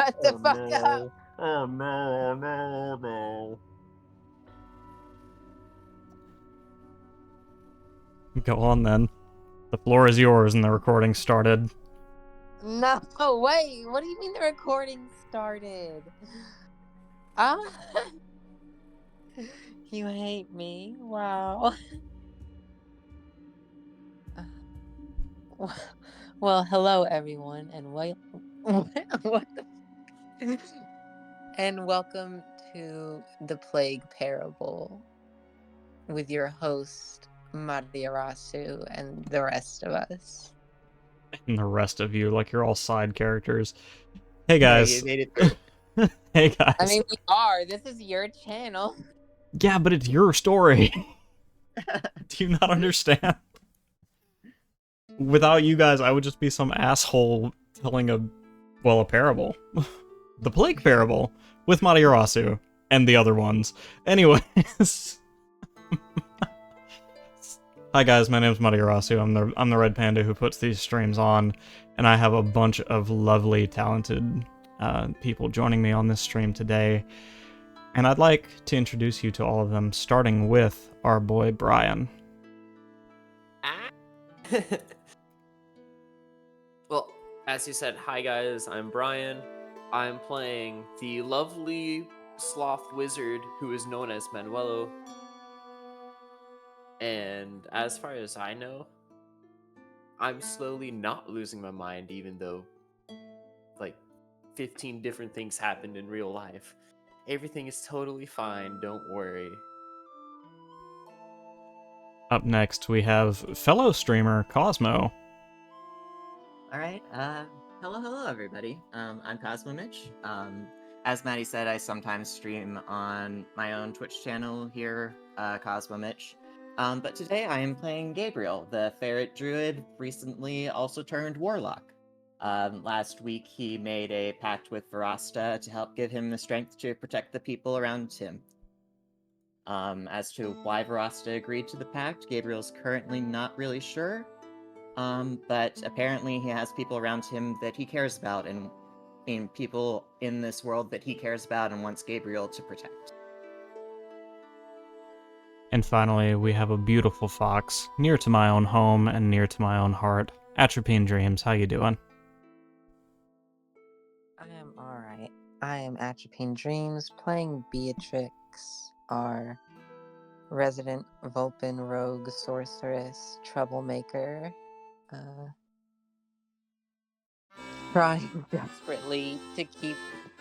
Shut the Oh fuck up. no. Oh no, no, no. Go on then. The floor is yours and the recording started. No, wait. What do you mean the recording started? Ah, you hate me. Wow. Well, hello everyone, and what the and welcome to the Plague Parable with your host Matarasu and the rest of us. And the rest of you, like you're all side characters. Hey Yeah, guys. you made it through. Hey guys. I mean, we are. This is your channel. Yeah, but it's your story. Do you not understand? Without you guys, I would just be some asshole telling a parable. The Plague Parable with Matarasu and the other ones. Anyways. Hi guys, my name's Matarasu. I'm the Red Panda who puts these streams on, and I have a bunch of lovely, talented people joining me on this stream today. And I'd like to introduce you to all of them, starting with our boy Brian. Well, as you said, hi guys, I'm Brian. I'm playing the lovely sloth wizard who is known as Manuelo. And as far as I know, I'm slowly not losing my mind, even though like 15 different things happened in real life. Everything is totally fine, don't worry. Up next, we have fellow streamer Cosmo. Alright, hello everybody. I'm KosmoMitch. As Maddie said, I sometimes stream on my own Twitch channel here, KosmoMitch. But today I am playing Gabriel, the ferret druid, recently also turned warlock. Last week he made a pact with Verasta to help give him the strength to protect the people around him. As to why Verasta agreed to the pact, Gabriel's currently not really sure. But apparently he has people around him that he cares about, and people in this world that he cares about and wants Gabriel to protect. And finally, we have a beautiful fox, near to my own home and near to my own heart. Atropine Dreams, how you doing? I am alright. I am Atropine Dreams, playing Beatrix, our resident Vulpin rogue sorceress troublemaker. Trying desperately to keep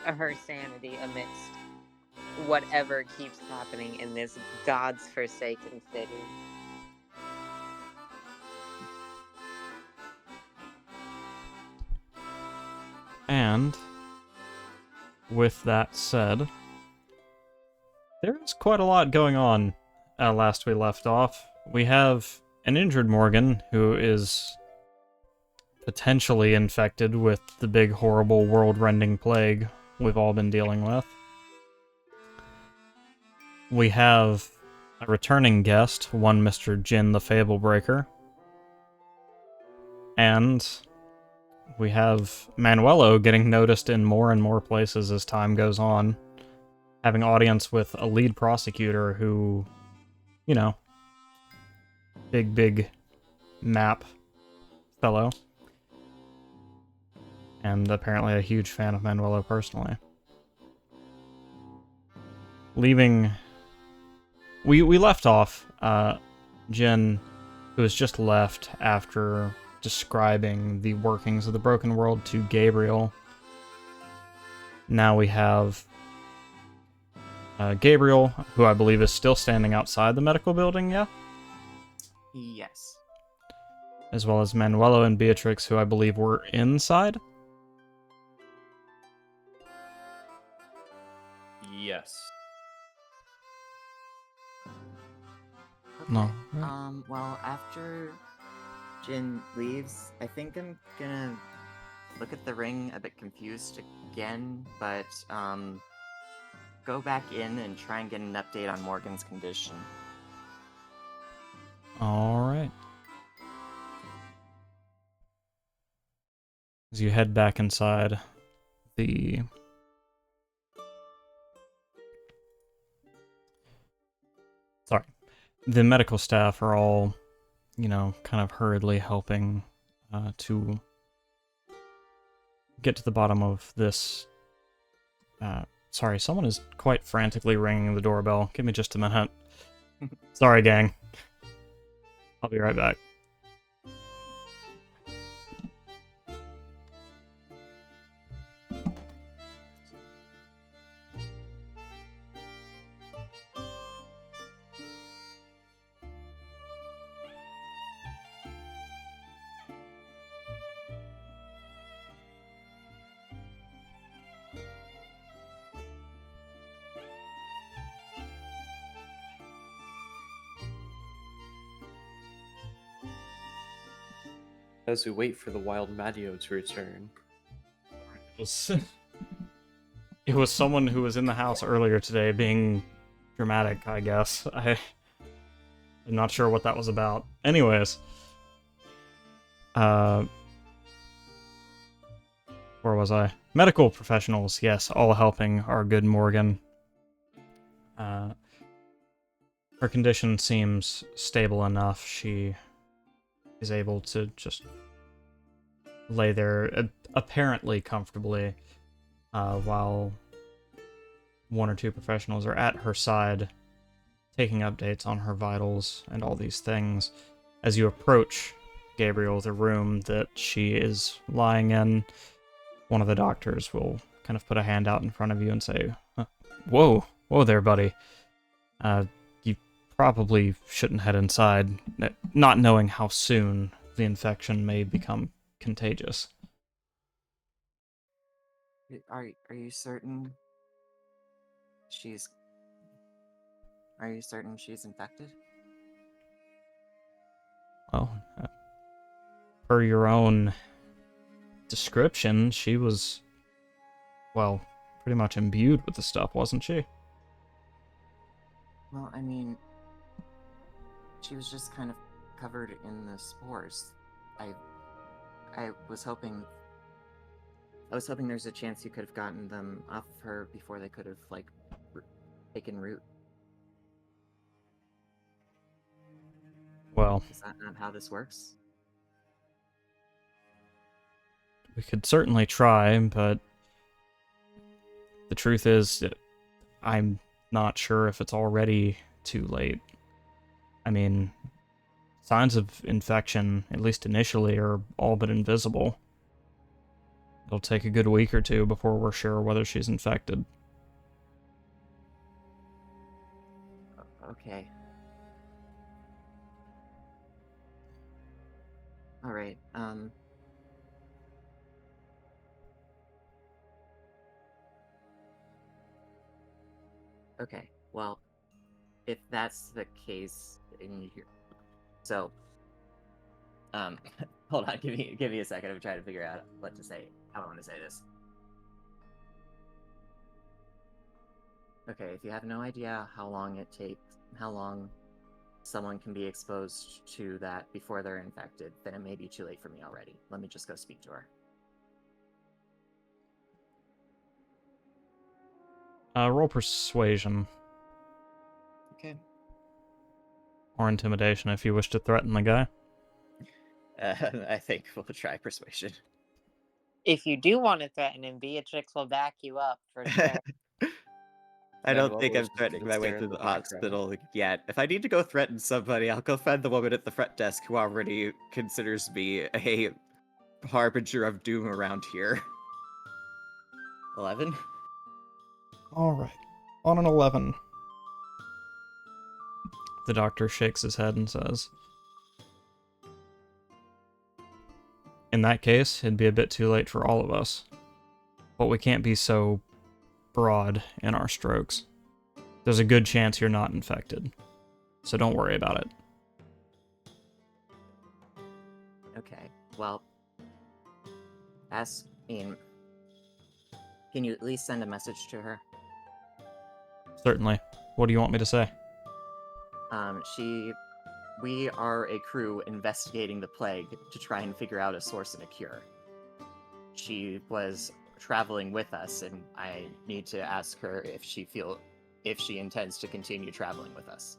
her sanity amidst whatever keeps happening in this God's forsaken city. And with that said, there is quite a lot going on last we left off. We have an injured Morgan who is potentially infected with the big, horrible, world-rending plague we've all been dealing with. We have a returning guest, one Mr. Jin the Fablebreaker. And we have Manuelo getting noticed in more and more places as time goes on, having audience with a lead prosecutor who, you know, big map fellow. And apparently a huge fan of Manuelo personally. Leaving... We left off, Jin, who has just left after describing the workings of the Broken World to Gabriel. Now we have Gabriel, who I believe is still standing outside the medical building, yeah? Yes. As well as Manuelo and Beatrix, who I believe were inside? Yes. Okay. No. Well, after Jin leaves, I think I'm gonna look at the ring a bit confused again, but, go back in and try and get an update on Morgan's condition. Alright. As you head back inside the medical staff are all, kind of hurriedly helping to get to the bottom of this. Sorry, someone is quite frantically ringing the doorbell. Give me just a minute. Sorry, gang. I'll be right back. As we wait for the wild Matteo to return. It was someone who was in the house earlier today being dramatic, I guess. I'm not sure what that was about. Anyways. Where was I? Medical professionals, yes, all helping our good Morgan. Her condition seems stable enough. She is able to just lay there apparently comfortably while one or two professionals are at her side taking updates on her vitals and all these things. As you approach, Gabriel, the room that she is lying in, one of the doctors will kind of put a hand out in front of you and say, whoa there, buddy. You probably shouldn't head inside, not knowing how soon the infection may become contagious. Are you certain she's... Are you certain she's infected? Well, per your own description, she was, well, pretty much imbued with the stuff, wasn't she? Well, I mean, she was just kind of covered in the spores. I was hoping there's a chance you could have gotten them off of her before they could have, like, taken root. Well, Is that not how this works? we could certainly try, but the truth is, I'm not sure if it's already too late. I mean, signs of infection, at least initially, are all but invisible. It'll take a good week or two before we're sure whether she's infected. Okay. Alright, okay, well, if that's the case, so, hold on, give me a second. I'm trying to figure out what to say, how I want to say this. Okay, if you have no idea how long someone can be exposed to that before they're infected, then it may be too late for me already. Let me just go speak to her. Roll persuasion. Okay. Or intimidation if you wish to threaten the guy. I think we'll try persuasion. If you do want to threaten him, Beatrix will back you up for sure. I don't Manuel think will I'm just threatening my way stare in through the the background. hospital yet. If I need to go threaten somebody, I'll go find the woman at the front desk who already considers me a harbinger of doom around here. 11? Alright. On an 11. The doctor shakes his head and says, in that case, it'd be a bit too late for all of us. But we can't be so broad in our strokes. There's a good chance you're not infected, so don't worry about it. Okay, well, can you at least send a message to her? Certainly. What do you want me to say? We are a crew investigating the plague to try and figure out a source and a cure. She was traveling with us, and I need to ask her if she intends to continue traveling with us.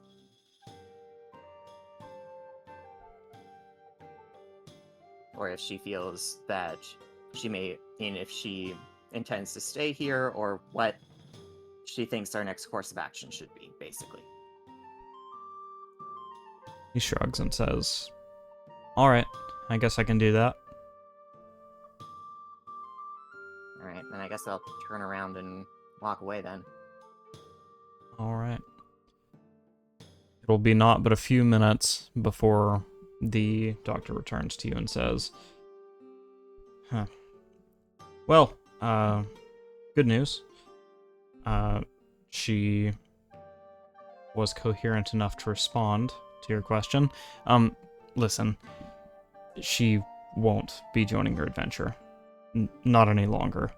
Or if she feels that if she intends to stay here, or what she thinks our next course of action should be, basically. He shrugs and says, "Alright, I guess I can do that." Alright, then I guess I'll turn around and walk away then. Alright. It'll be not but a few minutes before the doctor returns to you and says, Well, good news. She was coherent enough to respond to your question. Listen, she won't be joining your adventure. Not any longer.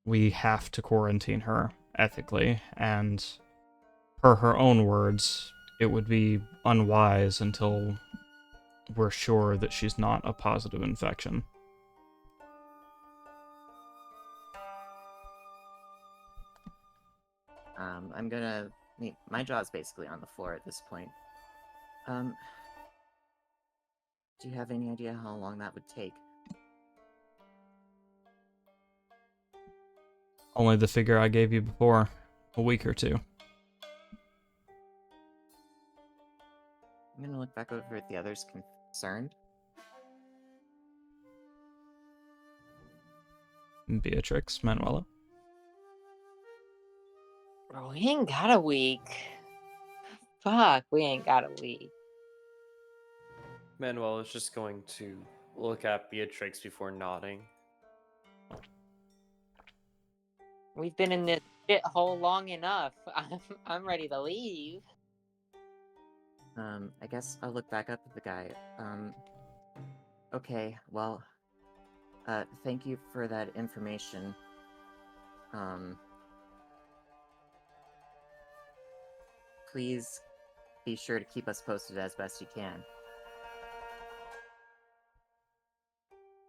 We have to quarantine her ethically, and per her own words, it would be unwise until we're sure that she's not a positive infection. I'm gonna... my jaw's basically on the floor at this point. Do you have any idea how long that would take? Only the figure I gave you before, a week or two. I'm gonna look back over at the others concerned. Beatrix, Manuela. Bro, we ain't got a week. Fuck, we ain't got a week. Manuel is just going to look at Beatrix before nodding. We've been in this shithole long enough. I'm ready to leave. I guess I'll look back up at the guy. Okay, well, thank you for that information. Please be sure to keep us posted as best you can.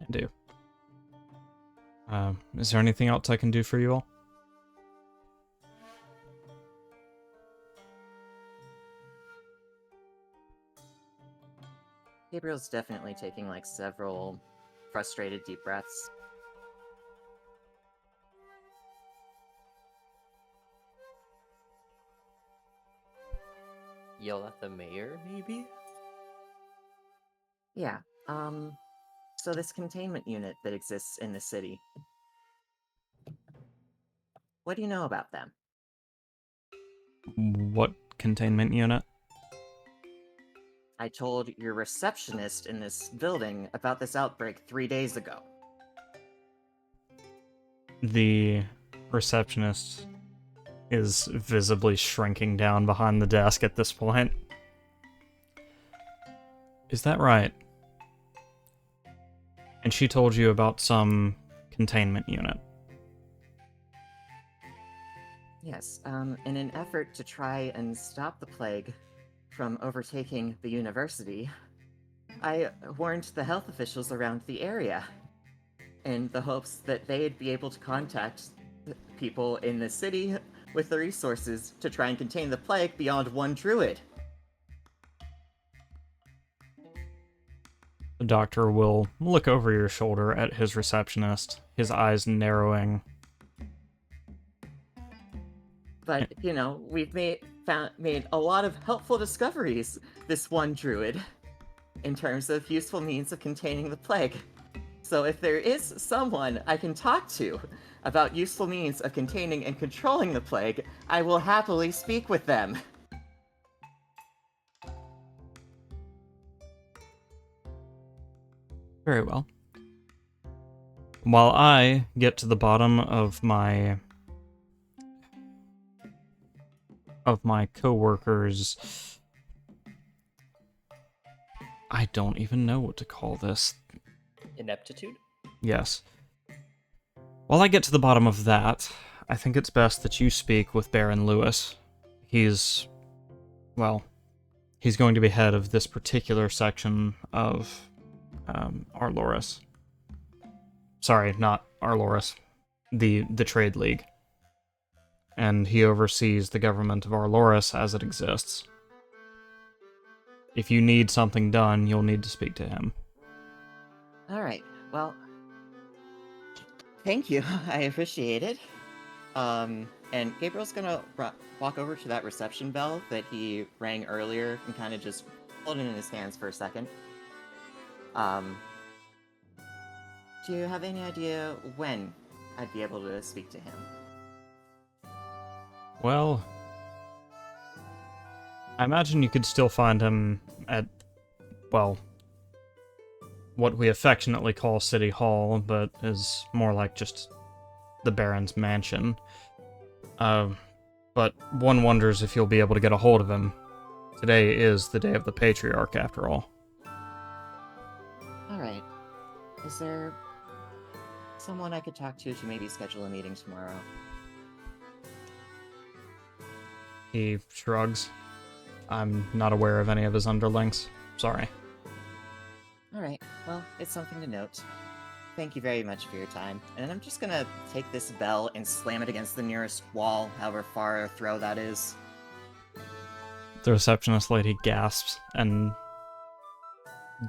I do. Is there anything else I can do for you all? Gabriel's definitely taking, like, several frustrated deep breaths. Yell at the mayor, maybe? Yeah, so this containment unit that exists in the city. What do you know about them? What containment unit? I told your receptionist in this building about this outbreak 3 days ago. The receptionist is visibly shrinking down behind the desk at this point. Is that right? And she told you about some containment unit. Yes, in an effort to try and stop the plague from overtaking the university, I warned the health officials around the area, in the hopes that they'd be able to contact people in the city with the resources to try and contain the plague beyond one druid. The doctor will look over your shoulder at his receptionist, his eyes narrowing. But, you know, we've made a lot of helpful discoveries, this one druid, in terms of useful means of containing the plague. So if there is someone I can talk to about useful means of containing and controlling the plague, I will happily speak with them. Very well. While I get to the bottom of my coworkers, I don't even know what to call this. Ineptitude? Yes. While I get to the bottom of that, I think it's best that you speak with Baron Lewis. He's going to be head of this particular section of Arloris. Sorry, not Arloris, the Trade League. And he oversees the government of Arloris as it exists. If you need something done, you'll need to speak to him. Alright, well, thank you. I appreciate it. And Gabriel's gonna walk over to that reception bell that he rang earlier and kind of just hold it in his hands for a second. Do you have any idea when I'd be able to speak to him? Well, I imagine you could still find him at, well, what we affectionately call City Hall, but is more like just the Baron's mansion. But one wonders if you'll be able to get a hold of him. Today is the day of the Patriarch, after all. Alright. Is there someone I could talk to maybe schedule a meeting tomorrow? He shrugs. I'm not aware of any of his underlings. Sorry. Alright, well, it's something to note. Thank you very much for your time. And I'm just gonna take this bell and slam it against the nearest wall, however far a throw that is. The receptionist lady gasps and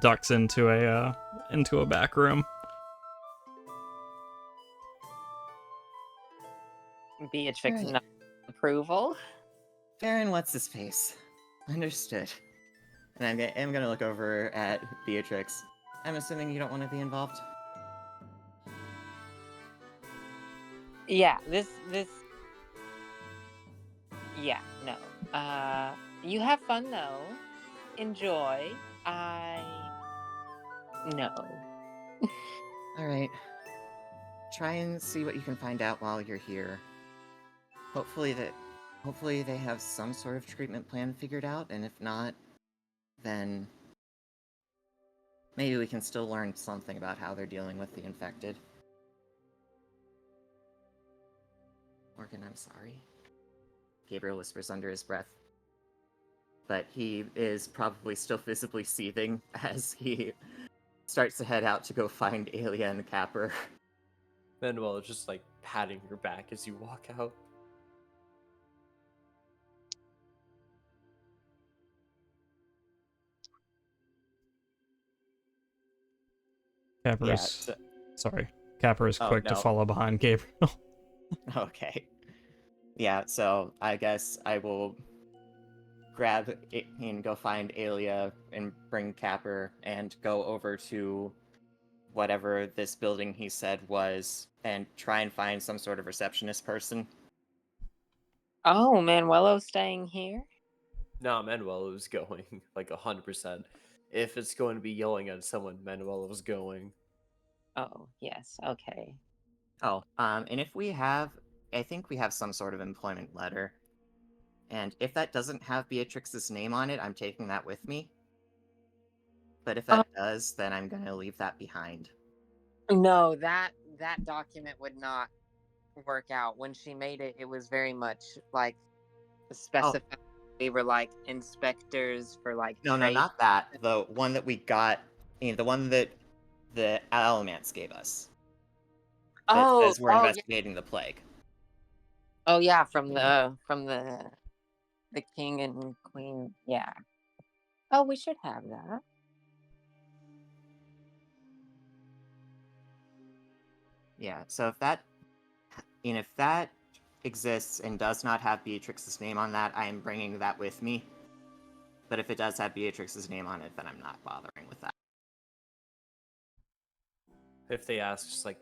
ducks into a back room. Beatrix Right. nods approval. Baron, what's his face? Understood. And I'm gonna look over at Beatrix. I'm assuming you don't want to be involved? Yeah, this yeah, no. You have fun though. Enjoy. No. Alright. Try and see what you can find out while you're here. Hopefully they have some sort of treatment plan figured out, and if not, then maybe we can still learn something about how they're dealing with the infected. Morgan, I'm sorry. Gabriel whispers under his breath. But he is probably still visibly seething as he starts to head out to go find Aelia and Capper. Manuel is just like patting your back as you walk out. Capper is Oh, quick to no. follow behind Gabriel. Okay. Yeah, so I guess I will grab it and go find Aelia and bring Capper and go over to whatever this building he said was and try and find some sort of receptionist person. Oh, Manuelo's staying here? No, Manuel is going like 100%. If it's going to be yelling at someone, Manuel is going. Oh, yes, okay. Oh, and if I think we have some sort of employment letter. And if that doesn't have Beatrix's name on it, I'm taking that with me. But if that does, then I'm gonna leave that behind. No, that document would not work out. When she made it, it was very much like specified. They were like inspectors for like No, trade. not that. The one that we got, the one that the Alamance gave us. That says we're investigating the plague. Oh yeah, from the king and queen. Yeah. Oh, we should have that. Yeah, so if that exists and does not have Beatrix's name on that, I am bringing that with me. But if it does have Beatrix's name on it, then I'm not bothering with that. If they ask, just like,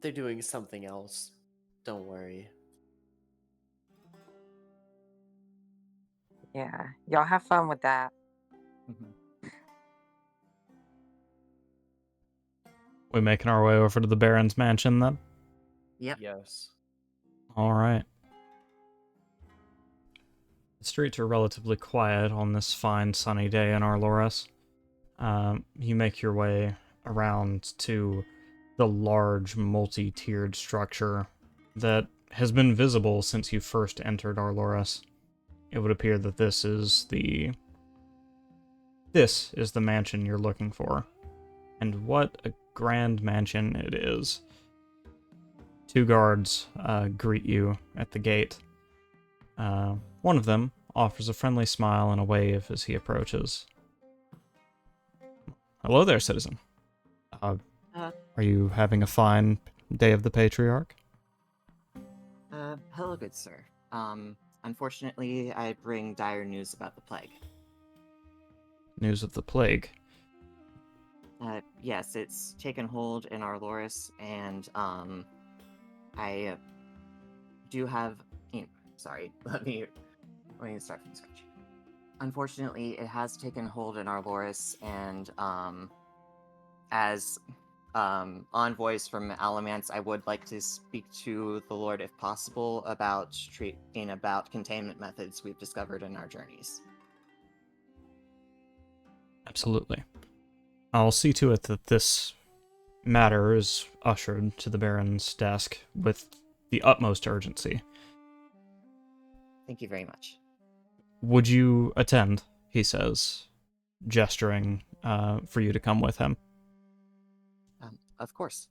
they're doing something else, don't worry. Yeah, y'all have fun with that. We making our way over to the Baron's mansion then? Yep. Yes. Alright. The streets are relatively quiet on this fine sunny day in Arloris. You make your way around to the large multi-tiered structure that has been visible since you first entered Arloris. It would appear that this is the mansion you're looking for. And what a grand mansion it is. 2 guards greet you at the gate. One of them offers a friendly smile and a wave as he approaches. Hello there, citizen. Uh, Are you having a fine day of the Patriarch? Hello, good sir. Unfortunately, I bring dire news about the plague. News of the plague. Yes, it's taken hold in our Loris, and, I do have... sorry, let me start from scratch. Unfortunately, it has taken hold in our Loris, and, as envoys from Alamance, I would like to speak to the Lord, if possible, about containment methods we've discovered in our journeys. Absolutely. I'll see to it that this matter is ushered to the Baron's desk with the utmost urgency. Thank you very much. Would you attend? He says, gesturing for you to come with him. Of course.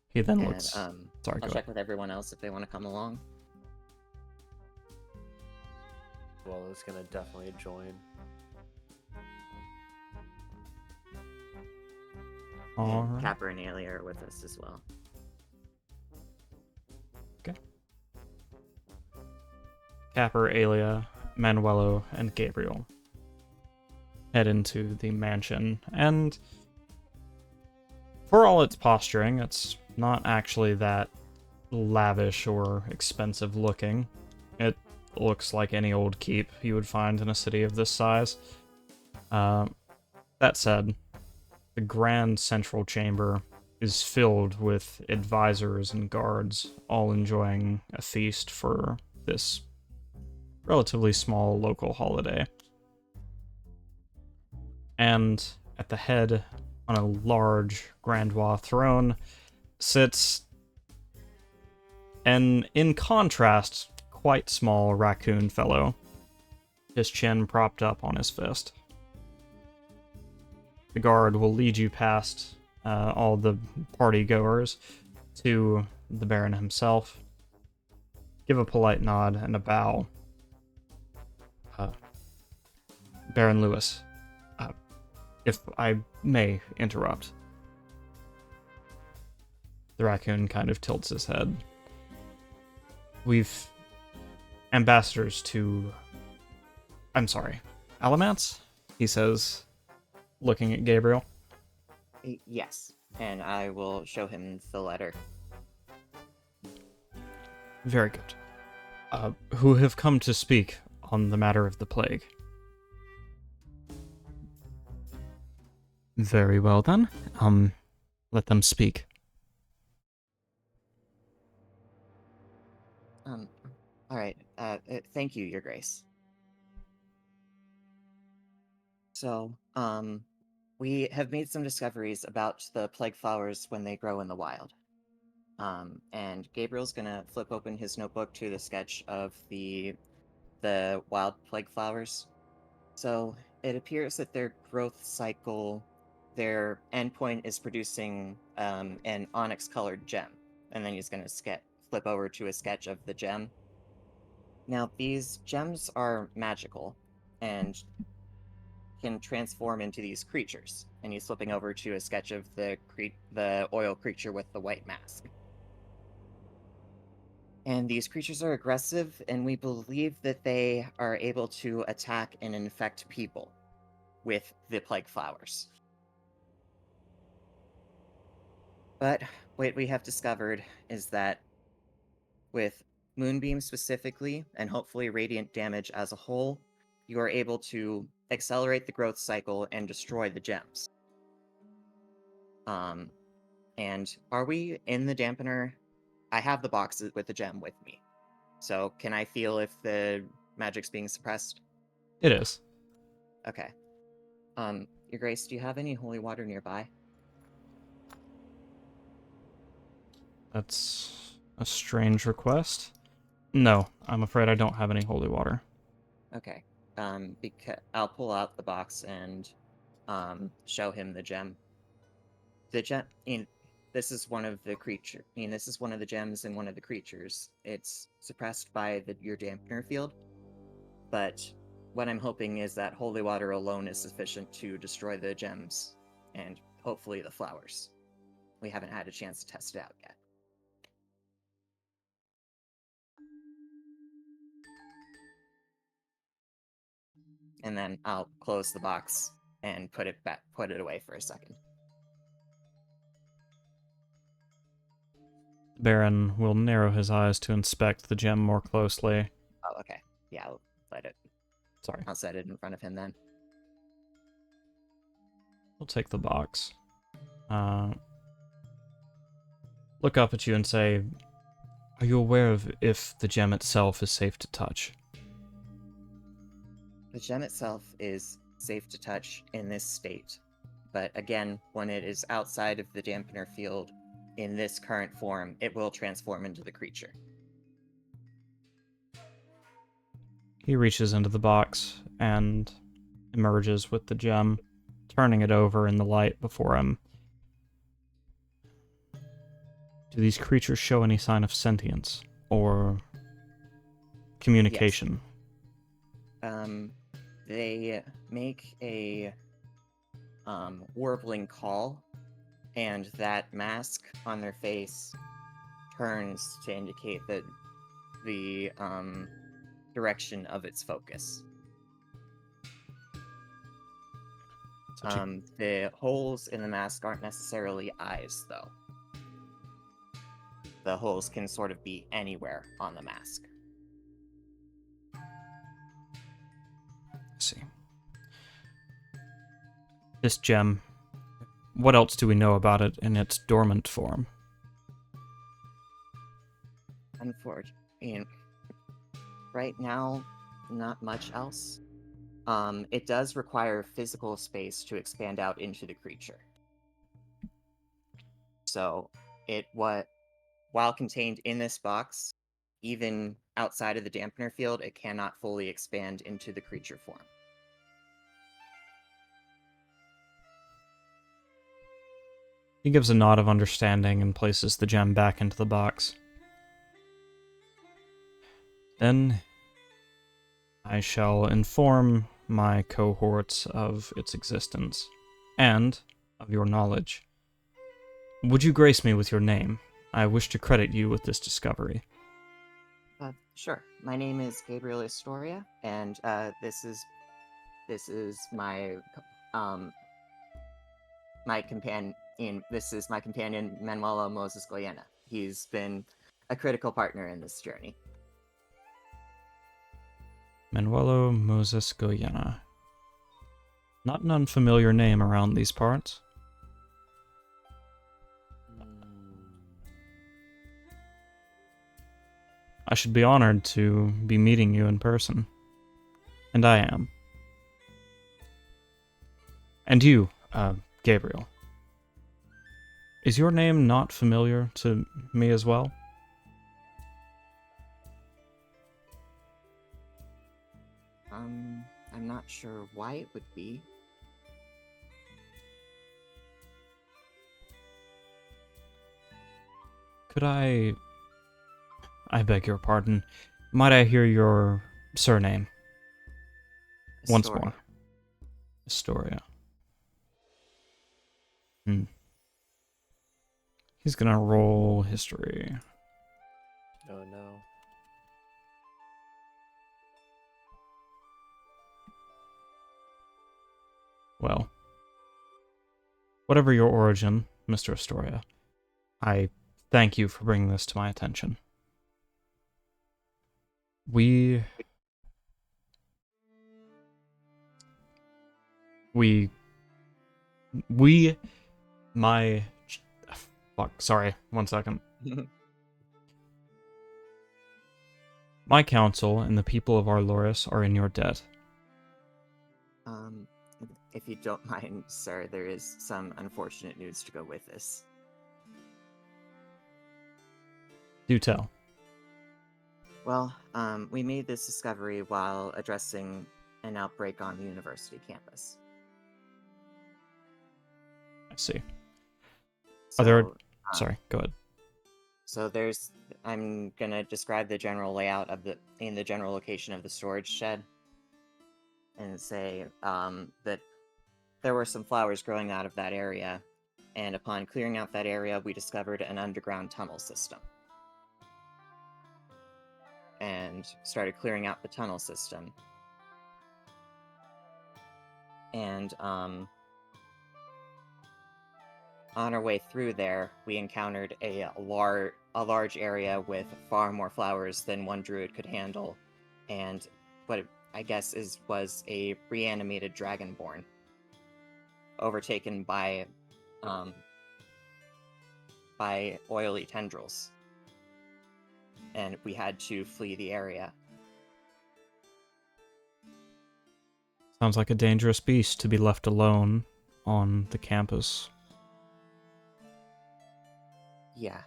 He then And, looks... Sorry, I'll go check ahead. with everyone else if they want to come along. Well, it's gonna definitely join. All And right. Capper and Ailey are with us as well. Capper, Aelia, Manuelo, and Gabriel head into the mansion, and for all its posturing, it's not actually that lavish or expensive looking. It looks like any old keep you would find in a city of this size. That said, the grand central chamber is filled with advisors and guards, all enjoying a feast for this relatively small local holiday. And at the head, on a large Grandois throne, sits an, in contrast, quite small raccoon fellow, his chin propped up on his fist. The guard will lead you past all the party goers to the Baron himself, give a polite nod and a bow. Baron Lewis, if I may interrupt. The raccoon kind of tilts his head. We've ambassadors to... I'm sorry, Alamance? He says, looking at Gabriel. Yes, and I will show him the letter. Very good. Who have come to speak on the matter of the plague. Very well then. Let them speak. Alright, thank you, Your Grace. So, we have made some discoveries about the plague flowers when they grow in the wild. And Gabriel's gonna flip open his notebook to the sketch of the wild plague flowers. So, it appears that their growth cycle, their endpoint is producing an onyx-colored gem. And then he's gonna flip over to a sketch of the gem. Now, these gems are magical, and can transform into these creatures. And he's flipping over to a sketch of the oil creature with the white mask. And these creatures are aggressive, and we believe that they are able to attack and infect people with the plague flowers. But what we have discovered is that with Moonbeam specifically, and hopefully Radiant damage as a whole, you are able to accelerate the growth cycle and destroy the gems. And are we in the dampener? I have the boxes with the gem with me. So can I feel if the magic's being suppressed? It is. Okay. Your Grace, do you have any holy water nearby? That's a strange request. No, I'm afraid I don't have any holy water. Okay. Because I'll pull out the box and show him the gem. The gem this is one of the this is one of the gems and one of the creatures. It's suppressed by your dampener field, but what I'm hoping is that holy water alone is sufficient to destroy the gems and hopefully the flowers. We haven't had a chance to test it out yet. And then I'll close the box and put it away for a second. The Baron will narrow his eyes to inspect the gem more closely. Oh, okay. Yeah, I'll set it in front of him then. He'll take the box. Look up at you and say, "Are you aware of if the gem itself is safe to touch?" The gem itself is safe to touch in this state, but again, when it is outside of the dampener field in this current form, it will transform into the creature. He reaches into the box and emerges with the gem, turning it over in the light before him. Do these creatures show any sign of sentience or communication? Yes. They make a warbling call, and that mask on their face turns to indicate that the direction of its focus. The holes in the mask aren't necessarily eyes, though. The holes can sort of be anywhere on the mask. See. This gem, what else do we know about it in its dormant form? Unfortunately, right now, not much else. It does require physical space to expand out into the creature. So, while contained in this box, even outside of the dampener field, it cannot fully expand into the creature form. He gives a nod of understanding and places the gem back into the box. Then I shall inform my cohorts of its existence and of your knowledge. Would you grace me with your name? I wish to credit you with this discovery. Sure. My name is Gabriel Astoria, and this is my my companion. This is my companion Manuelo Moses Goyena. He's been a critical partner in this journey. Manuelo Moses Goyena. Not an unfamiliar name around these parts. I should be honored to be meeting you in person. And I am. And you, Gabriel. Is your name not familiar to me as well? I'm not sure why it would be. Could I beg your pardon, might I hear your surname? Once more. Astoria. He's gonna roll history. Oh no. Well, whatever your origin, Mr. Astoria, I thank you for bringing this to my attention. Sorry, 1 second. My council and the people of Arloris are in your debt. If you don't mind, sir, there is some unfortunate news to go with this. Do tell. Well, we made this discovery while addressing an outbreak on the university campus. I see. So, Are there Sorry, go ahead. So I'm gonna describe the general layout of the general location of the storage shed, and say that there were some flowers growing out of that area, and upon clearing out that area, we discovered an underground tunnel system, and started clearing out the tunnel system. And on our way through there, we encountered a large area with far more flowers than one druid could handle, and what I guess was a reanimated dragonborn, overtaken by oily tendrils, and we had to flee the area. Sounds like a dangerous beast to be left alone on the campus. Yeah.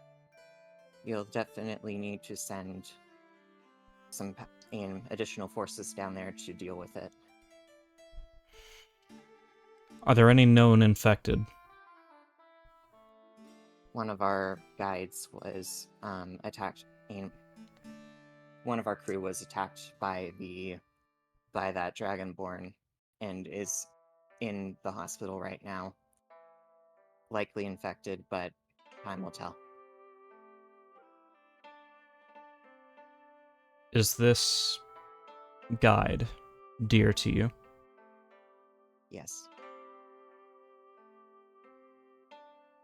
You'll definitely need to send some additional forces down there to deal with it. Are there any known infected? One of our guides was attacked. One of our crew was attacked by that dragonborn and is in the hospital right now. Likely infected, but time will tell. Is this guide dear to you? Yes.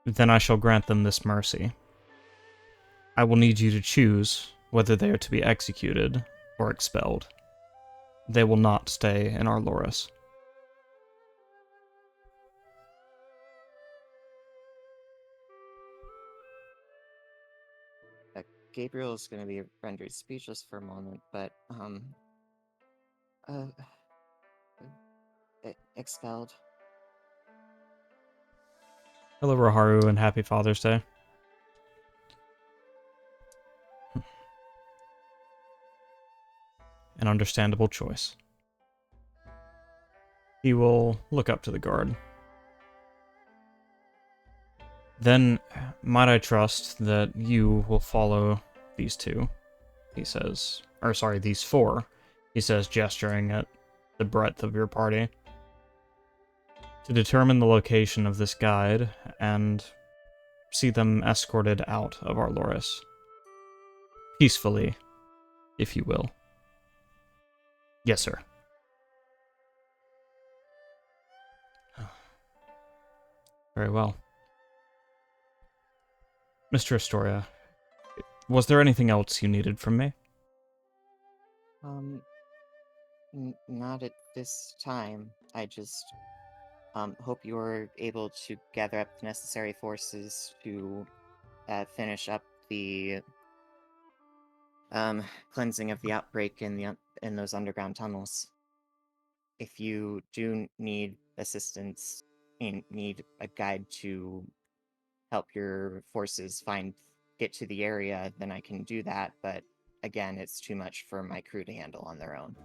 Then I shall grant them this mercy. I will need you to choose whether they are to be executed or expelled. They will not stay in our Loris. Gabriel is going to be rendered speechless for a moment, but expelled. Hello, Raharu, and happy Father's Day. An understandable choice. He will look up to the guard. Then, might I trust that you will follow these two, he says. Or sorry, these four, he says, gesturing at the breadth of your party, to determine the location of this guide and see them escorted out of our Loris. Peacefully, if you will. Yes, sir. Very well. Mr. Astoria, was there anything else you needed from me? Not at this time. I just hope you're able to gather up the necessary forces to finish up the cleansing of the outbreak in those underground tunnels. If you do need assistance and need a guide to help your forces get to the area, then I can do that, but again, it's too much for my crew to handle on their own.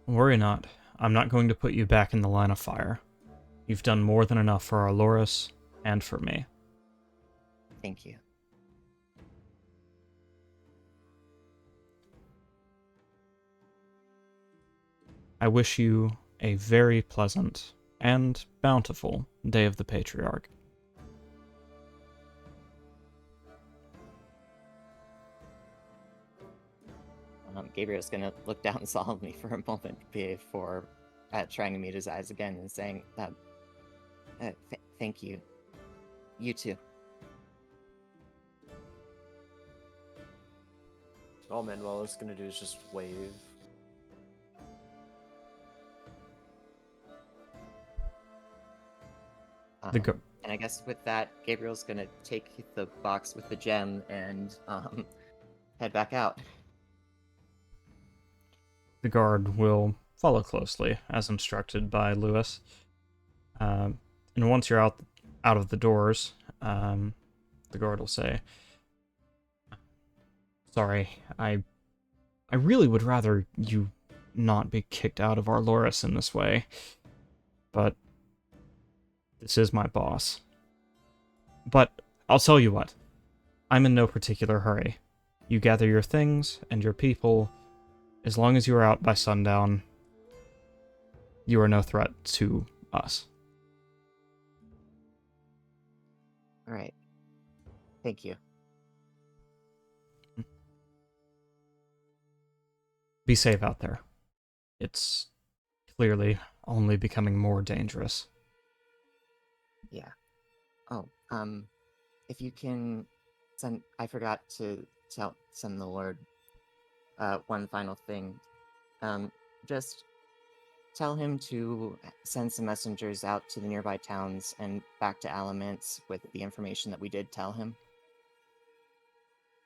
Worry not. I'm not going to put you back in the line of fire. You've done more than enough for our Loris and for me. Thank you. I wish you a very pleasant and bountiful Day of the Patriarch. Gabriel's gonna look down solemnly for a moment before trying to meet his eyes again and saying, thank you. You too. All Manuel is gonna do is just wave. And I guess with that, Gabriel's gonna take the box with the gem and head back out. The guard will follow closely, as instructed by Lewis. And once you're out of the doors, the guard will say, "Sorry, I really would rather you not be kicked out of our Loris in this way, but this is my boss. But I'll tell you what. I'm in no particular hurry. You gather your things and your people. As long as you are out by sundown, you are no threat to us. All right. Thank you. Be safe out there. It's clearly only becoming more dangerous. Yeah. Oh, if you can send, I forgot to send the Lord, one final thing. Just tell him to send some messengers out to the nearby towns and back to Alamance with the information that we did tell him.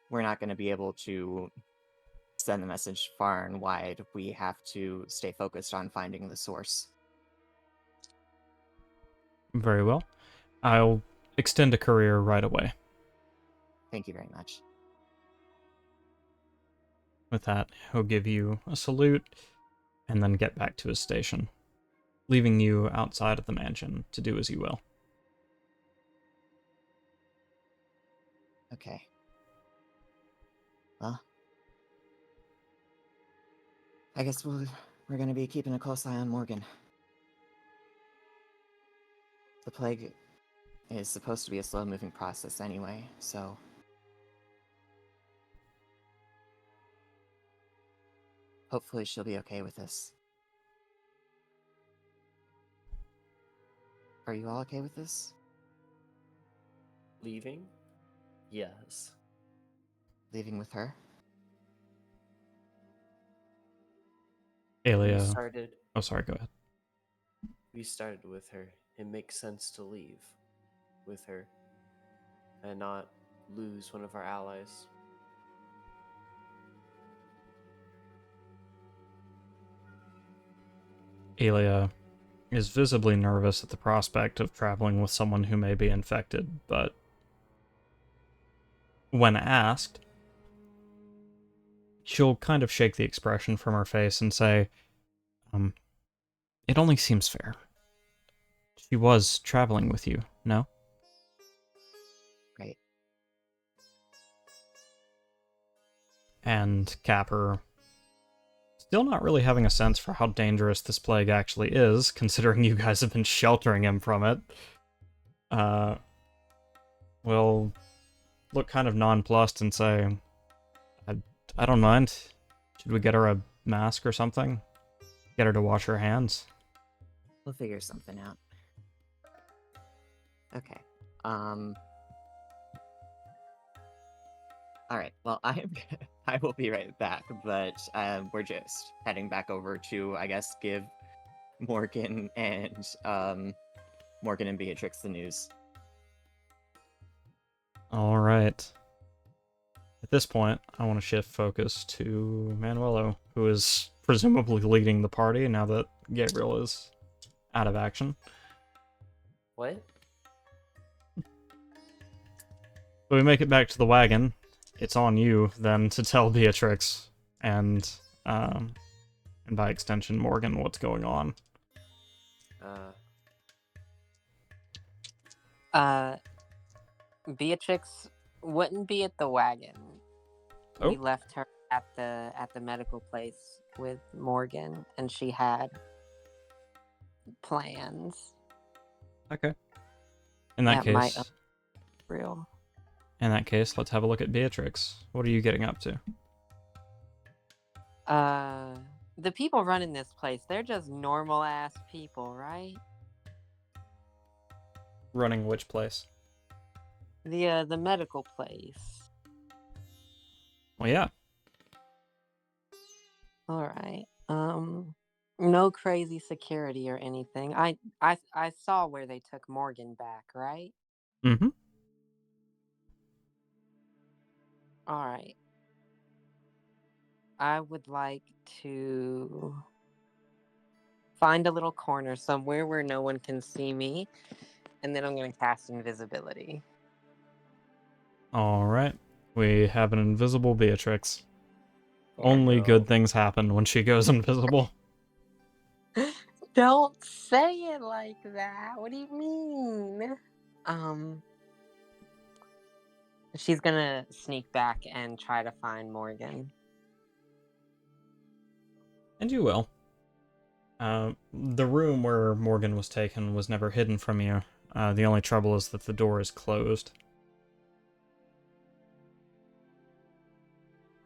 We're not going to be able to send the message far and wide. We have to stay focused on finding the source. Very well. I'll extend a courier right away. Thank you very much. With that, he'll give you a salute and then get back to his station, leaving you outside of the mansion to do as you will. Okay. Well, I guess we're going to be keeping a close eye on Morgan. The plague is supposed to be a slow-moving process anyway, so... hopefully she'll be okay with this. Are you all okay with this? Leaving? Yes. Leaving with her? We Aelia... started Oh, sorry, go ahead. we started with her. It makes sense to leave with her and not lose one of our allies. Aelia is visibly nervous at the prospect of traveling with someone who may be infected, but when asked, she'll kind of shake the expression from her face and say, it only seems fair. She was traveling with you, no? Right. And Capper, still not really having a sense for how dangerous this plague actually is, considering you guys have been sheltering him from it, will look kind of nonplussed and say, I don't mind. Should we get her a mask or something? Get her to wash her hands? We'll figure something out. Okay. Alright, well, I will be right back, but we're just heading back over to, I guess, give Morgan and Beatrix the news. Alright. At this point, I want to shift focus to Manuelo, who is presumably leading the party now that Gabriel is out of action. What? So we make it back to the wagon. It's on you, then, to tell Beatrix and by extension, Morgan, what's going on. Beatrix wouldn't be at the wagon. Oh. We left her at the medical place with Morgan, and she had plans. Okay. In that case, Real. in that case, let's have a look at Beatrix. What are you getting up to? The people running this place, they're just normal ass people, right? Running which place? The medical place. Well, yeah. All right. No crazy security or anything. I saw where they took Morgan back, right? Mm-hmm. All right. I would like to find a little corner somewhere where no one can see me, and then I'm going to cast invisibility. All right. We have an invisible Beatrix. Oh, Only no. good things happen when she goes invisible. Don't say it like that. What do you mean? She's gonna sneak back and try to find Morgan. And you will. The room where Morgan was taken was never hidden from you. The only trouble is that the door is closed.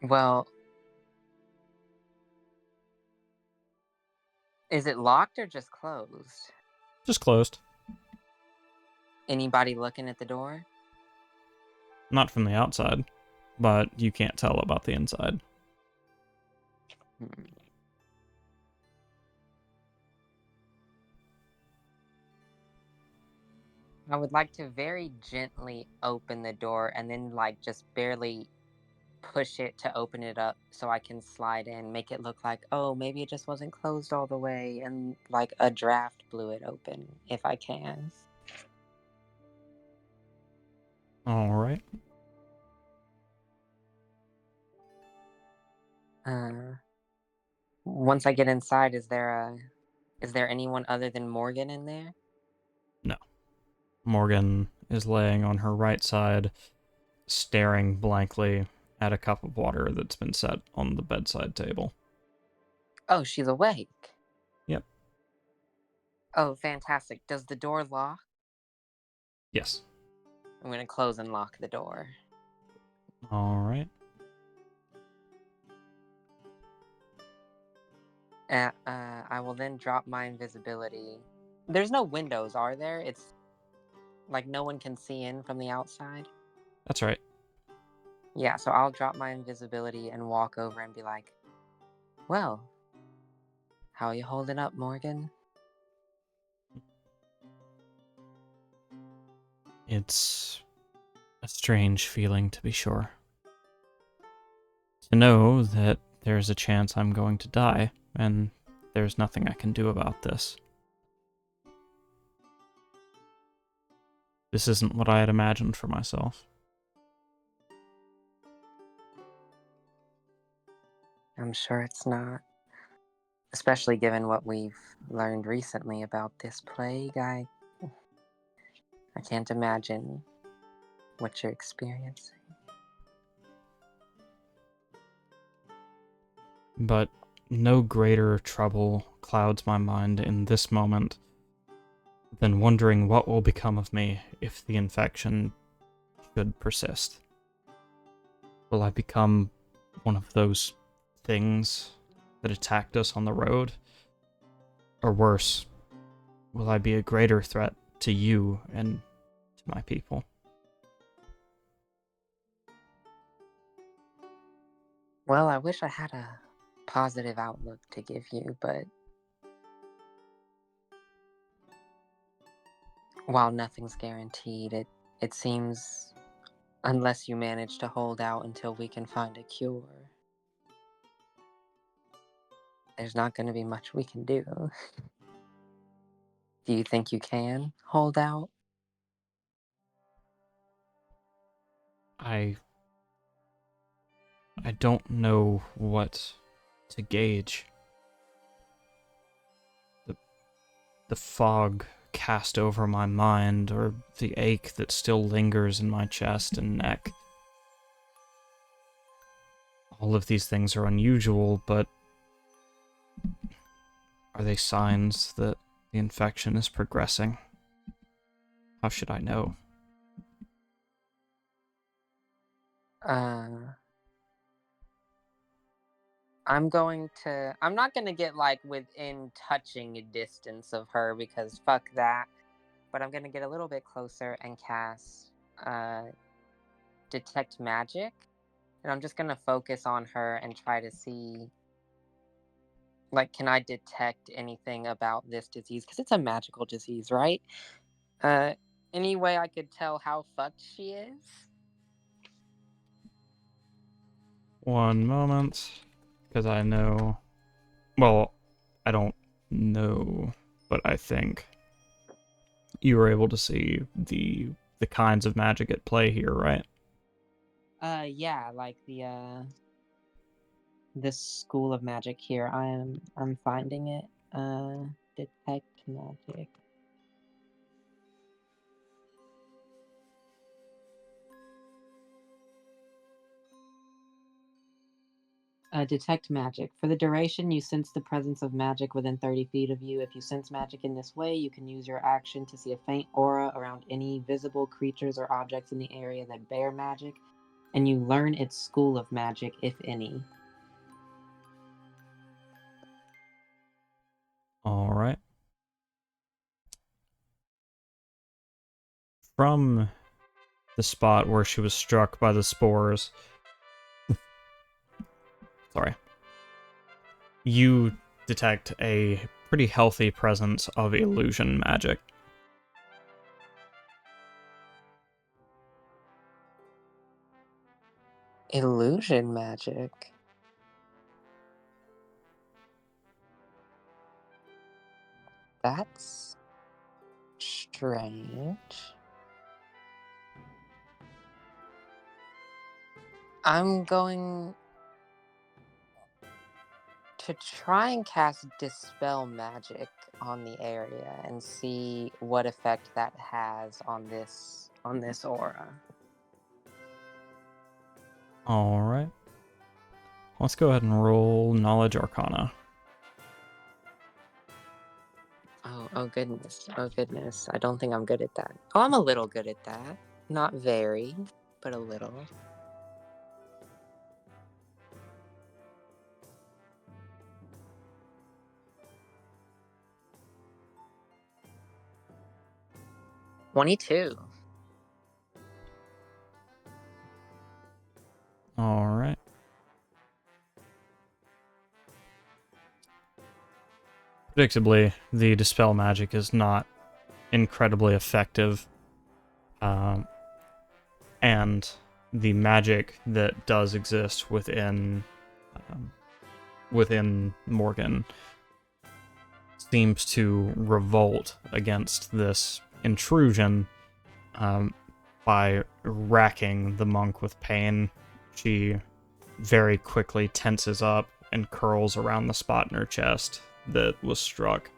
Well, is it locked or just closed? Just closed. Anybody looking at the door? Not from the outside, but you can't tell about the inside. Hmm. I would like to very gently open the door and then, like, just barely push it to open it up so I can slide in, make it look like, oh, maybe it just wasn't closed all the way, and like a draft blew it open if I can. Alright. Once I get inside, is there anyone other than Morgan in there? No. Morgan is laying on her right side, staring blankly at a cup of water that's been set on the bedside table. Oh, she's awake. Yep. Oh, fantastic. Does the door lock? Yes. I'm gonna close and lock the door. Alright. I will then drop my invisibility. There's no windows, are there? It's like no one can see in from the outside. That's right. Yeah, so I'll drop my invisibility and walk over and be like, well, how are you holding up, Morgan? It's a strange feeling, to be sure. To know that there's a chance I'm going to die, and there's nothing I can do about this. This isn't what I had imagined for myself. I'm sure it's not. Especially given what we've learned recently about this plague, I can't imagine what you're experiencing. But no greater trouble clouds my mind in this moment than wondering what will become of me if the infection should persist. Will I become one of those things that attacked us on the road? Or worse, will I be a greater threat to you and to my people? Well, I wish I had a positive outlook to give you, but while nothing's guaranteed, it seems, unless you manage to hold out until we can find a cure, there's not going to be much we can do. Do you think you can hold out? I don't know what to gauge. The fog cast over my mind, or the ache that still lingers in my chest and neck. All of these things are unusual, but are they signs that the infection is progressing? How should I know? I'm not gonna get like within touching distance of her because fuck that. But I'm gonna get a little bit closer and cast detect magic. And I'm just gonna focus on her and try to see, like, can I detect anything about this disease? Because it's a magical disease, right? Uh, any way I could tell how fucked she is? One moment, because I know... Well, I don't know, but I think you were able to see the kinds of magic at play here, right? Yeah, like this school of magic here. I'm finding it. Detect magic. Detect magic. For the duration, you sense the presence of magic within 30 feet of you. If you sense magic in this way, you can use your action to see a faint aura around any visible creatures or objects in the area that bear magic, and you learn its school of magic, if any. All right. From the spot where she was struck by the spores, sorry, you detect a pretty healthy presence of illusion magic. Illusion magic. That's strange. I'm going to try and cast Dispel Magic on the area and see what effect that has on this aura. All right. Let's go ahead and roll Knowledge Arcana. Oh goodness. Oh goodness. I don't think I'm good at that. Oh, I'm a little good at that. Not very, but a little. $22. All right. Predictably, the Dispel magic is not incredibly effective. And the magic that does exist within Morgan seems to revolt against this intrusion by racking the monk with pain. She very quickly tenses up and curls around the spot in her chest that was struck.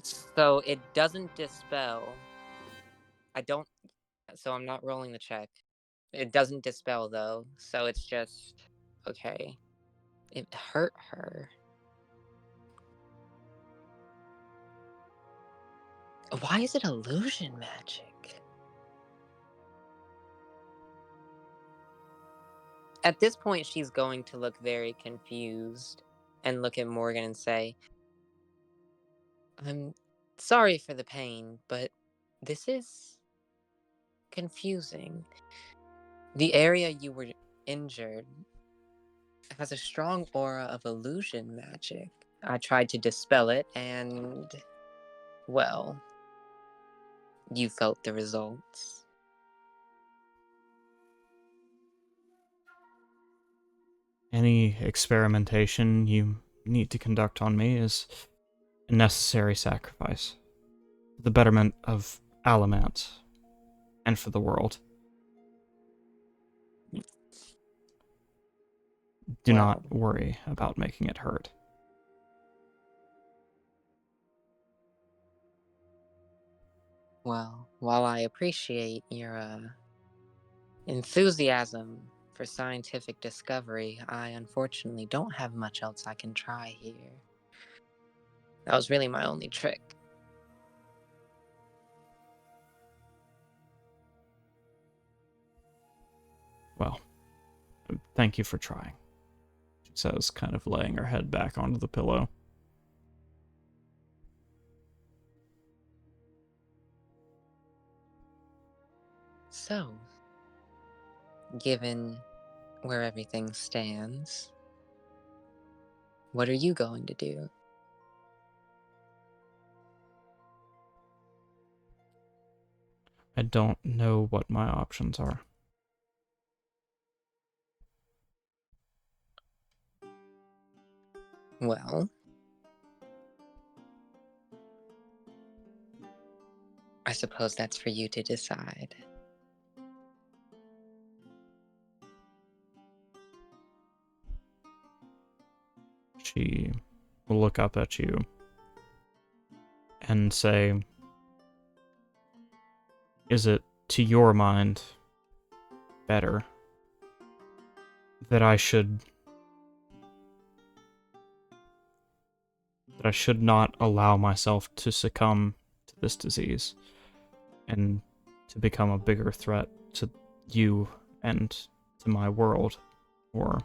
So it doesn't dispel. So I'm not rolling the check. It doesn't dispel though, so it's just okay. It hurt her. Why is it illusion magic? At this point, she's going to look very confused and look at Morgan and say, I'm sorry for the pain, but this is confusing. The area you were injured has a strong aura of illusion magic. I tried to dispel it, and, well, you felt the results. Any experimentation you need to conduct on me is a necessary sacrifice for the betterment of Alamant and for the world. Do not Well, worry about making it hurt. well, while I appreciate your enthusiasm for scientific discovery, I unfortunately don't have much else I can try here. That was really my only trick. Well, thank you for trying, she says, kind of laying her head back onto the pillow. So, given where everything stands, what are you going to do? I don't know what my options are. Well, I suppose that's for you to decide. She will look up at you and say, is it, to your mind, better. That I should not allow myself to succumb to this disease and to become a bigger threat to you and to my world, or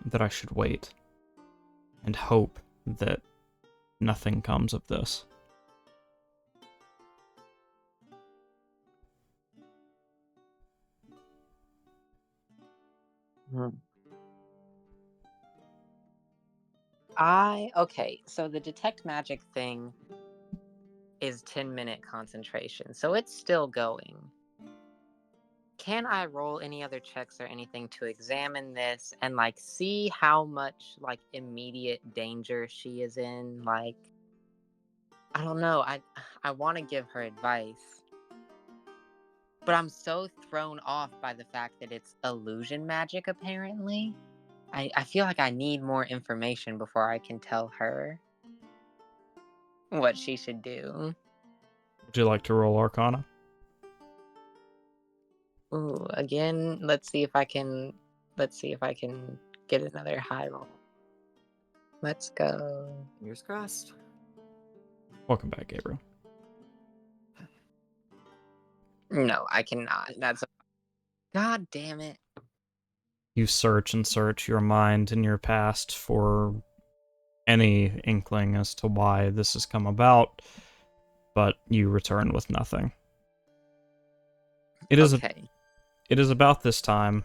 that I should wait and hope that nothing comes of this. Okay, so the detect magic thing is 10-minute concentration, so it's still going. Can I roll any other checks or anything to examine this and like see how much like immediate danger she is in? Like, I don't know. I want to give her advice, but I'm so thrown off by the fact that it's illusion magic apparently. I feel like I need more information before I can tell her what she should do. Would you like to roll Arcana? Ooh, again, let's see if I can get another high roll. Let's go. Fingers crossed. Welcome back, Gabriel. No, I cannot. God damn it. You search and search your mind and your past for any inkling as to why this has come about, but you return with nothing. It is about this time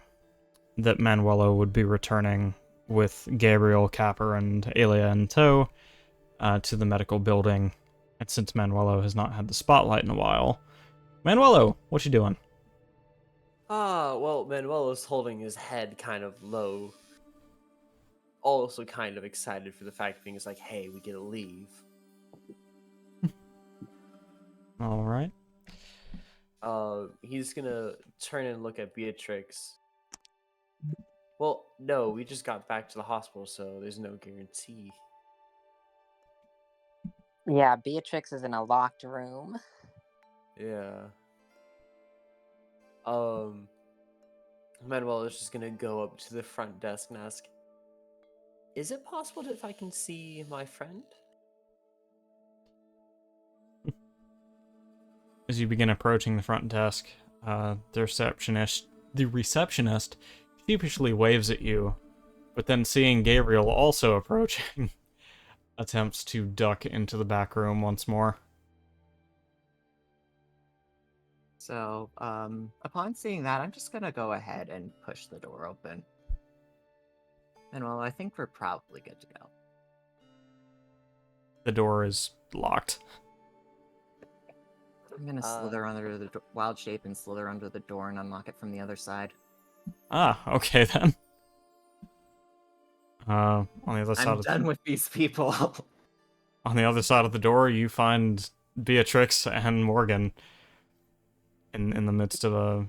that Manuelo would be returning with Gabriel, Capper, and Alia in tow to the medical building. And since Manuelo has not had the spotlight in a while, Manuelo, what you doing? Well, Manuelo's holding his head kind of low. Also kind of excited for the fact that things like, hey, we get to leave. All right. He's gonna turn and look at Beatrix. Well, no, we just got back to the hospital, so there's no guarantee. Yeah, Beatrix is in a locked room. Yeah. Manuel is just gonna go up to the front desk and ask, is it possible if I can see my friend? As you begin approaching the front desk, the receptionist sheepishly waves at you, but then seeing Gabriel also approaching, attempts to duck into the back room once more. So, upon seeing that, I'm just gonna go ahead and push the door open. And well, I think we're probably good to go. The door is locked. I'm gonna slither under the wild shape and slither under the door and unlock it from the other side. Ah, okay then. On the other side I'm done with these people. on the other side of the door, you find Beatrix and Morgan in the midst of a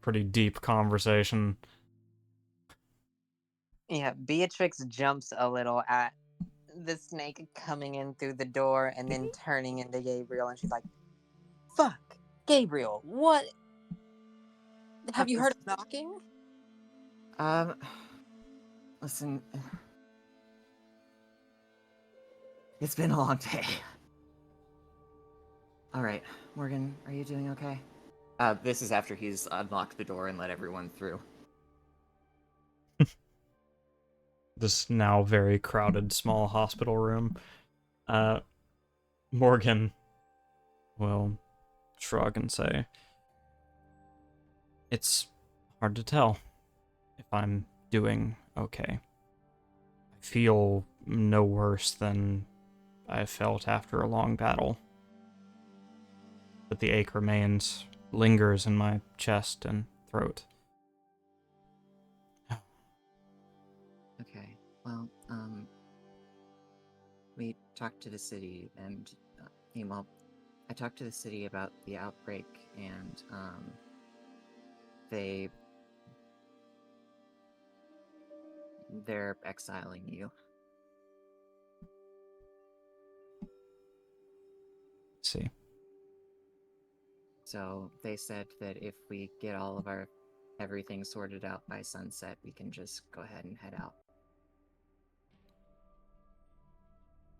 pretty deep conversation. Yeah, Beatrix jumps a little at the snake coming in through the door and then turning into Gabriel, and she's like, fuck, Gabriel, what? Have you heard of knocking? Listen. It's been a long day. Alright, Morgan, are you doing okay? This is after he's unlocked the door and let everyone through. This now very crowded small hospital room. Morgan will shrug and say, it's hard to tell if I'm doing okay. I feel no worse than I felt after a long battle. But the ache remains, lingers in my chest and throat. Okay, well, we talked to the city and, I talked to the city about the outbreak and, they're exiling you. See. So they said that if we get all of our everything sorted out by sunset, we can just go ahead and head out.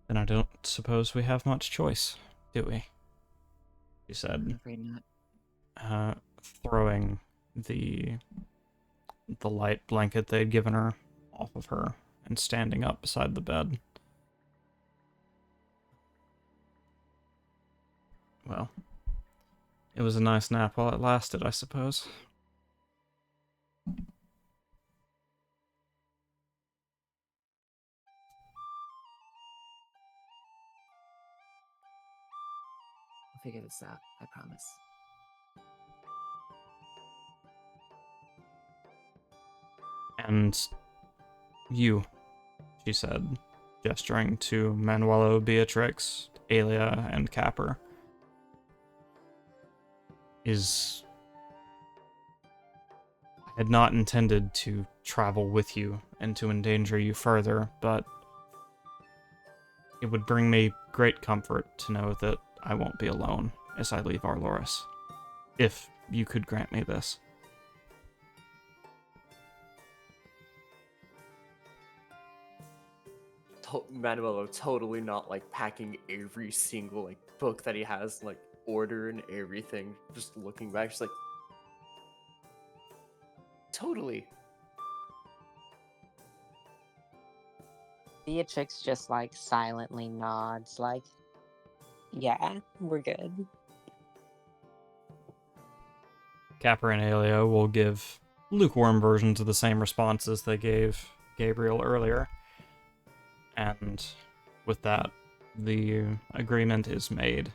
Then I don't suppose we have much choice, do we? She I'm said, afraid not. throwing the light blanket they'd given her off of her and standing up beside the bed. Well, it was a nice nap while it lasted, I suppose. We'll figure this out, I promise. And you, she said, gesturing to Manuelo, Beatrix, Alia, and Capper, is... I had not intended to travel with you and to endanger you further, but it would bring me great comfort to know that I won't be alone as I leave Arloris, if you could grant me this. Manuelo totally not like packing every single like book that he has, like order and everything. Just looking back, just like totally. Beatrix just like silently nods, like, yeah, we're good. Capper and Alia will give lukewarm versions of the same responses they gave Gabriel earlier. And with that, the agreement is made.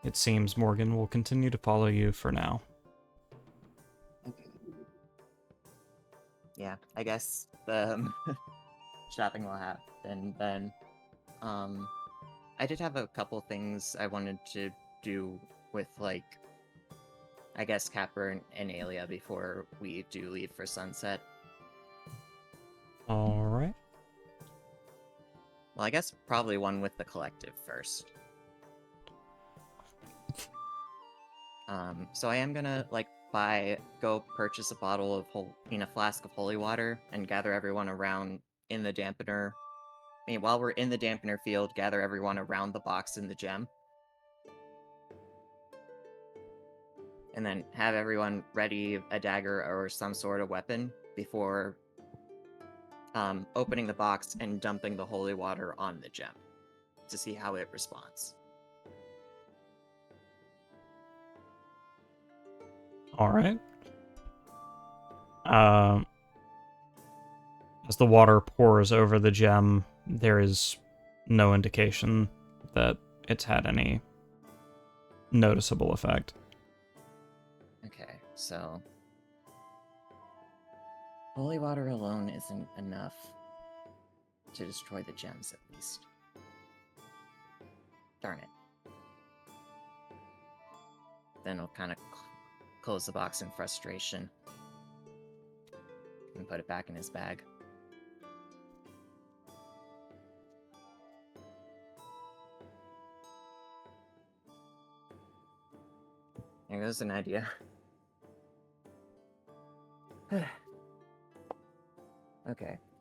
It seems Morgan will continue to follow you for now. Yeah, I guess the shopping will happen then. I did have a couple things I wanted to do with, like, I guess Capper and Alia before we do leave for sunset. Alright. Well, I guess probably one with the collective first. So I am gonna, like, go purchase a bottle of a flask of holy water and gather everyone around in the dampener. I mean, while we're in the dampener field, gather everyone around the box in the gem. And then have everyone ready a dagger or some sort of weapon before opening the box and dumping the holy water on the gem to see how it responds. Alright. As the water pours over the gem, there is no indication that it's had any noticeable effect. Okay, so holy water alone isn't enough to destroy the gems, at least. Darn it. Then he'll kind of close the box in frustration and put it back in his bag. There goes an idea. Okay.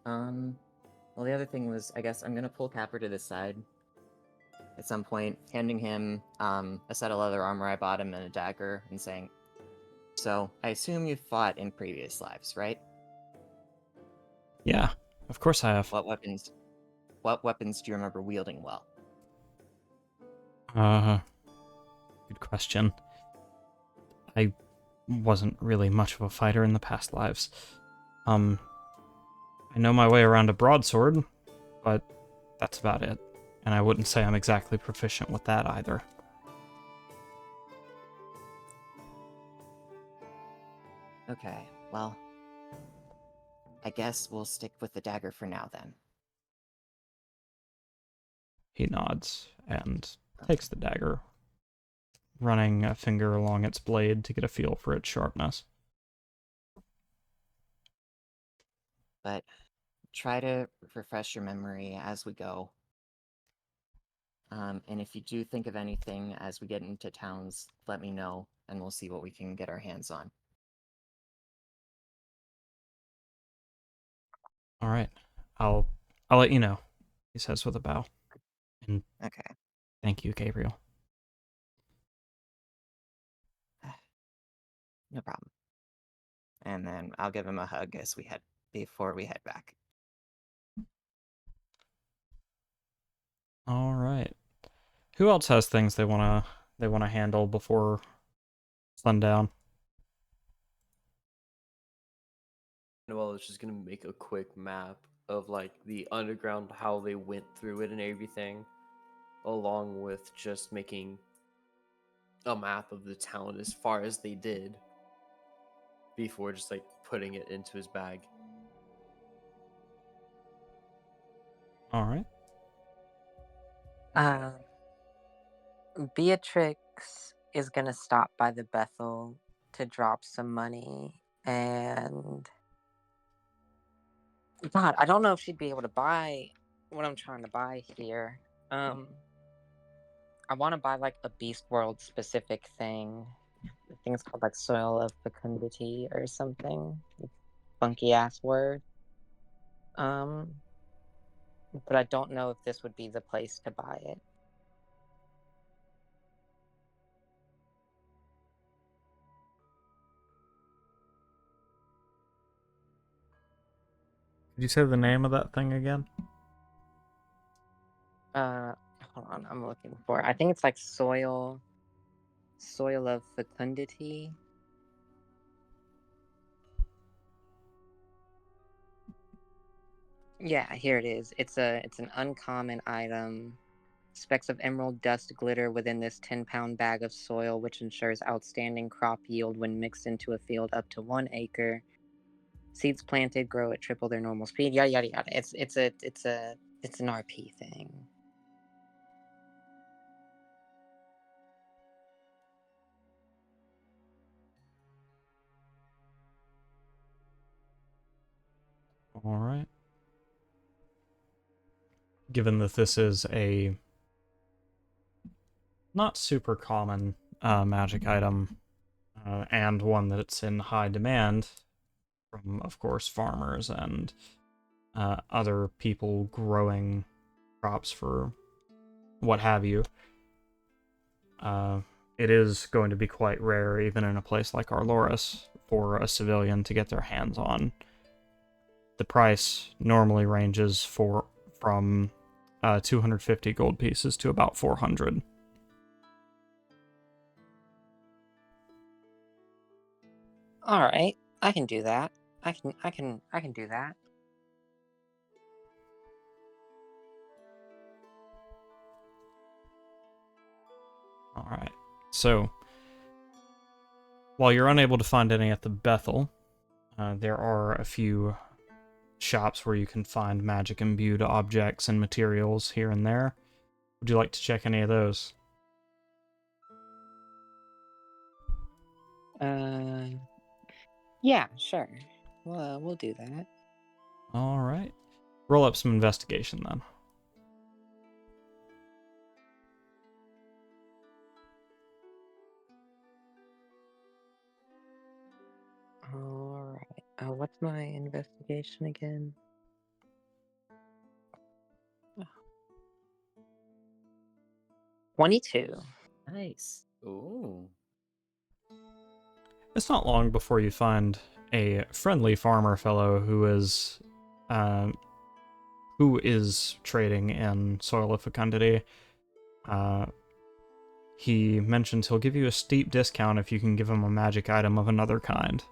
Well, the other thing was, I guess I'm gonna pull Capper to the side at some point, handing him a set of leather armor I bought him and a dagger, and saying, "So, I assume you've fought in previous lives, right? Yeah, of course I have. What weapons do you remember wielding well?" Good question. I wasn't really much of a fighter in the past lives. I know my way around a broadsword, but that's about it. And I wouldn't say I'm exactly proficient with that either. Okay, well, I guess we'll stick with the dagger for now then. He nods and takes the dagger, running a finger along its blade to get a feel for its sharpness. But try to refresh your memory as we go. And if you do think of anything as we get into towns, let me know, and we'll see what we can get our hands on. All right. I'll let you know, he says with a bow. And Okay. thank you, Gabriel. No problem. And then I'll give him a hug as we head before we head back. All right. Who else has things they wanna handle before sundown? Well, it's just gonna make a quick map of like the underground, how they went through it and everything, along with just making a map of the town as far as they did before just like putting it into his bag. All right. Beatrix is gonna stop by the Bethel to drop some money, and God, I don't know if she'd be able to buy what I'm trying to buy here. I want to buy like a Beast World specific thing. I think it's called like Soil of Fecundity or something. Funky ass word. Um, but I don't know if this would be the place to buy it. Could you say the name of that thing again? Hold on, I'm looking for it. I think it's like Soil of Fecundity. Yeah, here it is. It's an uncommon item. Specks of emerald dust glitter within this 10-pound bag of soil, which ensures outstanding crop yield when mixed into a field up to 1 acre. Seeds planted grow at triple their normal speed. Yada yada yada. It's an RP thing. All right. Given that this is a not super common magic item, and one that it's in high demand from, of course, farmers and other people growing crops for what have you, it is going to be quite rare, even in a place like Arloris, for a civilian to get their hands on. The price normally ranges from 250 gold pieces to about 400. All right, I can do that. I can do that. All right. So, while you're unable to find any at the Bethel, there are a few shops where you can find magic imbued objects and materials here and there. Would you like to check any of those? Yeah, sure. Well, we'll do that. All right. Roll up some investigation then. All right. What's my investigation again? 22. Nice. Ooh. It's not long before you find a friendly farmer fellow who is trading in Soil of Fecundity. He mentions he'll give you a steep discount if you can give him a magic item of another kind.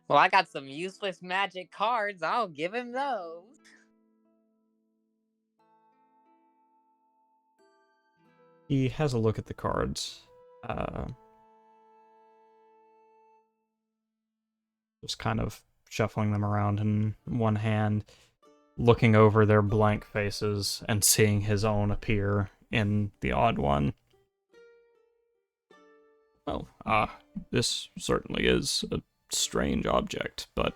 Well, I got some useless magic cards. I'll give him those. He has a look at the cards. Just kind of shuffling them around in one hand, looking over their blank faces and seeing his own appear in the odd one. Well, this certainly is a strange object, but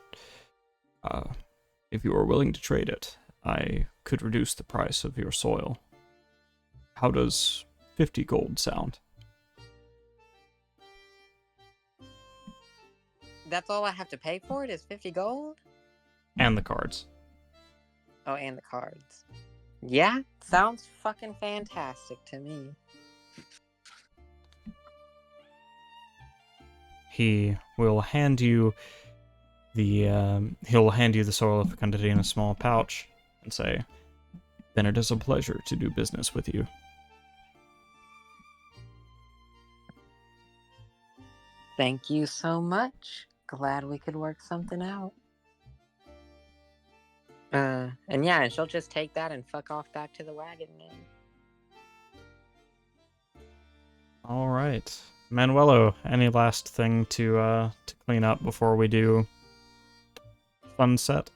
if you are willing to trade it, I could reduce the price of your soil. How does 50 gold sound? That's all I have to pay for it is 50 gold? And the cards. Oh, and the cards. Yeah, sounds fucking fantastic to me. He will hand you he'll hand you the soil of fecundity in a small pouch and say, "Then it is a pleasure to do business with you." Thank you so much. Glad we could work something out. And yeah, and she'll just take that and fuck off back to the wagon then. All right, Manuelo, any last thing to clean up before we do sunset?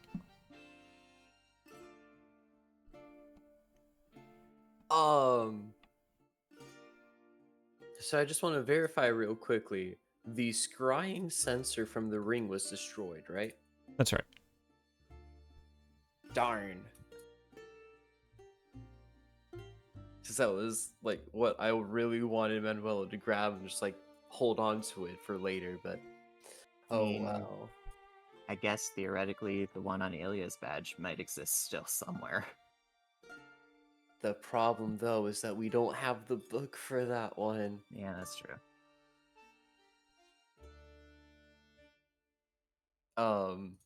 So I just want to verify real quickly. The scrying sensor from the ring was destroyed, right? That's right. Darn. Because that was like what I really wanted Manuelo to grab and just like hold on to it for later, but oh mean, wow. I guess theoretically the one on Ilya's badge might exist still somewhere. The problem though is that we don't have the book for that one. Yeah, that's true. Um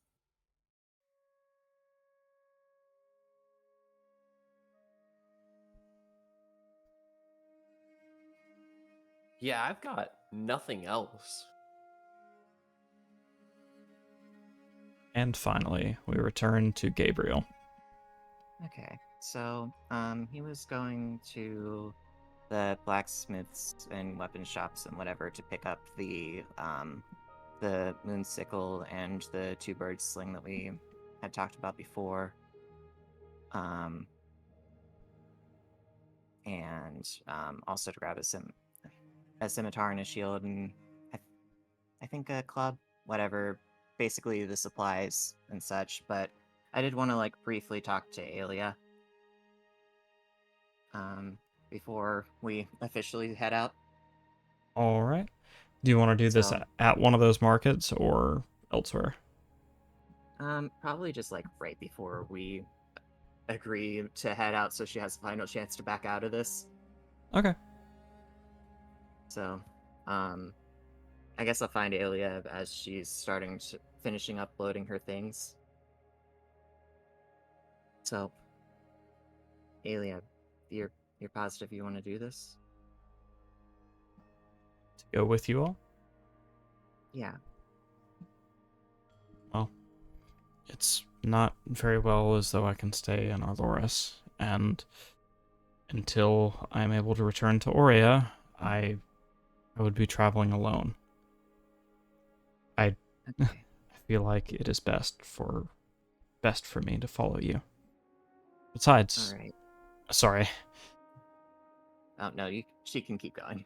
Yeah, I've got nothing else. And finally, we return to Gabriel. Okay, so he was going to the blacksmiths and weapon shops and whatever to pick up the moon sickle and the two bird sling that we had talked about before. And also to grab a scimitar and a shield and I think a club, whatever, basically the supplies and such. But I did want to like briefly talk to Aelia before we officially head out. All right. Do you want to do this So- at one of those markets or elsewhere? Probably just like right before we agree to head out, so she has a final chance to back out of this. Okay. So, I guess I'll find Aelia as she's finishing uploading her things. So, Aelia, you're positive you want to do this? To go with you all? Yeah. Well, it's not very well as though I can stay in Arloris, and until I'm able to return to Aurea, I would be traveling alone. I Okay. feel like it is best for me to follow you. Besides, All right. sorry. Oh no, she can keep going.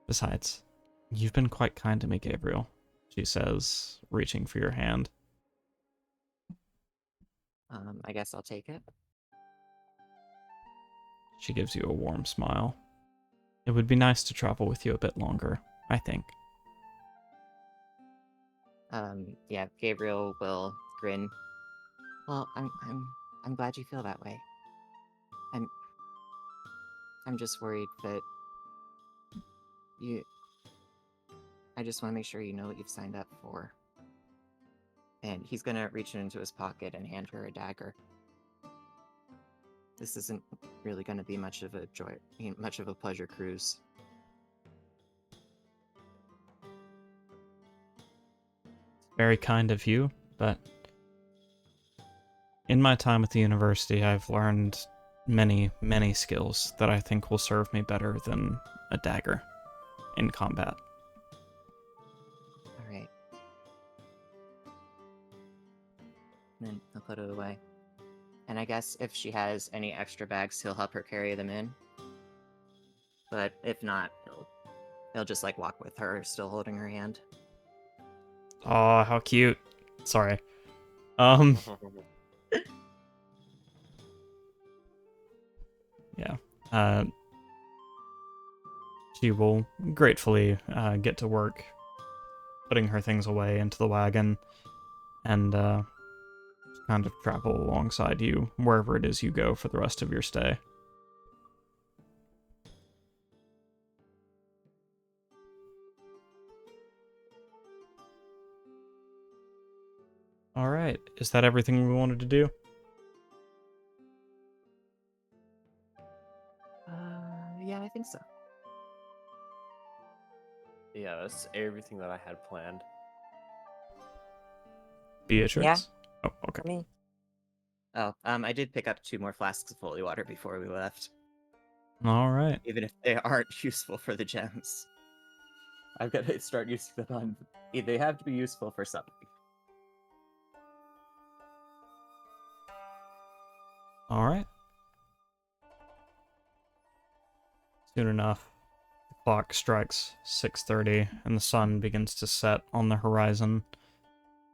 Besides, you've been quite kind to me, Gabriel, she says, reaching for your hand. I guess I'll take it. She gives you a warm smile. It would be nice to travel with you a bit longer, I think. Yeah, Gabriel will grin. Well, I'm glad you feel that way. I'm just worried that I just want to make sure you know what you've signed up for. And he's gonna reach into his pocket and hand her a dagger. This isn't really gonna be much of a pleasure cruise. Very kind of you, but in my time at the university, I've learned many, many skills that I think will serve me better than a dagger in combat. Alright. Then I'll put it away. And I guess if she has any extra bags, he'll help her carry them in. But if not, he'll just like walk with her, still holding her hand. Aw, how cute. Sorry. uh, she will gratefully get to work putting her things away into the wagon and kind of travel alongside you wherever it is you go for the rest of your stay. All right, is that everything we wanted to do? Yeah, I think so. Yeah, that's everything that I had planned. Beatrix? Oh, For okay. me. Oh, I did pick up 2 more flasks of holy water before we left, All right. even if they aren't useful for the gems. I've got to start using them on. They have to be useful for something. All right. Soon enough, the clock strikes 6:30 and the sun begins to set on the horizon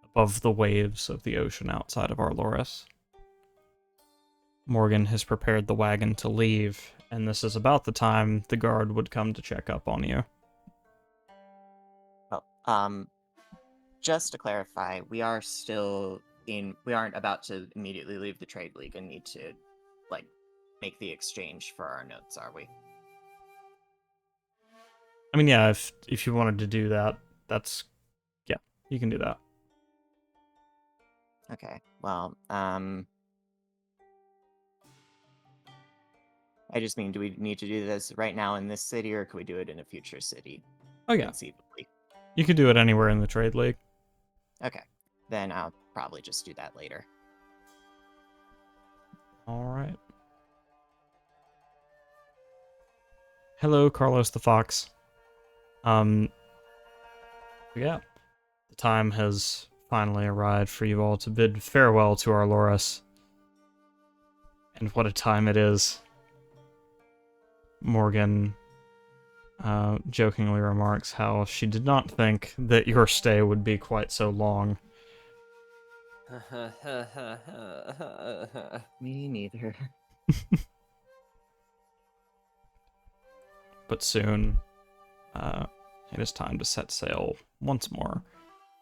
above the waves of the ocean outside of Arloris. Morgan has prepared the wagon to leave, and this is about the time the guard would come to check up on you. Well, just to clarify, we aren't about to immediately leave the trade league and need to, like, make the exchange for our notes, are we? I mean, yeah, if you wanted to do that, yeah, you can do that. Okay. Well, I just mean, do we need to do this right now in this city, or could we do it in a future city? Oh yeah, Conceivably. you could do it anywhere in the trade league. Okay. Then I'll probably just do that later. All right. Hello, Carlos the Fox. Yeah, the time has finally arrived for you all to bid farewell to Arloris. And what a time it is. Morgan jokingly remarks how she did not think that your stay would be quite so long. Me neither. But soon, it is time to set sail once more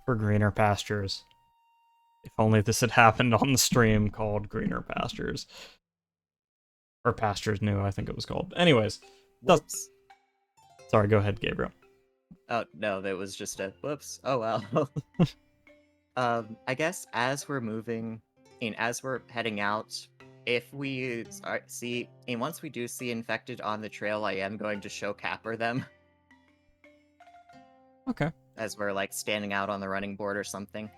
for greener pastures. If only this had happened on the stream called Greener Pastures. Or Pastures New, I think it was called. Anyways, Whoops. sorry, go ahead, Gabriel. Oh, no, that was just a whoops. Oh, well. I guess as we're heading out, if we once we do see infected on the trail, I am going to show Capper them. Okay. As we're, like, standing out on the running board or something.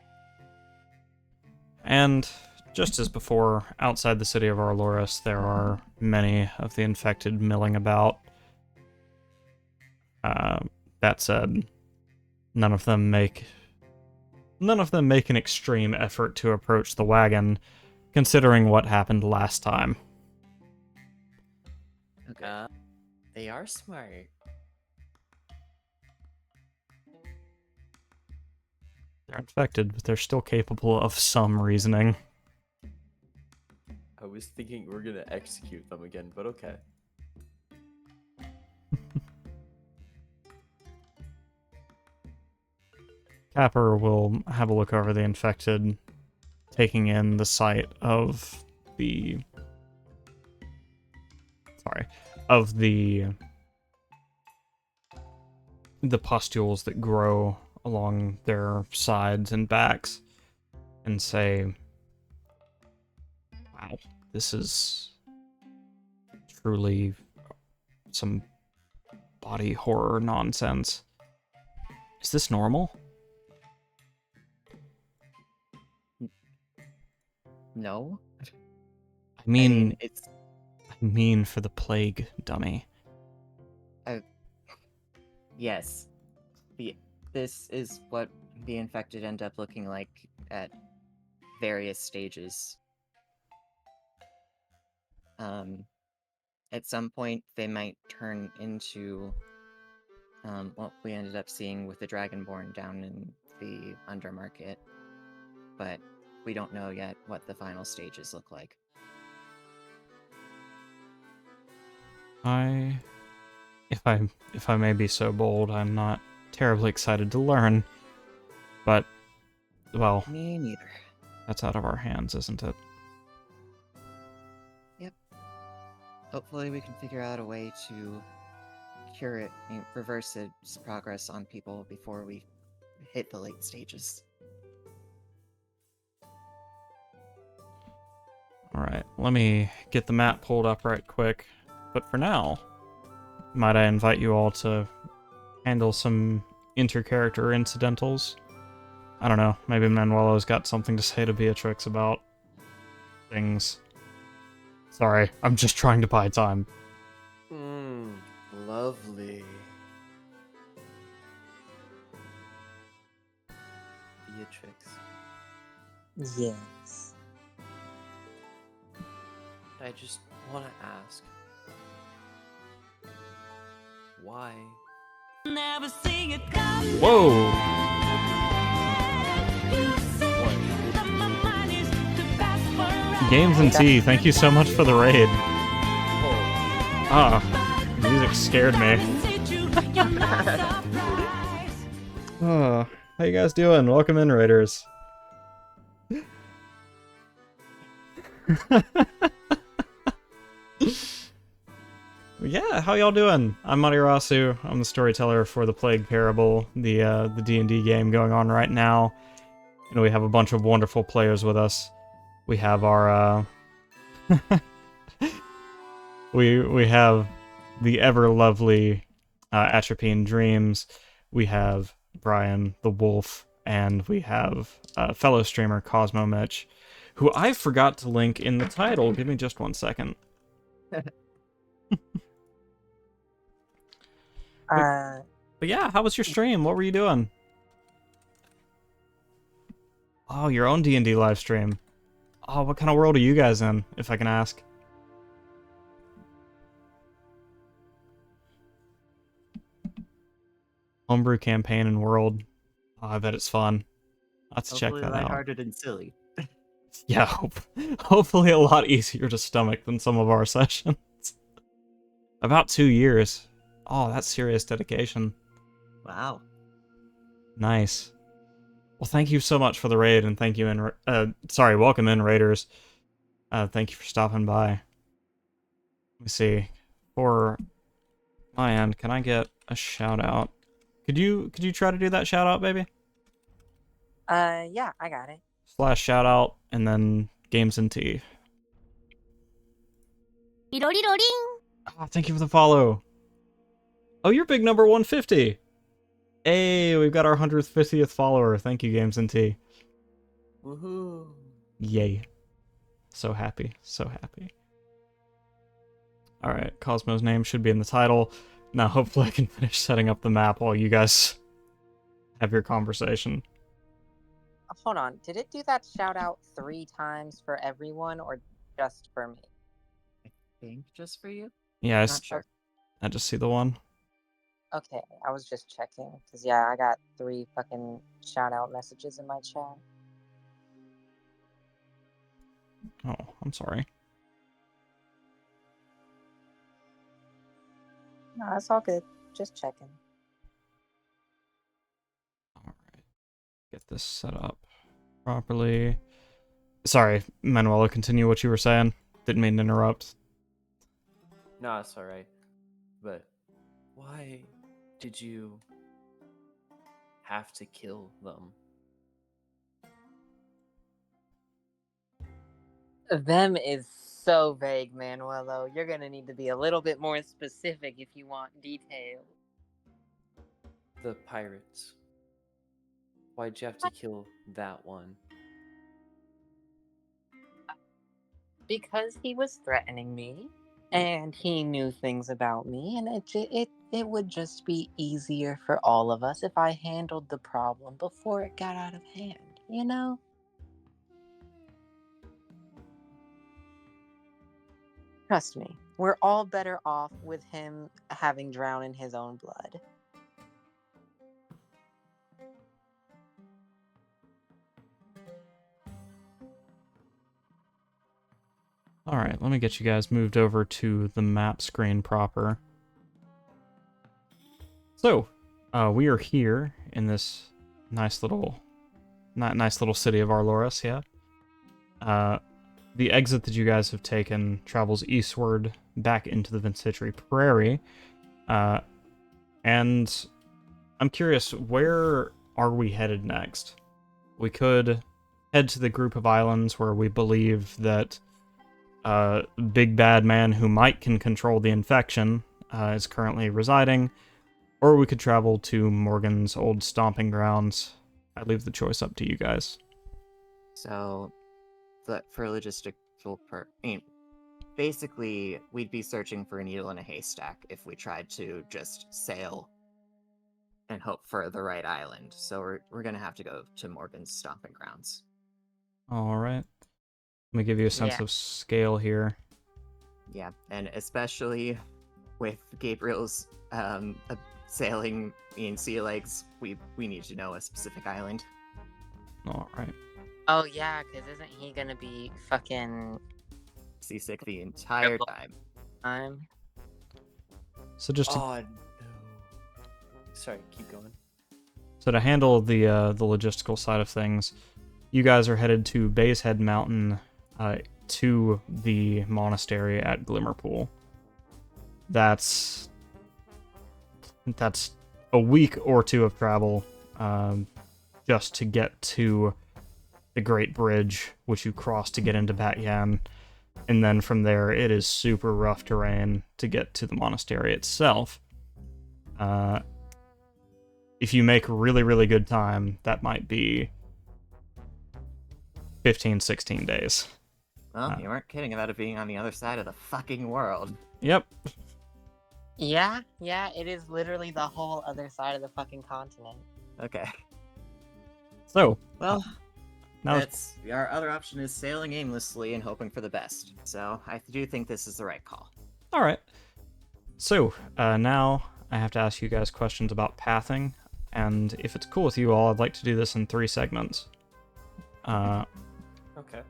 And just as before, outside the city of Arloris, there are many of the infected milling about. That said, none of them make an extreme effort to approach the wagon, considering what happened last time. Okay. They are smart. They're infected, but they're still capable of some reasoning. I was thinking we're gonna execute them again, but okay. Capper will have a look over the infected, taking in the sight of the pustules that grow along their sides and backs, and say, wow, this is truly some body horror nonsense. Is this normal? No? I mean it's... for the plague, dummy. Yes. This is what the infected end up looking like at various stages. At some point, they might turn into what we ended up seeing with the Dragonborn down in the Undermarket. But we don't know yet what the final stages look like. If I may be so bold, I'm not terribly excited to learn. But, well, Me neither. that's out of our hands, isn't it? Yep. Hopefully we can figure out a way to cure it and reverse its progress on people before we hit the late stages. Alright, let me get the map pulled up right quick. But for now, might I invite you all to handle some inter-character incidentals? I don't know, maybe Manuelo's got something to say to Beatrix about things. Sorry, I'm just trying to buy time. Lovely. Beatrix. Yes. I just want to ask. Why? Whoa! Games and Tea, thank you so much for the raid. Ah, music scared me. Oh, how you guys doing? Welcome in, Raiders. Yeah, how y'all doing? I'm Matirasu. I'm the storyteller for the Plague Parable, the D&D game going on right now. And we have a bunch of wonderful players with us. We have our we have the ever lovely Atropine Dreams. We have Brian the Wolf, and we have fellow streamer KosmoMitch, who I forgot to link in the title. Give me just 1 second. But yeah, how was your stream? What were you doing? Oh, your own D&D live stream. Oh, what kind of world are you guys in, if I can ask? Homebrew campaign and world. Oh, I bet it's fun. Let's check Hopefully that out. lighthearted and silly. Yeah, hopefully a lot easier to stomach than some of our sessions. About 2 years. Oh, that's serious dedication. Wow. Nice. Well, thank you so much for the raid, and thank you welcome in, Raiders. Thank you for stopping by. Let me see. For my end, can I get a shout out? Could you try to do that shout out, baby? Yeah, I got it. / shout out, and then Games and Tea. Ah, thank you for the follow. Oh, you're big number 150. Hey, we've got our 150th follower. Thank you, Games and Tea. Woohoo. Yay. So happy. So happy. Alright, Cosmo's name should be in the title. Now, hopefully I can finish setting up the map while you guys have your conversation. Hold on. Did it do that shout out 3 times for everyone or just for me? I think just for you? Yeah, Not sure. I just see the one. Okay, I was just checking. Because, yeah, I got 3 fucking shout out messages in my chat. Oh, I'm sorry. No, that's all good. Just checking. Alright. Get this set up properly. Sorry, Manuela, continue what you were saying. Didn't mean to interrupt. No, it's alright. But why did you have to kill them? Them is so vague, Manuelo. You're gonna need to be a little bit more specific if you want detail. The pirates. Why'd you have to kill that one? Because he was threatening me, and he knew things about me, and it would just be easier for all of us if I handled the problem before it got out of hand, you know? Trust me, we're all better off with him having drowned in his own blood. Alright, let me get you guys moved over to the map screen proper. So, we are here in this nice little city of Arloris, yeah. The exit that you guys have taken travels eastward back into the Vincitri Prairie. And I'm curious, where are we headed next? We could head to the group of islands where we believe that big bad man who can control the infection is currently residing, or we could travel to Morgan's old stomping grounds. I leave the choice up to you guys. So, for logistical basically, we'd be searching for a needle in a haystack if we tried to just sail and hope for the right island. So we're gonna have to go to Morgan's stomping grounds. Alright. Let me give you a sense Yeah. of scale here. Yeah, and especially with Gabriel's sailing in sea legs, we need to know a specific island. Alright. Oh yeah, because isn't he gonna be fucking Seasick the entire time. time? So just to, Oh no. Sorry, keep going. so to handle the logistical side of things, you guys are headed to Bay's Head Mountain to the monastery at Glimmerpool. That's a week or two of travel just to get to the Great Bridge, which you cross to get into Batyan. And then from there, it is super rough terrain to get to the monastery itself. If you make really, really good time, that might be 15, 16 days. Well, you weren't kidding about it being on the other side of the fucking world. Yep. Yeah, it is literally the whole other side of the fucking continent. Okay. So, Well, now our other option is sailing aimlessly and hoping for the best. So I do think this is the right call. all right. So, now I have to ask you guys questions about pathing, and if it's cool with you all, I'd like to do this in 3 segments. Okay.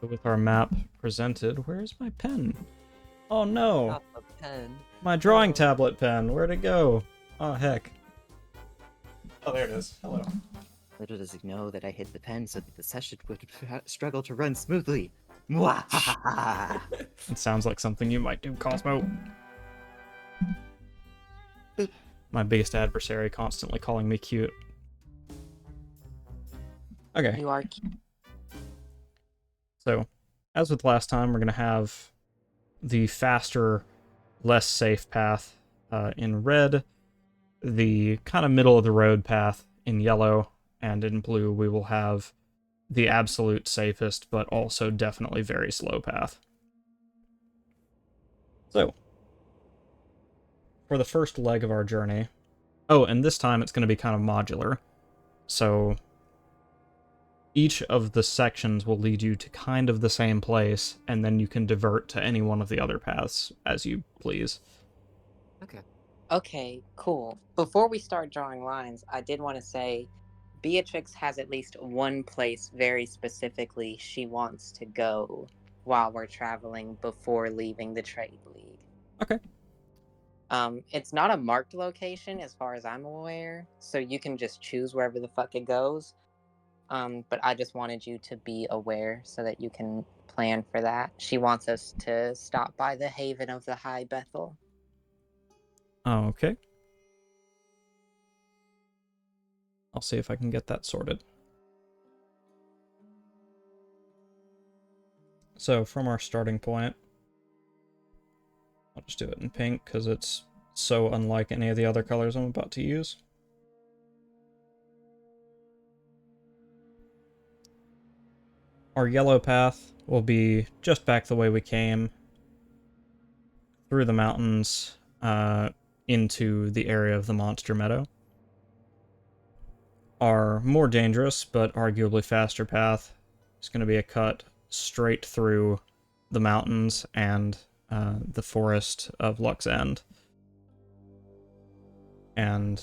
With our map presented, where's my pen? Oh no, Not the pen. my drawing tablet pen, where'd it go? Oh heck. Oh, there it is. Hello. Little does he know that I hid the pen so that the session would struggle to run smoothly. Mwahaha! It sounds like something you might do, Cosmo. My biggest adversary constantly calling me cute. Okay. You are cute. So, as with last time, we're going to have the faster, less safe path in red, the kind of middle of the road path in yellow, and in blue we will have the absolute safest, but also definitely very slow path. So, for the first leg of our journey, oh, and this time it's going to be kind of modular, so each of the sections will lead you to kind of the same place, and then you can divert to any one of the other paths as you please. Okay. Okay, cool. Before we start drawing lines, I did want to say Beatrix has at least one place very specifically she wants to go while we're traveling before leaving the Trade League. Okay. It's not a marked location as far as I'm aware, so you can just choose wherever the fuck it goes. But I just wanted you to be aware so that you can plan for that. She wants us to stop by the Haven of the High Bethel. Okay. I'll see if I can get that sorted. So, from our starting point, I'll just do it in pink because it's so unlike any of the other colors I'm about to use. Our yellow path will be just back the way we came, through the mountains, into the area of the Monster Meadow. Our more dangerous, but arguably faster path is going to be a cut straight through the mountains and the forest of Lux End. And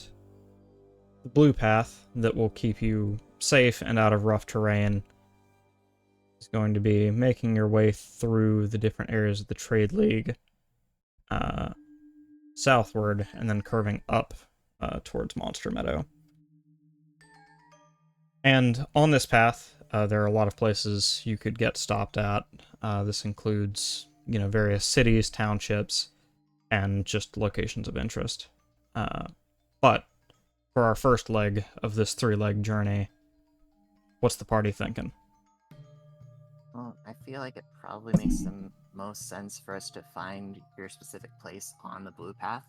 the blue path that will keep you safe and out of rough terrain is going to be making your way through the different areas of the Trade League southward, and then curving up towards Monster Meadow. And on this path, there are a lot of places you could get stopped at. This includes, various cities, townships, and just locations of interest. But for our first leg of this 3-leg journey, what's the party thinking? Well, I feel like it probably makes the most sense for us to find your specific place on the blue path.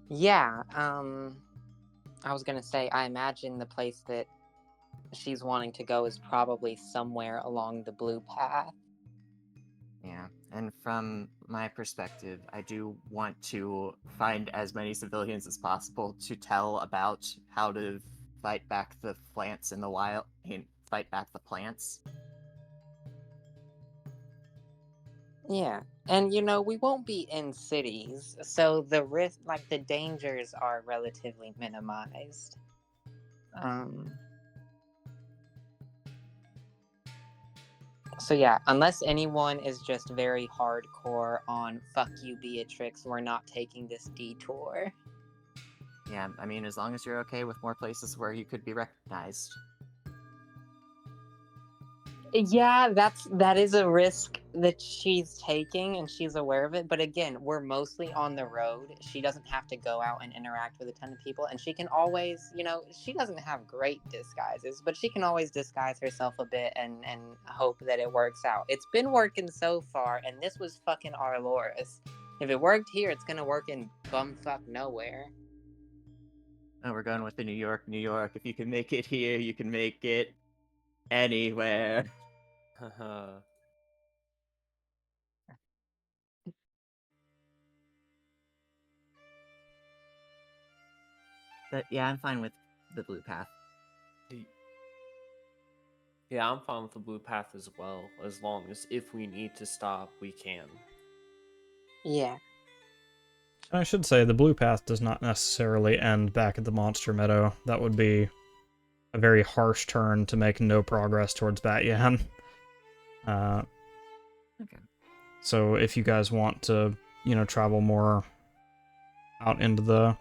Yeah, I was gonna say, I imagine the place that she's wanting to go is probably somewhere along the blue path. Yeah, and from my perspective, I do want to find as many civilians as possible to tell about how to fight back the plants in the wild, fight back the plants. Yeah, and we won't be in cities, so the risk, like the dangers, are relatively minimized. Um, so yeah, unless anyone is just very hardcore on "fuck you, Beatrix," we're not taking this detour. Yeah, I mean, as long as you're okay with more places where you could be recognized. Yeah, that is a risk that she's taking, and she's aware of it. But again, we're mostly on the road. She doesn't have to go out and interact with a ton of people, and she can always, she doesn't have great disguises, but she can always disguise herself a bit and hope that it works out. It's been working so far, and this was fucking Arloris. If it worked here, it's gonna work in bumfuck nowhere. Oh, we're going with the New York, New York. If you can make it here, you can make it anywhere. But yeah, I'm fine with the blue path. Yeah, I'm fine with the blue path as well, as long as if we need to stop, we can. Yeah. I should say the blue path does not necessarily end back at the Monster Meadow. That would be a very harsh turn to make no progress towards Batyan. Okay. So if you guys want to, travel more out into the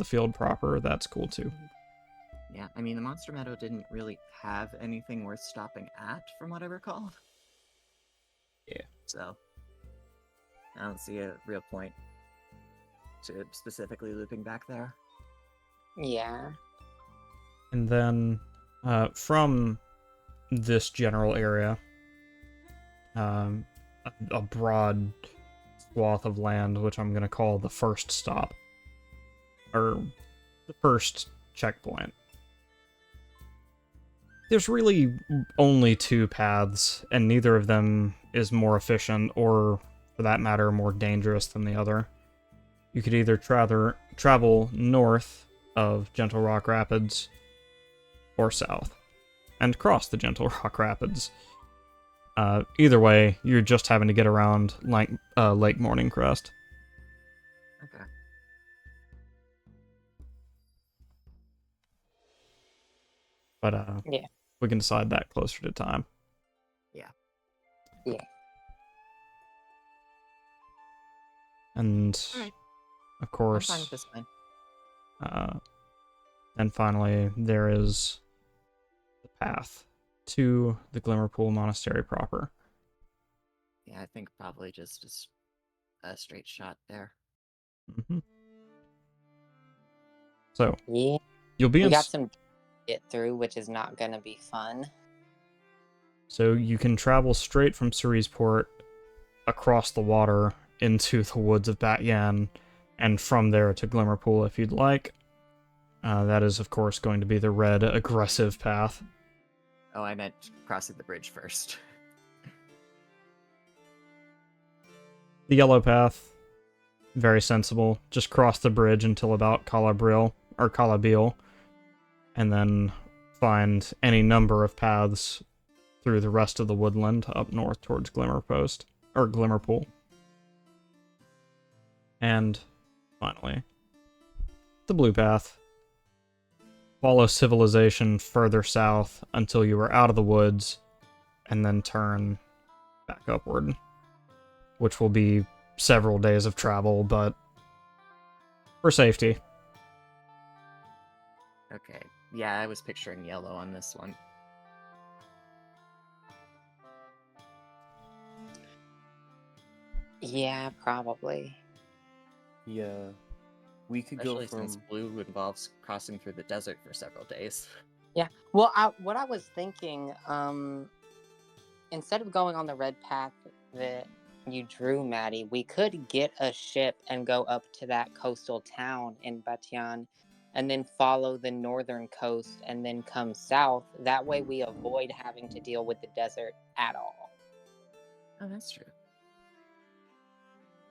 field proper, that's cool too. Yeah, I mean, the Monster Meadow didn't really have anything worth stopping at, from what I recall. Yeah. So, I don't see a real point to specifically looping back there. Yeah. And then from this general area, a broad swath of land, which I'm going to call the first stop, or the first checkpoint. There's really only 2 paths, and neither of them is more efficient or, for that matter, more dangerous than the other. You could either travel north of Gentle Rock Rapids or south and cross the Gentle Rock Rapids. Either way, you're just having to get around Lake Morning Crest. Okay. But Yeah. we can decide that closer to time. Yeah. Yeah. And Alright. of I'm course, fine with this plan. and finally, there is the path to the Glimmerpool Monastery proper. Yeah, I think probably just a straight shot there. Mm-hmm. So, Yeah. you'll be We in... got some get through, which is not gonna be fun. So you can travel straight from Ceresport across the water into the woods of Batyan, and from there to Glimmerpool if you'd like. That is, of course, going to be the red aggressive path. Oh, I meant crossing the bridge first. The yellow path, very sensible. Just cross the bridge until about Calabil, and then find any number of paths through the rest of the woodland up north towards Glimmerpool. And finally, the blue path. follow civilization further south until you are out of the woods, and then turn back upward, which will be several days of travel, but for safety. Okay. Yeah, I was picturing yellow on this one. Yeah, probably. Yeah. We could Especially go since from blue involves crossing through the desert for several days. Yeah. Well, what I was thinking, instead of going on the red path that you drew, Maddie, we could get a ship and go up to that coastal town in Batian and then follow the northern coast and then come south. That way we avoid having to deal with the desert at all. Oh, that's true.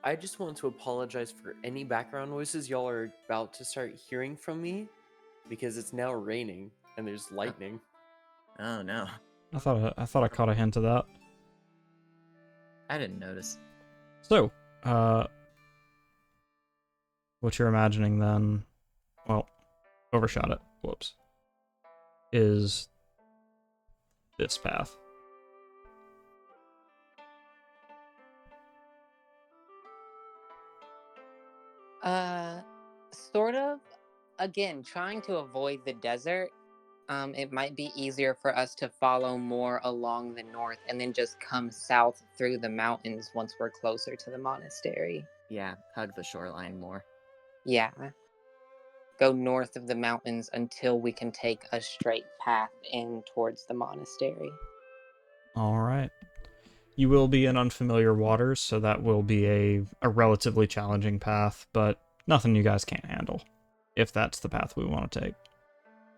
I just want to apologize for any background noises y'all are about to start hearing from me because it's now raining and there's lightning. Oh no, I thought I caught a hint of that. I didn't notice. So, what you're imagining then, well, overshot it, whoops, is this path. Sort of. Again, trying to avoid the desert, it might be easier for us to follow more along the north and then just come south through the mountains once we're closer to the monastery. Yeah, hug the shoreline more. Yeah. Go north of the mountains until we can take a straight path in towards the monastery. All right. You will be in unfamiliar waters, so that will be a relatively challenging path, but nothing you guys can't handle, if that's the path we want to take.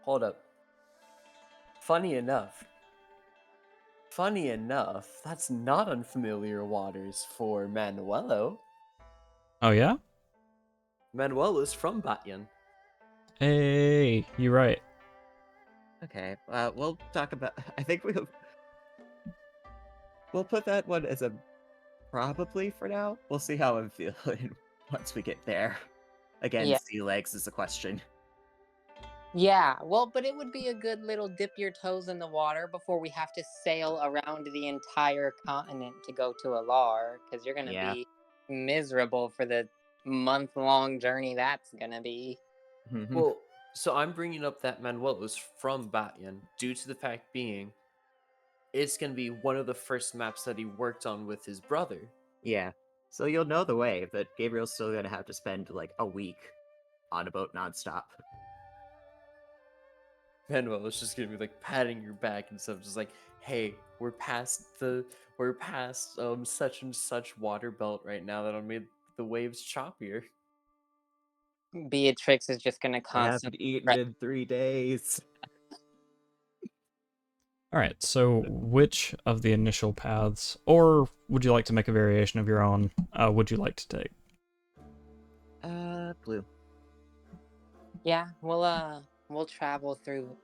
Hold up. Funny enough, that's not unfamiliar waters for Manuelo. Oh, yeah? Manuelo's from Batyan. Hey, you're right. Okay, we'll talk about. I think we'll put that one as a probably for now. We'll see how I'm feeling once we get there. Again, Yeah. sea legs is a question. Yeah, well, but it would be a good little dip your toes in the water before we have to sail around the entire continent to go to Alar, because you're going to Yeah. be miserable for the month-long journey that's going to be. Well, so I'm bringing up that Manuelo's from Batyan due to the fact being it's going to be one of the first maps that he worked on with his brother. Yeah. So you'll know the way, but Gabriel's still gonna have to spend like a week on a boat nonstop. Manuelo's just going to be like patting your back and stuff, just like, hey, we're past such and such water belt right now that made the waves choppier. Beatrix is just going to I haven't constantly... eaten in 3 days. All right, so which of the initial paths, or would you like to make a variation of your own, would you like to take? Blue. Yeah, we'll travel through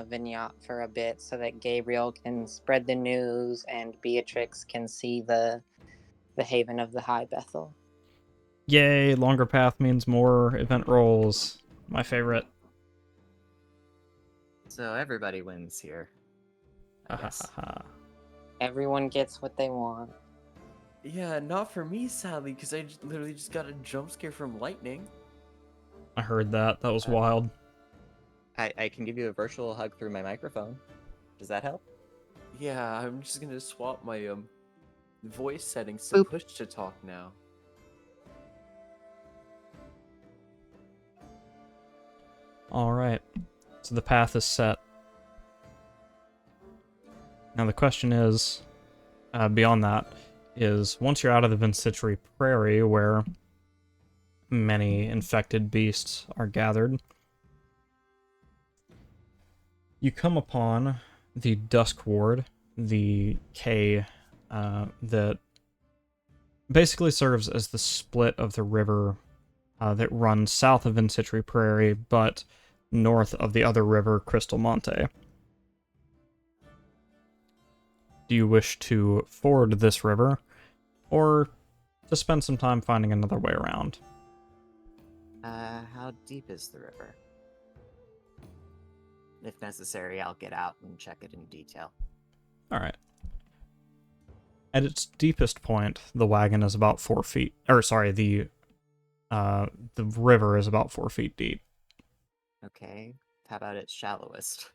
Vignette for a bit so that Gabriel can spread the news and Beatrix can see the haven of the High Bethel. Yay, longer path means more event rolls. My favorite. So everybody wins here. I guess. Everyone gets what they want. Yeah, not for me, sadly, because I literally just got a jump scare from lightning. I heard that. That was wild. I can give you a virtual hug through my microphone. Does that help? Yeah, I'm just gonna swap my voice settings to push to talk now. All right. So the path is set. Now the question is, beyond that, is once you're out of the Vincitri Prairie, where many infected beasts are gathered, you come upon the Dusk Ward, the K that basically serves as the split of the river that runs south of Vincitri Prairie, but north of the other river, Crystal Monte. Do you wish to ford this river, or to spend some time finding another way around? How deep is the river? if necessary, I'll get out and check it in detail. All right. At its deepest point, the wagon is about 4 feet. Or sorry, the river is about 4 feet deep. Okay. How about its shallowest?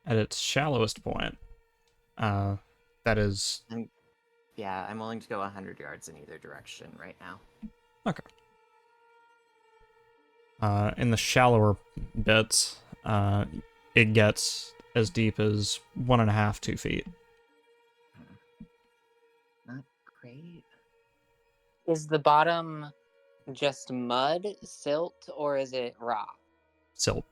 At its shallowest point, that is Yeah, I'm willing to go 100 yards in either direction right now. okay. In the shallower bits, it gets as deep as 1.5, 2 feet. Not great. Is the bottom just mud, silt, or is it rock? Silt.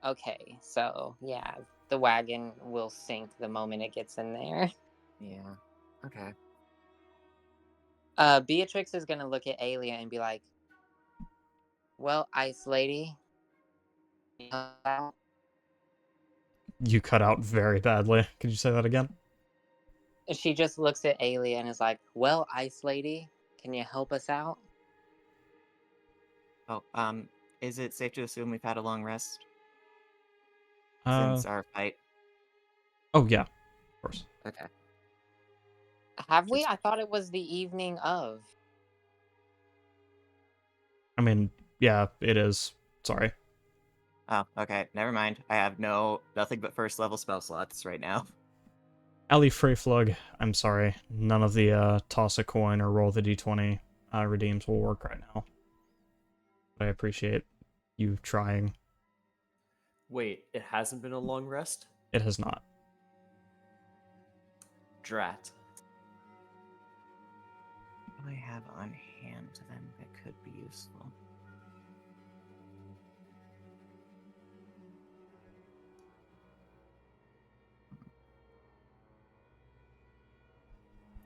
Okay, so yeah, the wagon will sink the moment it gets in there. Yeah. Okay. Beatrix is gonna look at Alia and be like, "Well, Ice Lady." You cut out very badly. Could you say that again? She just looks at Alia and is like, "Well, Ice Lady, can you help us out?" Oh, is it safe to assume we've had a long rest Uh, since our fight? oh yeah, of course. Okay. Have we? Just- I thought it was the evening of. I mean, yeah, it is. Sorry. Oh, okay. Never mind. I have nothing but first level spell slots right now. Ali Freyflug, I'm sorry. None of the toss a coin or roll the d20 redeems will work right now. But I appreciate you trying. Wait, it hasn't been a long rest? It has not. Drat. What do I have on hand then that could be useful?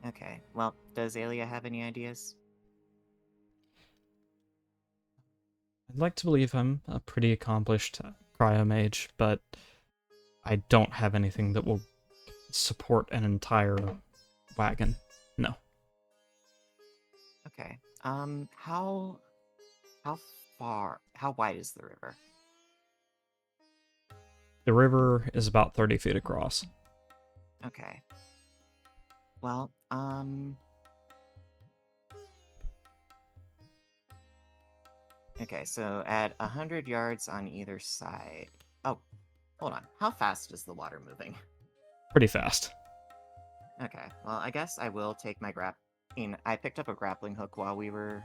Okay. Well, does Alia have any ideas? I'd like to believe I'm a pretty accomplished cryomage, but I don't have anything that will support an entire wagon. No. Okay. How wide is the river? The river is about 30 feet across. Okay. Well, okay, so at 100 yards on either side. Oh, hold on. How fast is the water moving? Pretty fast. Okay, well, I guess I will take my I picked up a grappling hook while we were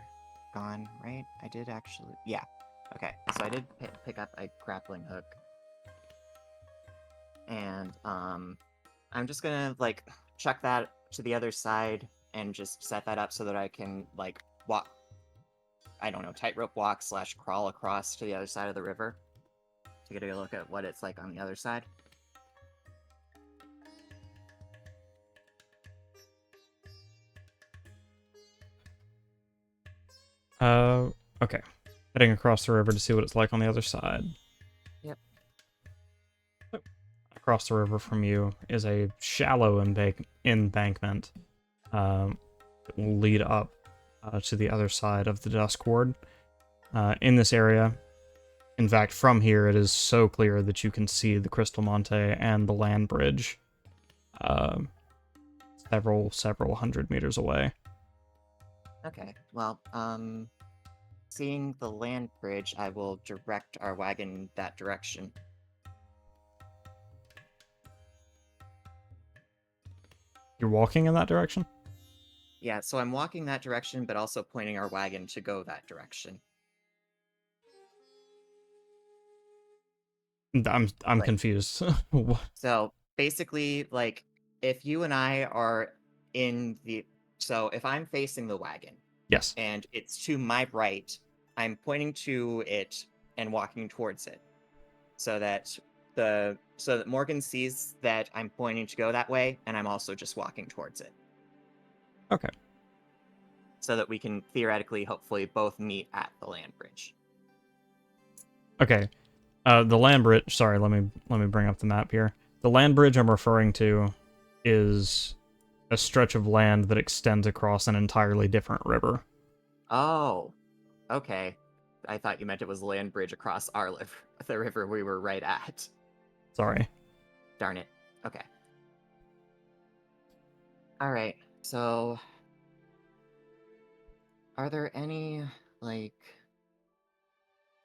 gone, right? I did actually. Yeah. Okay, so I did pick up a grappling hook. And, I'm just gonna, like, chuck that to the other side and just set that up so that I can, like, walk. I don't know, tightrope walk / crawl across to the other side of the river to get a look at what it's like on the other side. Okay. Heading across the river to see what it's like on the other side. Yep. Across the river from you is a shallow embankment that will lead up to the other side of the Dusk Ward. In this area, in fact, from here, it is so clear that you can see the Crystal Monte and the land bridge several hundred meters away. Okay, well, seeing the land bridge, I will direct our wagon that direction. You're walking in that direction? Yeah, so I'm walking that direction, but also pointing our wagon to go that direction. I'm Like- confused. So basically, like, if you and I are so if I'm facing the wagon Yes. and it's to my right, I'm pointing to it and walking towards it, so that Morgan sees that I'm pointing to go that way, and I'm also just walking towards it. Okay. So that we can theoretically, hopefully, both meet at the land bridge. Okay. The land bridge. Sorry, let me bring up the map here. The land bridge I'm referring to is a stretch of land that extends across an entirely different river. Oh, okay. I thought you meant it was a land bridge across the river we were right at. Sorry. Darn it. Okay. Alright, so... Are there any, like...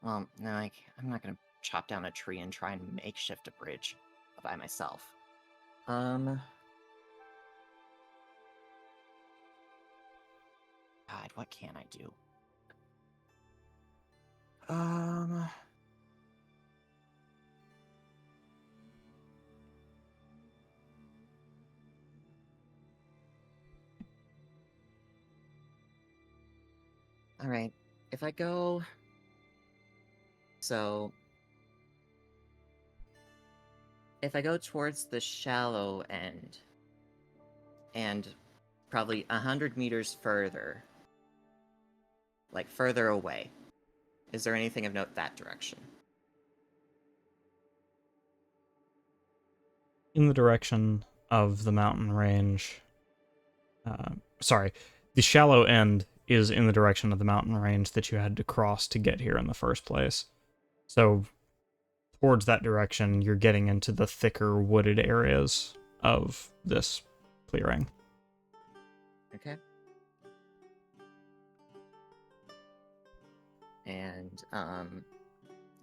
Well, no, I'm not gonna chop down a tree and try and makeshift a bridge by myself. God, what can I do? Alright, if I go... So... If I go towards the shallow end, and probably 100 meters further, like further away, is there anything of note that direction? In the direction of the mountain range... sorry, the shallow end is in the direction of the mountain range that you had to cross to get here in the first place. So, towards that direction, you're getting into the thicker wooded areas of this clearing. Okay. And,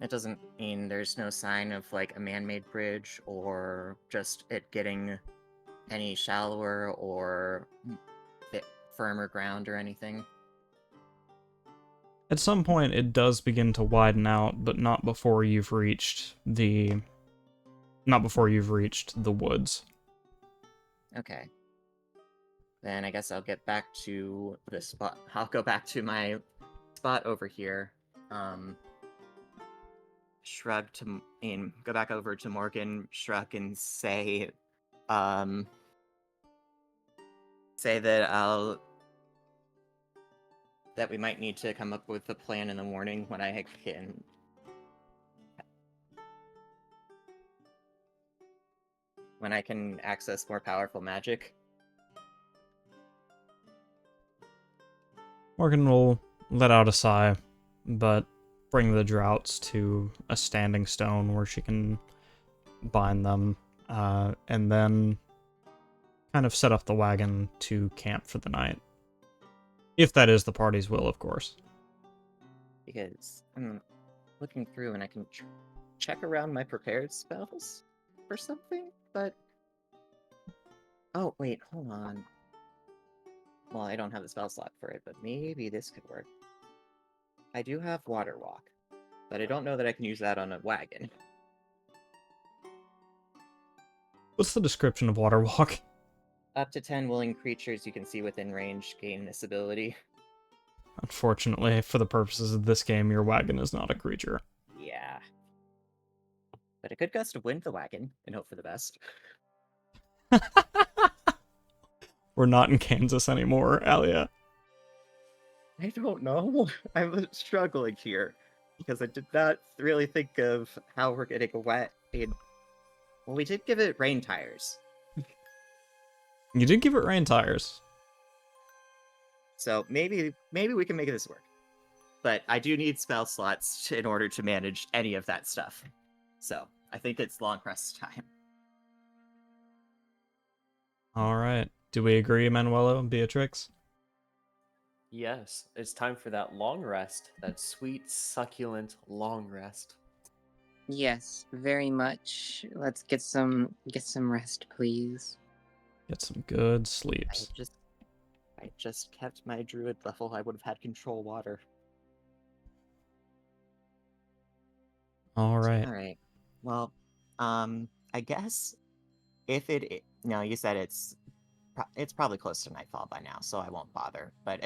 it doesn't mean there's no sign of, like, a man-made bridge, or just it getting any shallower or bit firmer ground or anything? At some point, it does begin to widen out, but not before you've reached the woods. Okay. Then I guess I'll get back to the spot. I'll go back to my spot over here. Go back over to Morgan, shrug, and say that we might need to come up with a plan in the morning when I can access more powerful magic. Morgan will let out a sigh, but bring the droughts to a standing stone where she can bind them, and then kind of set up the wagon to camp for the night. If that is the party's will, of course. Because I'm looking through and I can check around my prepared spells for something, but... Oh, wait, hold on. Well, I don't have the spell slot for it, but maybe this could work. I do have Water Walk, but I don't know that I can use that on a wagon. What's the description of Water Walk? Up to 10 willing creatures you can see within range gain this ability. Unfortunately, for the purposes of this game, your wagon is not a creature. Yeah. But I could gust of wind the wagon and hope for the best. We're not in Kansas anymore, Alia. I don't know. I'm struggling here because I did not really think of how we're getting a wet. Well, we did give it rain tires. You did give it rain tires. So maybe we can make this work. But I do need spell slots in order to manage any of that stuff. So I think it's long rest time. All right. Do we agree, Manuelo and Beatrix? Yes, it's time for that long rest. That sweet, succulent long rest. Yes, very much. Let's get some rest, please. Get some good sleeps. I just kept my druid level. I would have had control water. All right. All right. Well, I guess if no, you said it's probably close to nightfall by now, so I won't bother. But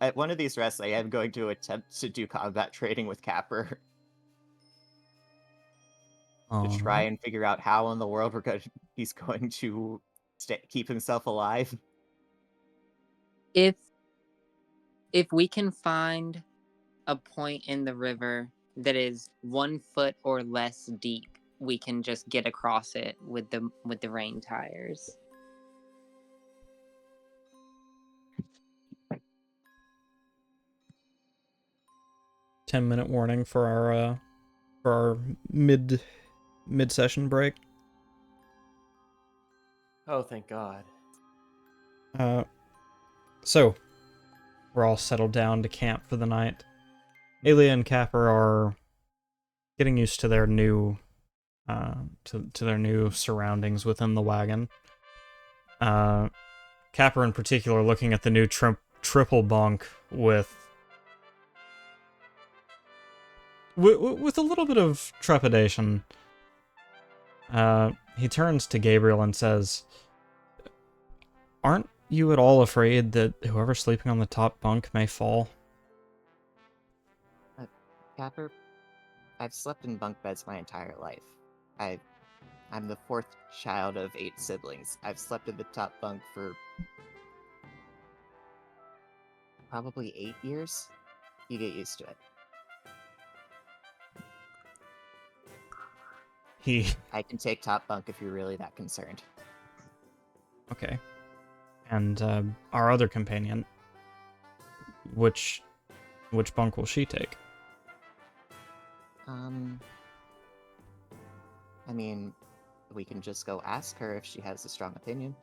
at one of these rests, I am going to attempt to do combat trading with Capper to try and figure out how in the world he's going to keep himself alive. If we can find a point in the river that is 1 foot or less deep, we can just get across it with the rain tires. 10-minute warning for our mid-session break. Oh, thank God. So we're all settled down to camp for the night. Alia and Capper are getting used to their new to their new surroundings within the wagon. Capper in particular looking at the new triple bunk with a little bit of trepidation. He turns to Gabriel and says, "Aren't you at all afraid that whoever's sleeping on the top bunk may fall?" Capper, I've slept in bunk beds my entire life. I'm the fourth child of 8 siblings. I've slept at the top bunk for probably 8 years. You get used to it. I can take top bunk if you're really that concerned. Okay. And our other companion, which bunk will she take? I mean, we can just go ask her if she has a strong opinion.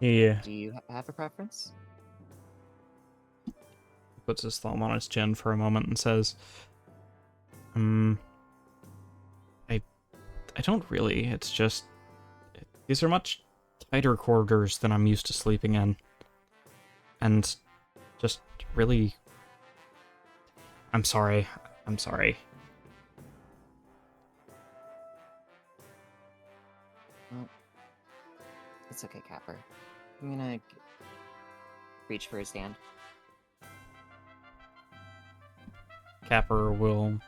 Yeah. Do you have a preference? He puts his thumb on his chin for a moment and says, I don't really. It's just these are much tighter quarters than I'm used to sleeping in. And just really I'm sorry. Well, it's okay, Capper. I'm gonna reach for his hand. Capper will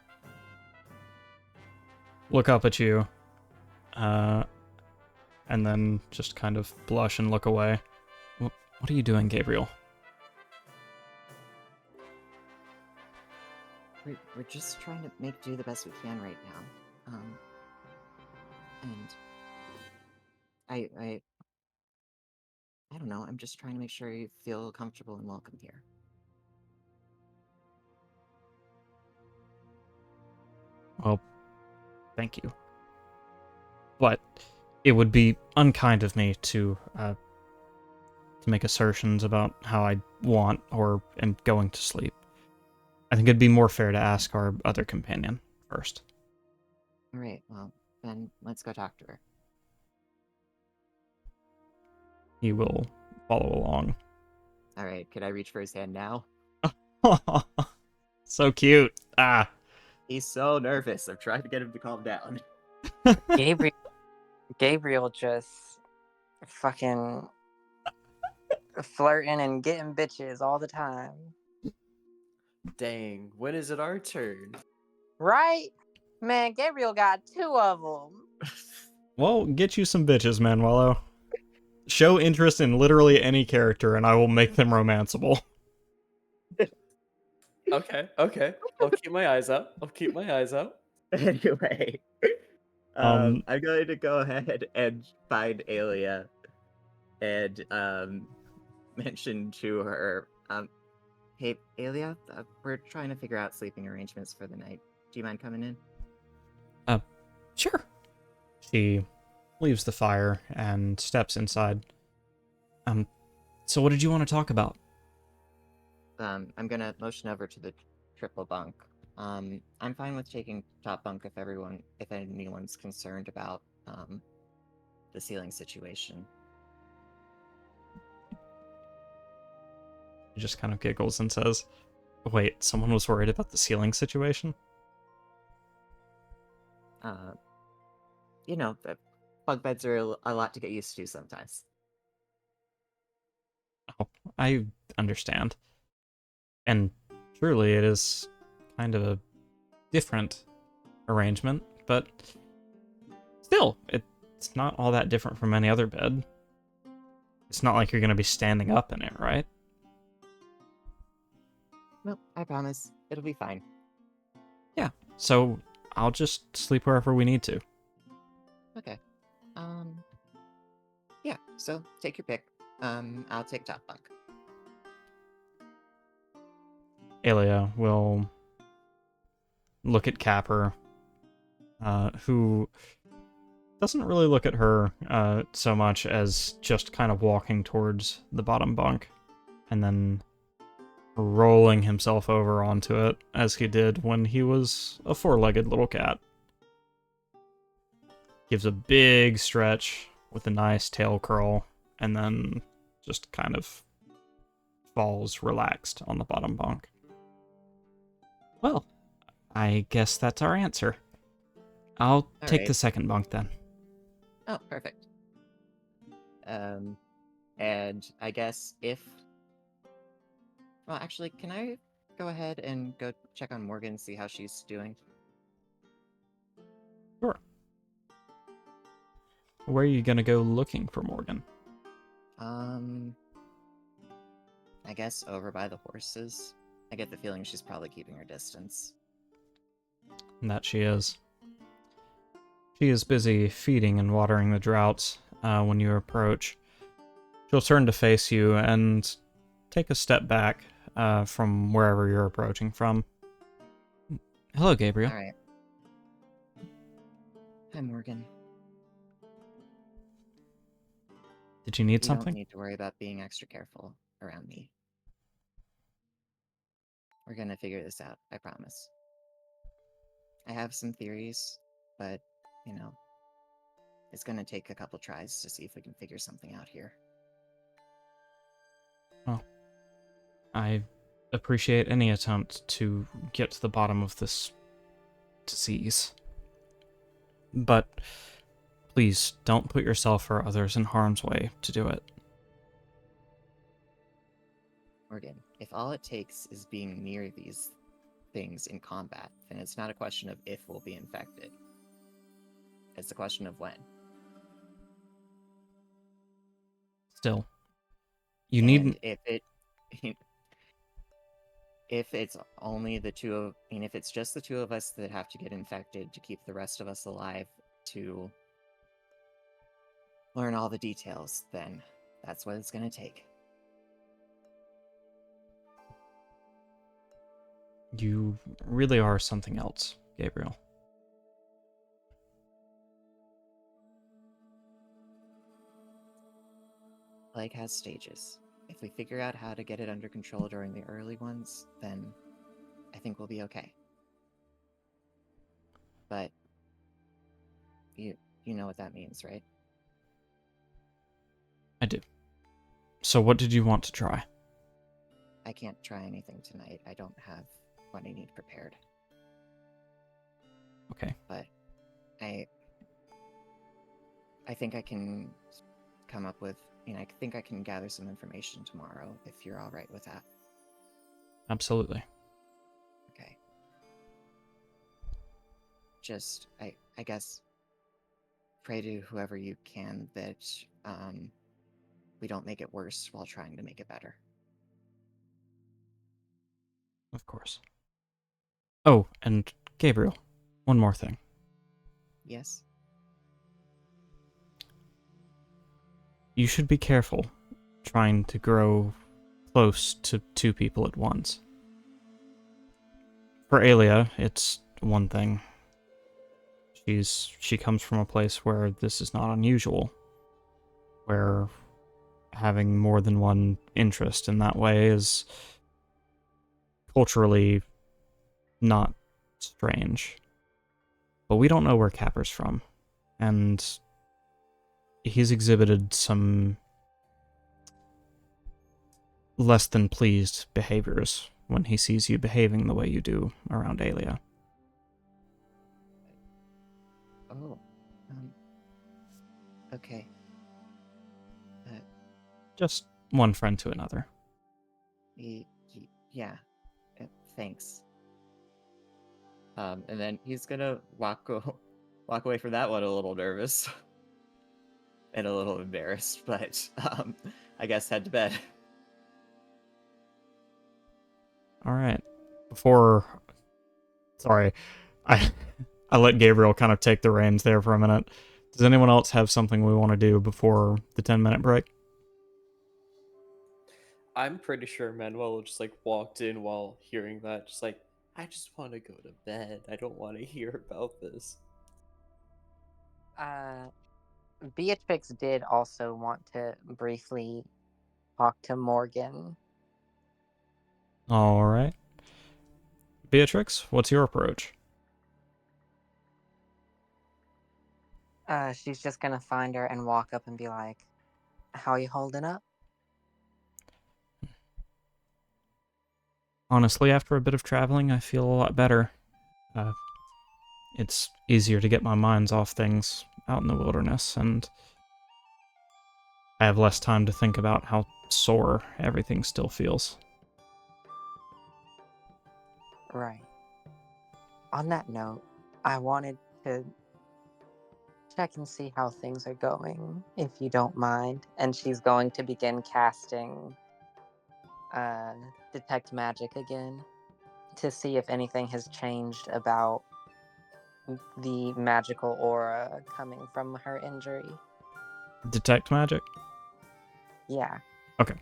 look up at you, and then just kind of blush and look away. What are you doing, Gabriel? We're just trying to do the best we can right now. And I don't know, I'm just trying to make sure you feel comfortable and welcome here. Well, thank you. But it would be unkind of me to make assertions about how I want or am going to sleep. I think it'd be more fair to ask our other companion first. Alright, well, then let's go talk to her. He will follow along. Alright, could I reach for his hand now? So cute. Ah. He's so nervous. I'm trying to get him to calm down. Gabriel just fucking flirting and getting bitches all the time. Dang, when is it our turn? Right? Man, Gabriel got 2 of them. Well, get you some bitches, Manuelo. Show interest in literally any character, and I will make them romanceable. Okay. I'll keep my eyes out. Anyway, I'm going to go ahead and find Alia and mention to her, hey, Alia, we're trying to figure out sleeping arrangements for the night. Do you mind coming in? Sure. She leaves the fire and steps inside. So what did you want to talk about? I'm gonna motion over to the triple bunk. I'm fine with taking top bunk if anyone's concerned about the ceiling situation. He just kind of giggles and says, "Wait, someone was worried about the ceiling situation?" You know, bunk beds are a lot to get used to sometimes. Oh, I understand. And truly, it is kind of a different arrangement, but still, it's not all that different from any other bed. It's not like you're going to be standing up in it, right? No, I promise. It'll be fine. Yeah, so I'll just sleep wherever we need to. Okay. Yeah, so take your pick. I'll take top bunk. Alia will look at Capper, who doesn't really look at her so much as just kind of walking towards the bottom bunk, and then rolling himself over onto it as he did when he was a four-legged little cat. Gives a big stretch with a nice tail curl, and then just kind of falls relaxed on the bottom bunk. Well, I guess that's our answer. I'll take Alright. the second bunk then. Oh, perfect. And I guess if... Well, actually, can I go ahead and go check on Morgan, see how she's doing? Sure. Where are you gonna go looking for Morgan? I guess over by the horses. I get the feeling she's probably keeping her distance. And that she is. She is busy feeding and watering the droughts when you approach. She'll turn to face you and take a step back from wherever you're approaching from. Hello, Gabriel. Alright. Hi, Morgan. Did you need You something? don't need to worry about being extra careful around me. We're gonna figure this out, I promise. I have some theories, but, you know, it's gonna take a couple tries to see if we can figure something out here. Well, I appreciate any attempt to get to the bottom of this disease. But please don't put yourself or others in harm's way to do it. Morgan, if all it takes is being near these things in combat, then it's not a question of if we'll be infected. It's a question of when. Still, you And needn't. if it's only the two of, I mean, if it's just the two of us that have to get infected to keep the rest of us alive to learn all the details, then that's what it's gonna take. You really are something else, Gabriel. Plague has stages. If we figure out how to get it under control during the early ones, then I think we'll be okay. But you know what that means, right? I do. So what did you want to try? I can't try anything tonight. I don't have what I need prepared. Okay. But I think I can come up with, I think I can gather some information tomorrow if you're all right with that. Absolutely. Okay. Just, I guess, pray to whoever you can that we don't make it worse while trying to make it better. Of course. Oh, and Gabriel, one more thing. Yes? You should be careful trying to grow close to two people at once. For Alia, it's one thing. She comes from a place where this is not unusual, where having more than one interest in that way is culturally not strange. But we don't know where Capper's from, and he's exhibited some less than pleased behaviors when he sees you behaving the way you do around Alia. Oh. Okay. Just one friend to another. Yeah. Thanks. And then he's gonna walk away from that one a little nervous and a little embarrassed, but I guess head to bed. All right. Sorry, I I let Gabriel kind of take the reins there for a minute. Does anyone else have something we want to do before the 10-minute break? I'm pretty sure Manuel just like walked in while hearing that, just like, I just want to go to bed. I don't want to hear about this. Uh, Beatrix did also want to briefly talk to Morgan. All right. Beatrix, what's your approach? She's just gonna find her and walk up and be like, "How you holding up?" Honestly, after a bit of traveling, I feel a lot better. Uh, it's easier to get my minds off things out in the wilderness, and I have less time to think about how sore everything still feels. Right. On that note, I wanted to check and see how things are going, if you don't mind. And she's going to begin casting uh, Detect Magic again to see if anything has changed about the magical aura coming from her injury. Detect magic? Yeah. Okay.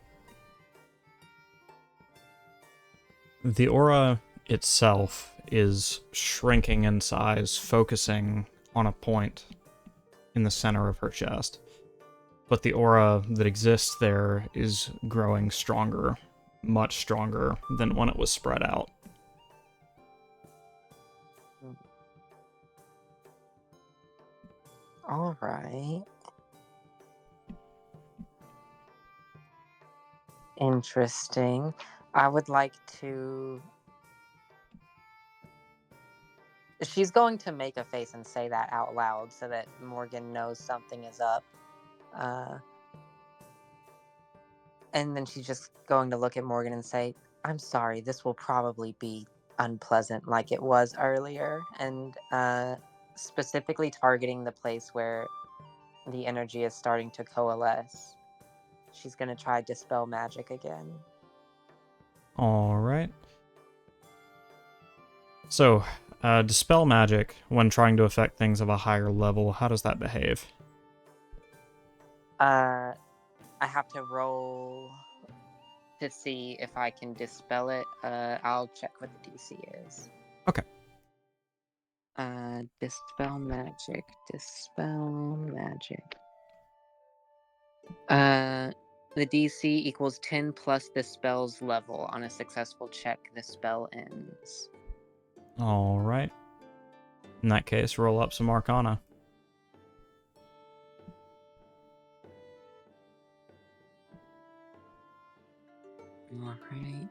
The aura itself is shrinking in size, focusing on a point in the center of her chest. But the aura that exists there is growing stronger, much stronger than when it was spread out. All right. Interesting. I would like to. She's going to make a face and say that out loud so that Morgan knows something is up. Uh, and then she's just going to look at Morgan and say, "I'm sorry, this will probably be unpleasant like it was earlier." And specifically targeting the place where the energy is starting to coalesce. She's going to try Dispel Magic again. Alright. So, Dispel Magic, when trying to affect things of a higher level, how does that behave? I have to roll to see if I can dispel it. I'll check what the DC is. Okay. Dispel magic. Dispel magic. The DC equals 10 plus the spell's level. On a successful check, the spell ends. Alright. In that case, roll up some Arcana. Alright.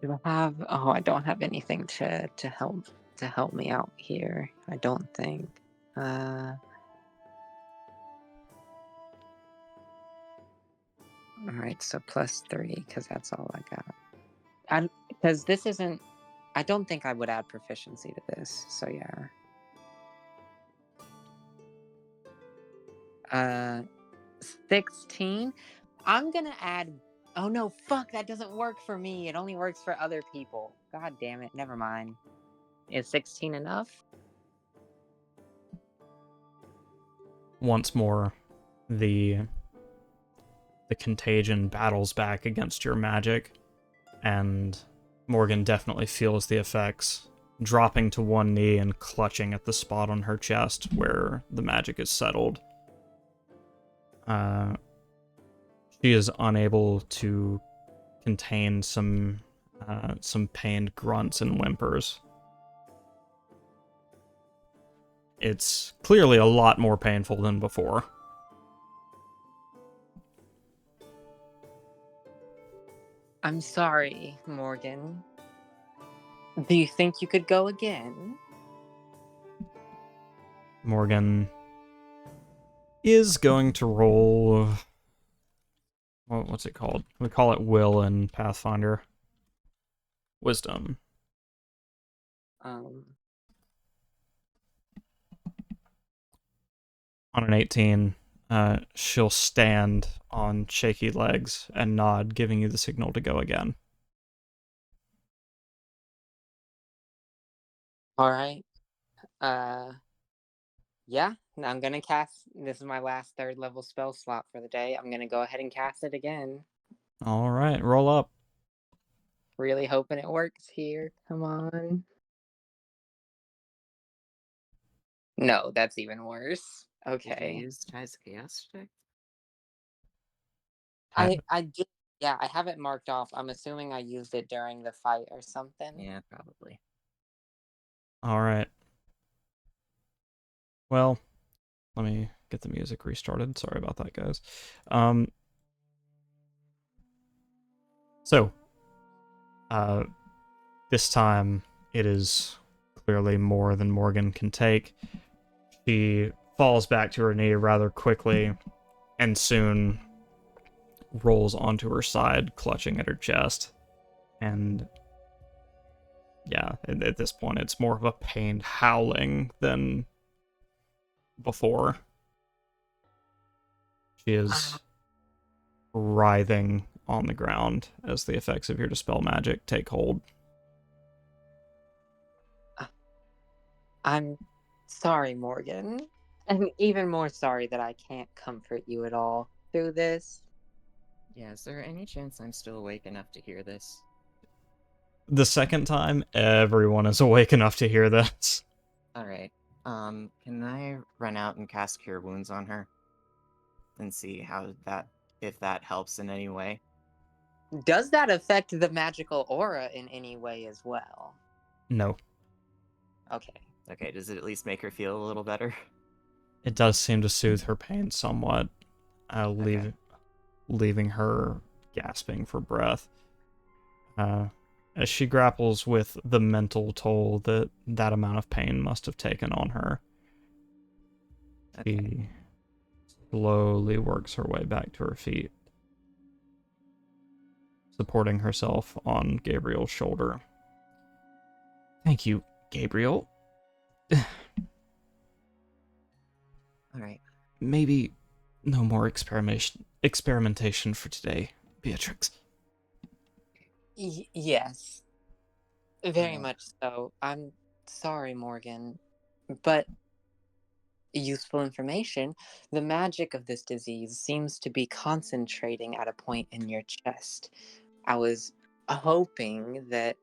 Do I have? Oh, I don't have anything to help me out here. I don't think. All right, so +3 because that's all I got. Because this isn't. I don't think I would add proficiency to this. So yeah. 16. I'm gonna add. Oh no, fuck! That doesn't work for me. It only works for other people. God damn it. Never mind. Is 16 enough? Once more, the contagion battles back against your magic, and Morgan definitely feels the effects, dropping to one knee and clutching at the spot on her chest where the magic is settled. She is unable to contain some pained grunts and whimpers. It's clearly a lot more painful than before. I'm sorry, Morgan. Do you think you could go again? Morgan is going to roll... What's it called? We call it Will in Pathfinder. Wisdom. Um, On an 18, she'll stand on shaky legs and nod, giving you the signal to go again. all right. Uh, yeah, I'm gonna cast. This is my last third level spell slot for the day. I'm gonna go ahead and cast it again. All right, roll up. Really hoping it works here. Come on. No, that's even worse. Did you Okay. use Ties of Chaos check? I did. Yeah, I have it marked off. I'm assuming I used it during the fight or something. Yeah, probably. All right. Well, let me get the music restarted. Sorry about that, guys. Um, so, this time it is clearly more than Morgan can take. She falls back to her knee rather quickly and soon rolls onto her side, clutching at her chest. And yeah, at this point, it's more of a pained howling than before. She is writhing on the ground as the effects of your dispel magic take hold. I'm sorry, Morgan. And even more sorry that I can't comfort you at all through this. Yeah, is there any chance I'm still awake enough to hear this? The second time, everyone is awake enough to hear this. Alright. Can I run out and cast Cure Wounds on her? And see if that helps in any way? Does that affect the magical aura in any way as well? No, Okay. Okay, does it at least make her feel a little better? it does seem to soothe her pain somewhat, Okay. leaving her gasping for breath. As she grapples with the mental toll that that amount of pain must have taken on her, Okay. she slowly works her way back to her feet, supporting herself on Gabriel's shoulder. Thank you, Gabriel. Alright. Maybe no more experimentation for today, Beatrix. Yes. Very Alright. much so. I'm sorry, Morgan. But useful information, the magic of this disease seems to be concentrating at a point in your chest. I was hoping that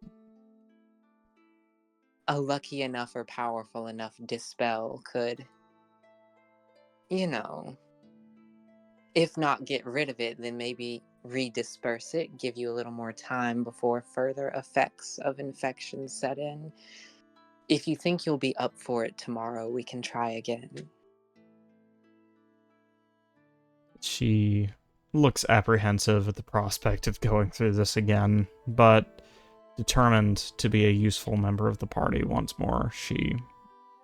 a lucky enough or powerful enough dispel could, you know, if not get rid of it, then maybe redisperse it, give you a little more time before further effects of infection set in. If you think you'll be up for it tomorrow, we can try again. She looks apprehensive at the prospect of going through this again, but determined to be a useful member of the party once more, she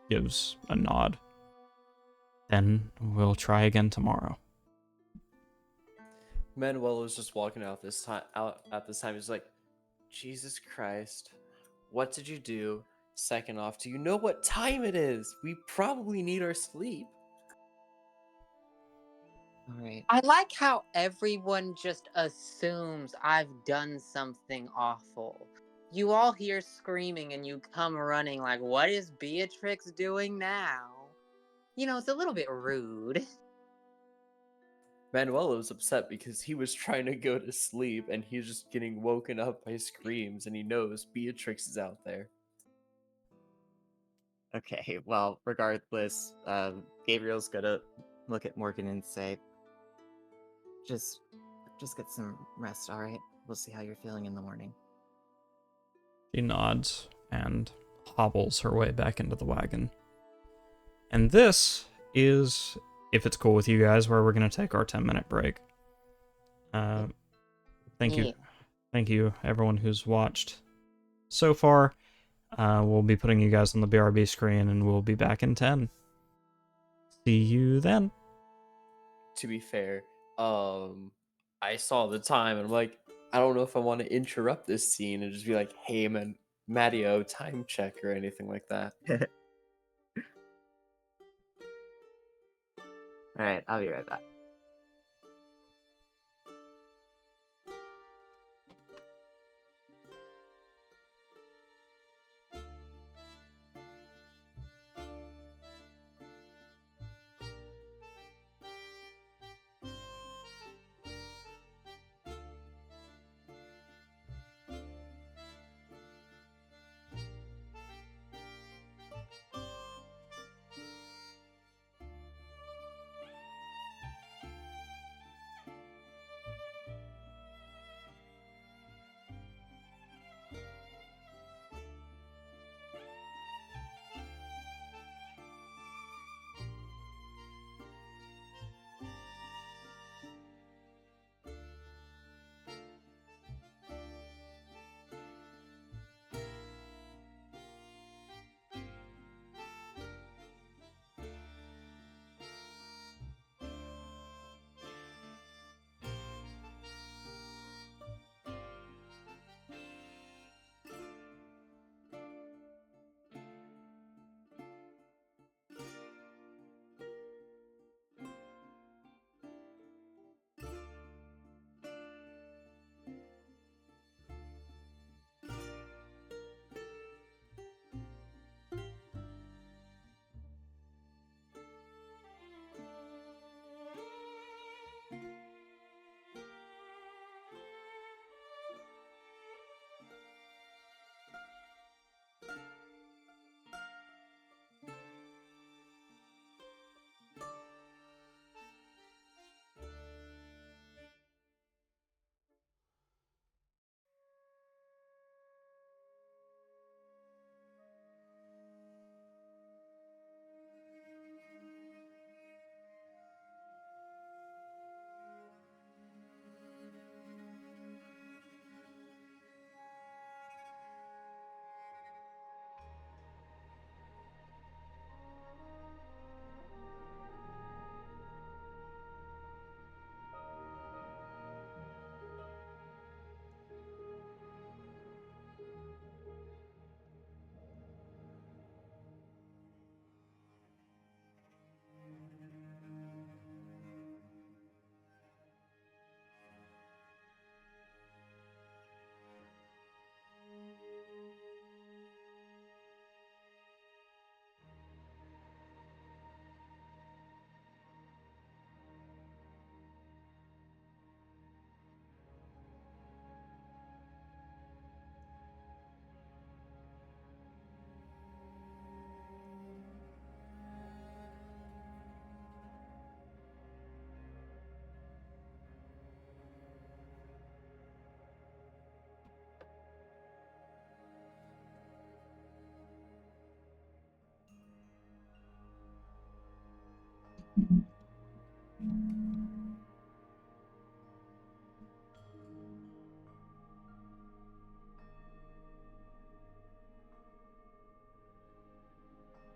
gives a nod. Then we'll try again tomorrow. Manuel was just walking out at this time. He's like, Jesus Christ, what did you do? Second off, do you know what time it is? We probably need our sleep. Alright. I like how everyone just assumes I've done something awful. You all hear screaming and you come running like, what is Beatrix doing now? You know, it's a little bit rude. Manuel was upset because he was trying to go to sleep and he's just getting woken up by screams and he knows Beatrix is out there. Okay, well, regardless, Gabriel's gonna look at Morgan and say, just get some rest, alright? We'll see how you're feeling in the morning. She nods and hobbles her way back into the wagon. And this is, if it's cool with you guys, where we're going to take our 10-minute break. Thank you. Yeah. Thank you, everyone who's watched so far. We'll be putting you guys on the BRB screen, and we'll be back in 10. See you then. To be fair, I saw the time and I'm like, I don't know if I want to interrupt this scene and just be like, hey man, Matteo, time check or anything like that. Alright, I'll be right back.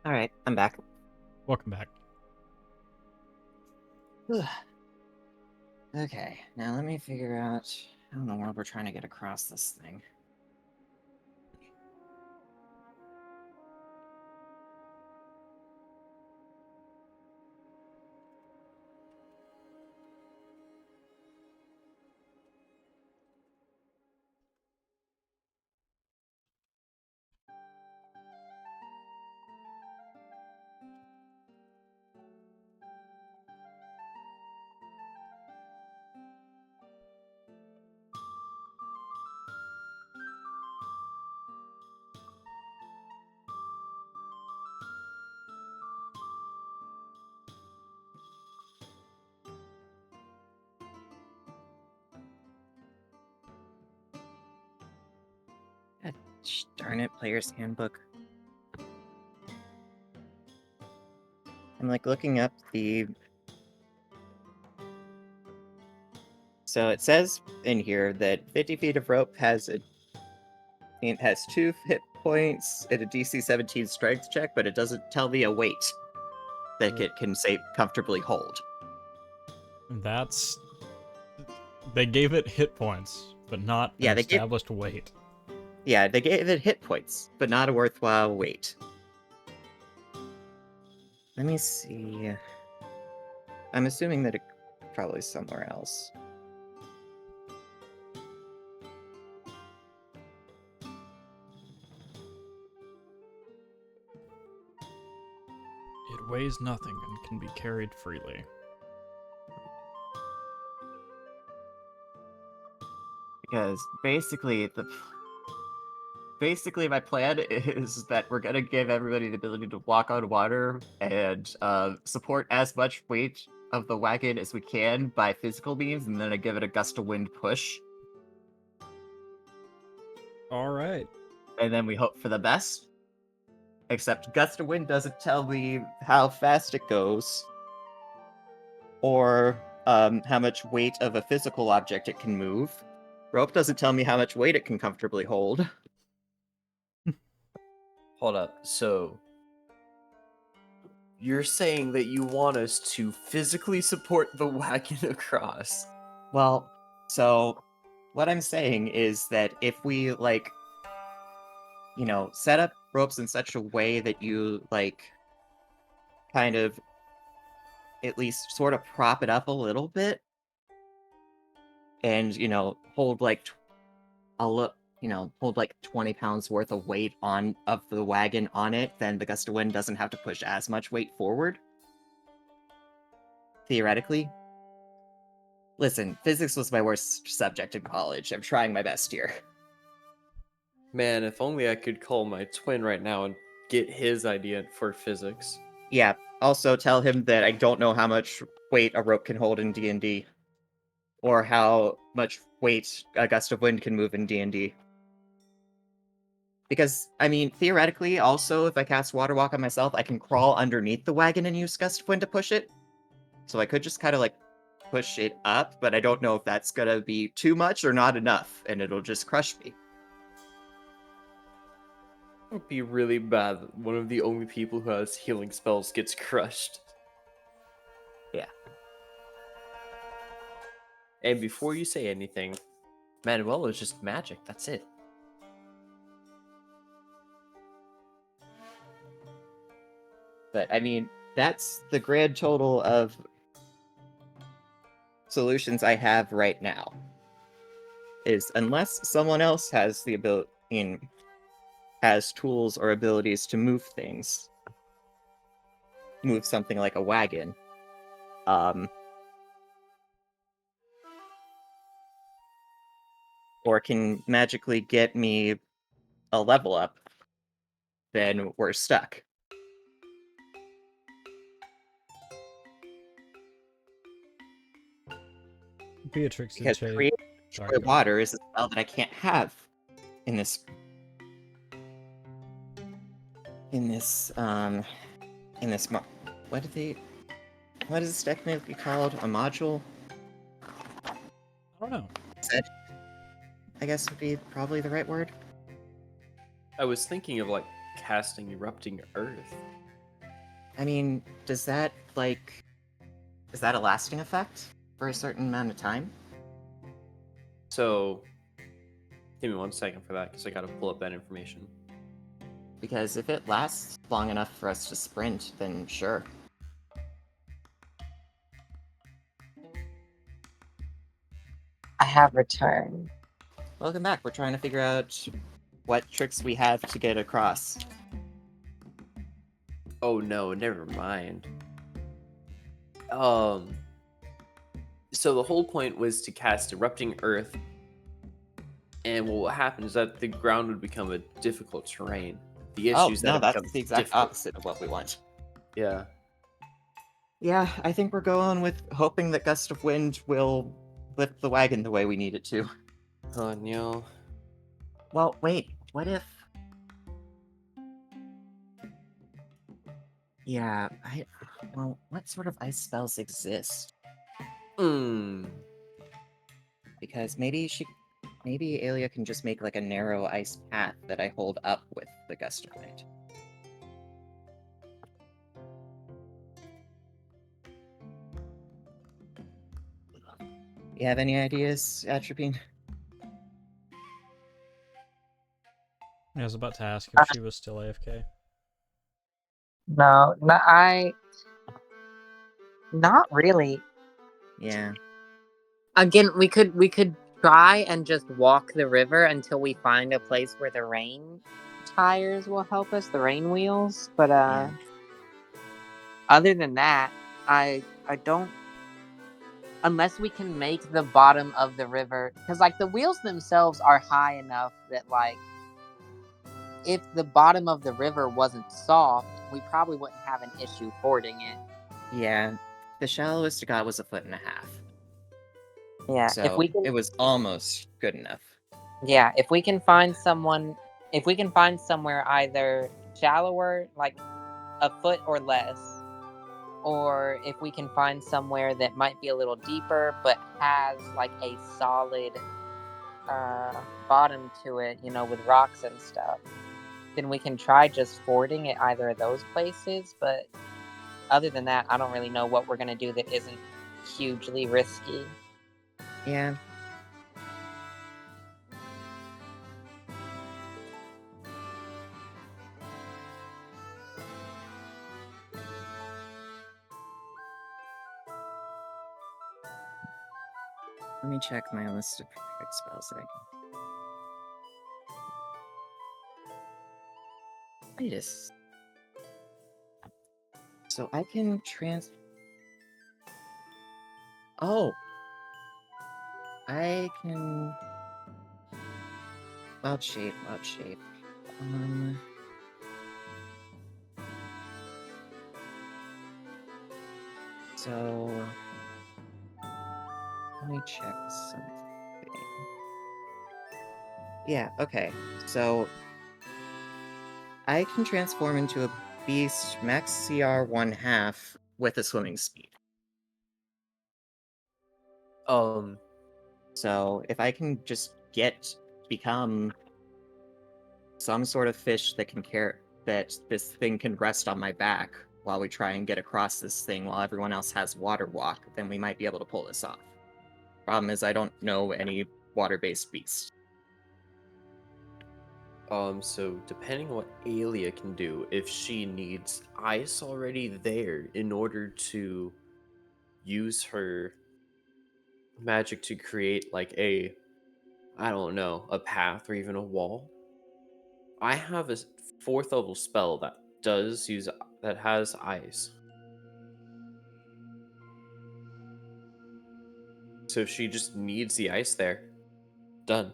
All right, I'm back. Welcome back. Okay, now let me figure out how in the world we're trying to get across this thing. God darn it, Player's Handbook. I'm like looking up the... So it says in here that 50 feet of rope has it has 2 hit points and a DC 17 strength check, but it doesn't tell me a weight that it can say comfortably hold. That's... They gave it hit points, but not an established weight. Yeah, they gave it hit points, but not a worthwhile weight. Let me see. I'm assuming that it's probably somewhere else. It weighs nothing and can be carried freely. Because basically my plan is that we're gonna give everybody the ability to walk on water and support as much weight of the wagon as we can by physical means, and then I give it a gust of wind push, Alright. and then we hope for the best. Except gust of wind doesn't tell me how fast it goes, or how much weight of a physical object it can move. Rope doesn't tell me how much weight it can comfortably hold. Hold up. So you're saying that you want us to physically support the wagon across? Well, so what I'm saying is that if we set up ropes in such a way that you kind of at least sort of prop it up a little bit and hold hold like 20 pounds worth of weight of the wagon on it, then the gust of wind doesn't have to push as much weight forward. Theoretically. Listen, physics was my worst subject in college. I'm trying my best here. Man, if only I could call my twin right now and get his idea for physics. Yeah, also tell him that I don't know how much weight a rope can hold in D&D. Or how much weight a gust of wind can move in D&D. Because, I mean, theoretically, also, if I cast Water Walk on myself, I can crawl underneath the wagon and use gust of wind to push it. So I could just kind of, push it up, but I don't know if that's gonna be too much or not enough, and it'll just crush me. It would be really bad that one of the only people who has healing spells gets crushed. Yeah. And before you say anything, Manuel is just magic, that's it. But, I mean, that's the grand total of solutions I have right now. Is unless someone else has the ability, has tools or abilities to move things, move something like a wagon, or can magically get me a level up, then we're stuck. Beatrix did Because say... create Sorry, destroy go water is a spell that I can't have in this what did they what is this technically called? A module? I don't know. Set, I guess would be probably the right word. I was thinking of like casting erupting earth. I mean, is that a lasting effect for a certain amount of time? So, give me 1 second for that because I gotta pull up that information. Because if it lasts long enough for us to sprint, then sure. I have returned. Welcome back. We're trying to figure out what tricks we have to get across. Oh no, never mind. So the whole point was to cast erupting earth, and what will happen is that the ground would become a difficult terrain. The Oh, issues that no, it that's becomes the exact difficult. opposite of what we want. Yeah. Yeah, I think we're going with hoping that Gust of Wind will lift the wagon the way we need it to. Oh no. Well, wait, what if... Yeah, well, what sort of ice spells exist? Because maybe Aelia can just make like a narrow ice path that I hold up with the Gust of Wind. You have any ideas, Atropine? I was about to ask if she was still AFK. No, not really. Yeah. Again, we could try and just walk the river until we find a place where the rain tires will help us, the rain wheels. But Yeah. other than that, I don't, unless we can make the bottom of the river, because like the wheels themselves are high enough that like if the bottom of the river wasn't soft, we probably wouldn't have an issue fording it. Yeah. The shallowest it got was 1.5 feet. Yeah, if So we can, it was almost good enough. yeah, if we can find someone, if we can find somewhere either shallower, like a foot or less, or if we can find somewhere that might be a little deeper but has like a solid bottom to it, you know, with rocks and stuff, then we can try just fording at either of those places. But other than that, I don't really know what we're gonna do that isn't hugely risky. Yeah. Let me check my list of perfect spells that I can. Wait a So I can Oh! I can... Wild shape. Um... So... Let me check something. Yeah, okay. So... I can transform into a beast max CR 1/2 with a swimming speed. So if I can just become some sort of fish that that this thing can rest on my back while we try and get across this thing while everyone else has water walk, then we might be able to pull this off. Problem is I don't know any water-based beasts. So depending on what Aelia can do, if she needs ice already there in order to use her magic to create like I don't know, a path or even a wall. I have a 4th level spell that has ice. So if she just needs the ice there, done.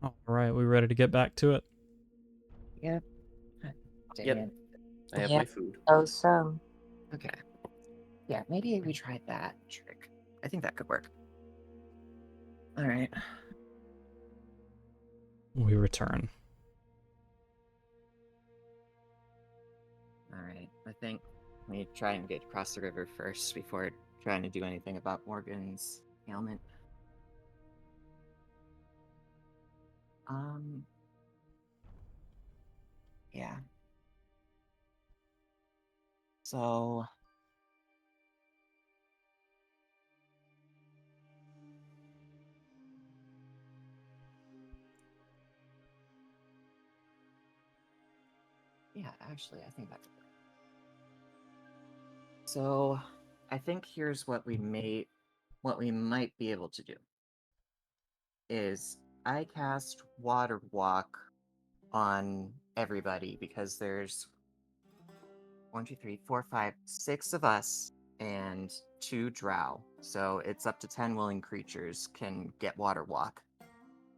All right, we ready to get back to it? Yep. Dang Yep. it. I have Yeah. my food. Oh, so Okay. Yeah, maybe we tried that trick. I think that could work. All right. We return. All right. I think we try and get across the river first before trying to do anything about Morgan's ailment. Yeah. So, yeah, actually, I think that could work. So, I think here's what we might be able to do is I cast Water Walk on everybody because there's 1, 2, 3, 4, 5, 6 of us and 2 drow. So it's up to 10 willing creatures can get Water Walk.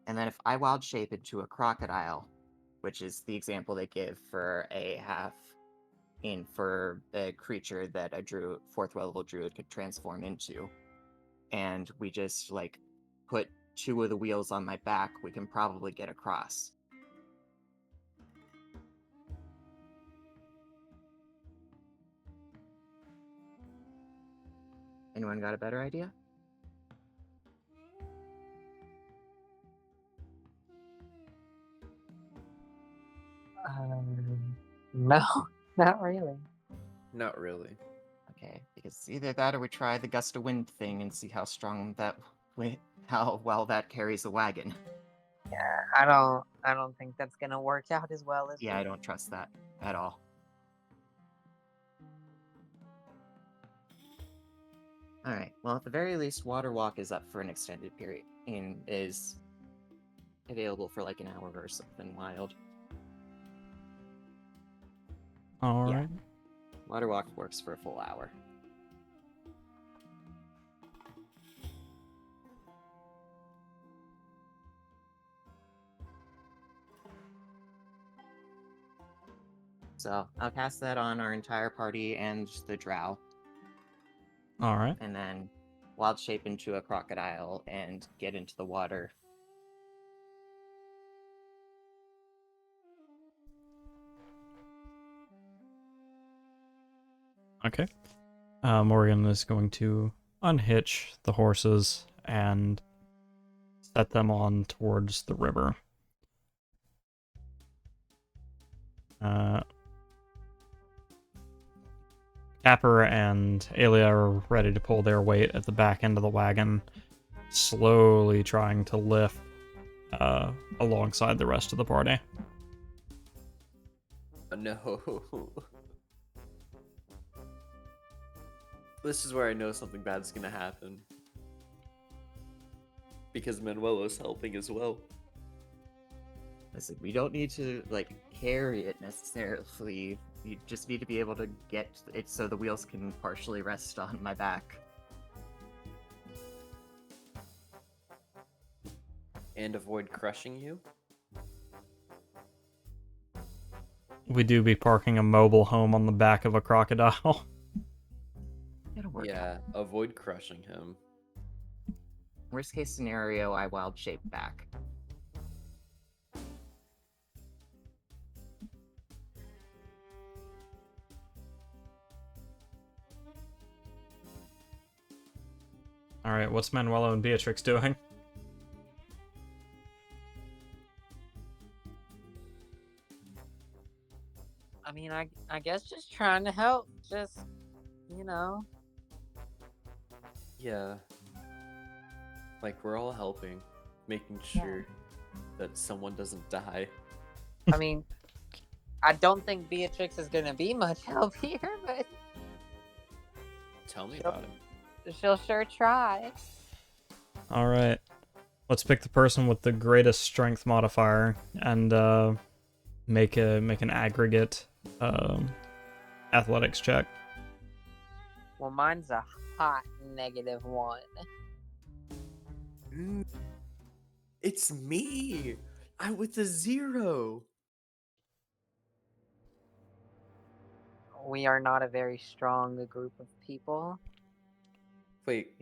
And then if I wild shape into a crocodile, which is the example they give for for a creature that a druid, 4th level druid could transform into, and we just like put 2 of the wheels on my back, we can probably get across. Anyone got a better idea? No, not really. Not really. Okay, because either that or we try the gust of wind thing and see how strong how well that carries a wagon. Yeah, I don't think that's gonna work out as well as Yeah, I we. don't trust that at all. Alright, well, at the very least, Water Walk is up for an extended period and is available for like an hour or something wild. All Yeah. right. Water Walk works for a full hour. So I'll cast that on our entire party and the drow, All right. and then wild shape into a crocodile and get into the water. Okay. Morgan is going to unhitch the horses and set them on towards the river. Capper and Alia are ready to pull their weight at the back end of the wagon, slowly trying to lift alongside the rest of the party. No. This is where I know something bad's gonna happen. Because Manuelo's helping as well. Listen, we don't need to like carry it necessarily. You just need to be able to get it so the wheels can partially rest on my back. And avoid crushing you? We do be parking a mobile home on the back of a crocodile. It'll work Yeah, out. avoid crushing him. Worst case scenario, I wild shape back. All right, what's Manuelo and Beatrix doing? I mean, I guess just trying to help. Just, you know. Yeah. Like, we're all helping. Making sure that someone doesn't die. I mean, I don't think Beatrix is gonna be much help here, but Tell me about it. she'll sure try. All right, let's pick the person with the greatest strength modifier and make an aggregate athletics check. Well, mine's a hot -1. It's me! I'm with a 0! We are not a very strong group of people. Wait,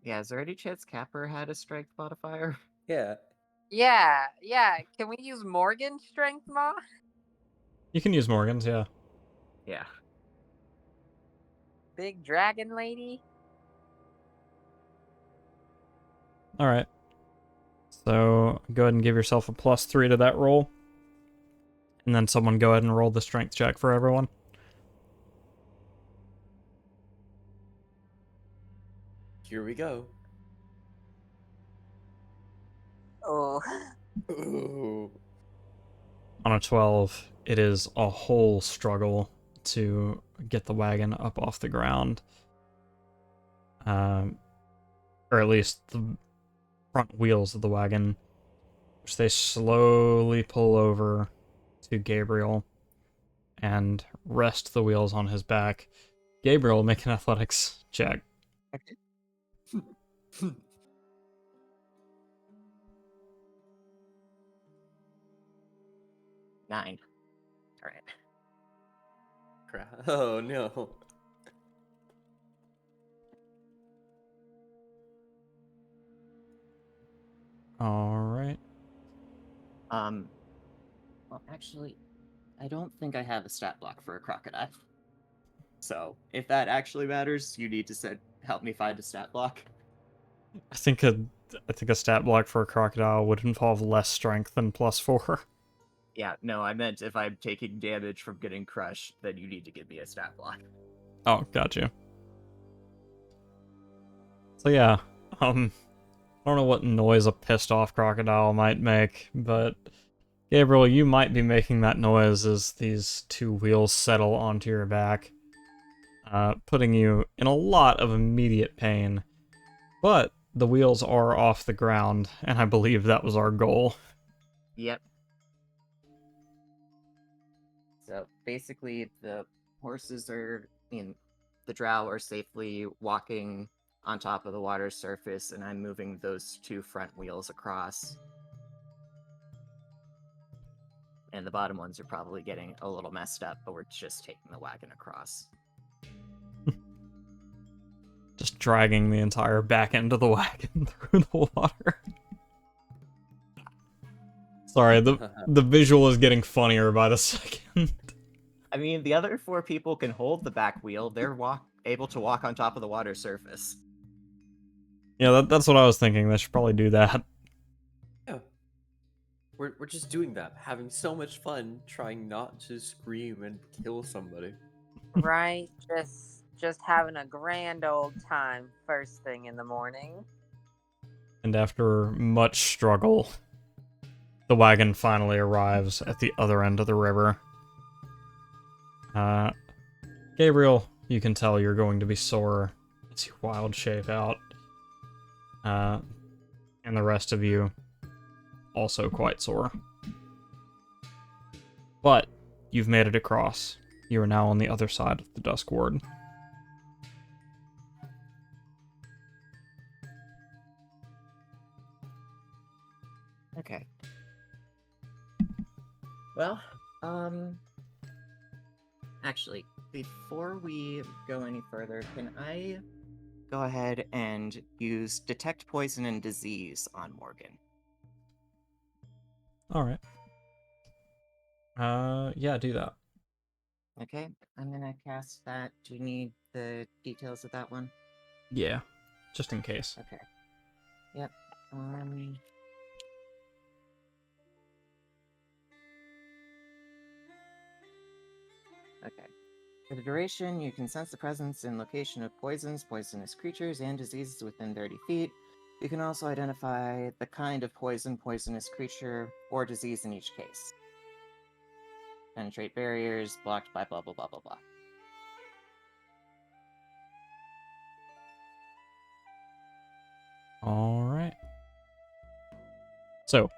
Yeah, is there any chance Capper had a strength modifier? yeah. Yeah. Can we use Morgan's strength mod? You can use Morgan's, yeah. Yeah. Big dragon lady? Alright. So go ahead and give yourself a +3 to that roll. And then someone go ahead and roll the strength check for everyone. Here we go. Oh. Ooh. On a 12, it is a whole struggle to get the wagon up off the ground. Or at least the front wheels of the wagon, which they slowly pull over to Gabriel and rest the wheels on his back. Gabriel, make an athletics check. Okay. 9. All right. Crap. Oh no. Alright. Well, actually, I don't think I have a stat block for a crocodile. So, if that actually matters, you need to help me find a stat block. I think a stat block for a crocodile would involve less strength than +4. Yeah, no, I meant if I'm taking damage from getting crushed, then you need to give me a stat block. Oh, got you. So yeah, I don't know what noise a pissed off crocodile might make, but Gabriel, you might be making that noise as these two wheels settle onto your back, putting you in a lot of immediate pain. But the wheels are off the ground, and I believe that was our goal. Yep. So basically, the horses the drow are safely walking on top of the water surface, and I'm moving those 2 front wheels across. And the bottom ones are probably getting a little messed up, but we're just taking the wagon across. Just dragging the entire back end of the wagon through the water. Sorry, the visual is getting funnier by the second. I mean, the other 4 people can hold the back wheel. They're able to walk on top of the water surface. Yeah, that's what I was thinking. They should probably do that. Yeah. We're just doing that, having so much fun trying not to scream and kill somebody. Right? Just having a grand old time first thing in the morning. And after much struggle, the wagon finally arrives at the other end of the river. Gabriel, you can tell you're going to be sore as you wild shape out. And the rest of you also quite sore. But you've made it across. You are now on the other side of the Dusk Ward. Okay. Well, actually, before we go any further, can I go ahead and use Detect Poison and Disease on Morgan? Alright. Yeah, do that. Okay, I'm gonna cast that. Do you need the details of that one? Yeah, just in case. Okay. Yep. Okay. For the duration, you can sense the presence and location of poisons, poisonous creatures, and diseases within 30 feet. You can also identify the kind of poison, poisonous creature, or disease in each case. Penetrate barriers, blocked by blah blah blah blah blah. Alright. So,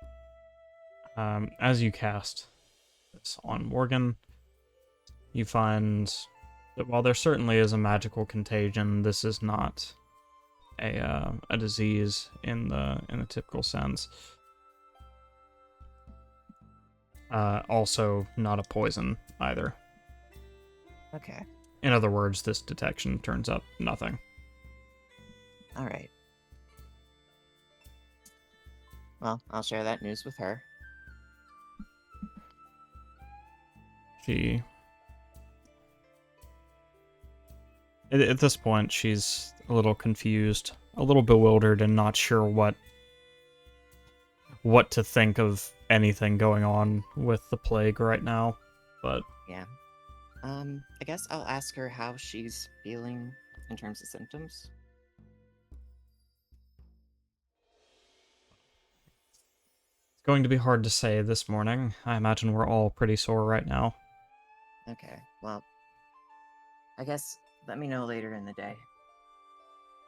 as you cast this on Morgan, you find that while there certainly is a magical contagion, this is not a disease in the typical sense. Also, not a poison either. Okay. In other words, this detection turns up nothing. All right. Well, I'll share that news with her. She... At this point, she's a little confused, a little bewildered, and not sure what to think of anything going on with the plague right now. But Yeah. I guess I'll ask her how she's feeling in terms of symptoms. it's going to be hard to say this morning. I imagine we're all pretty sore right now. Okay. Well, I guess let me know later in the day,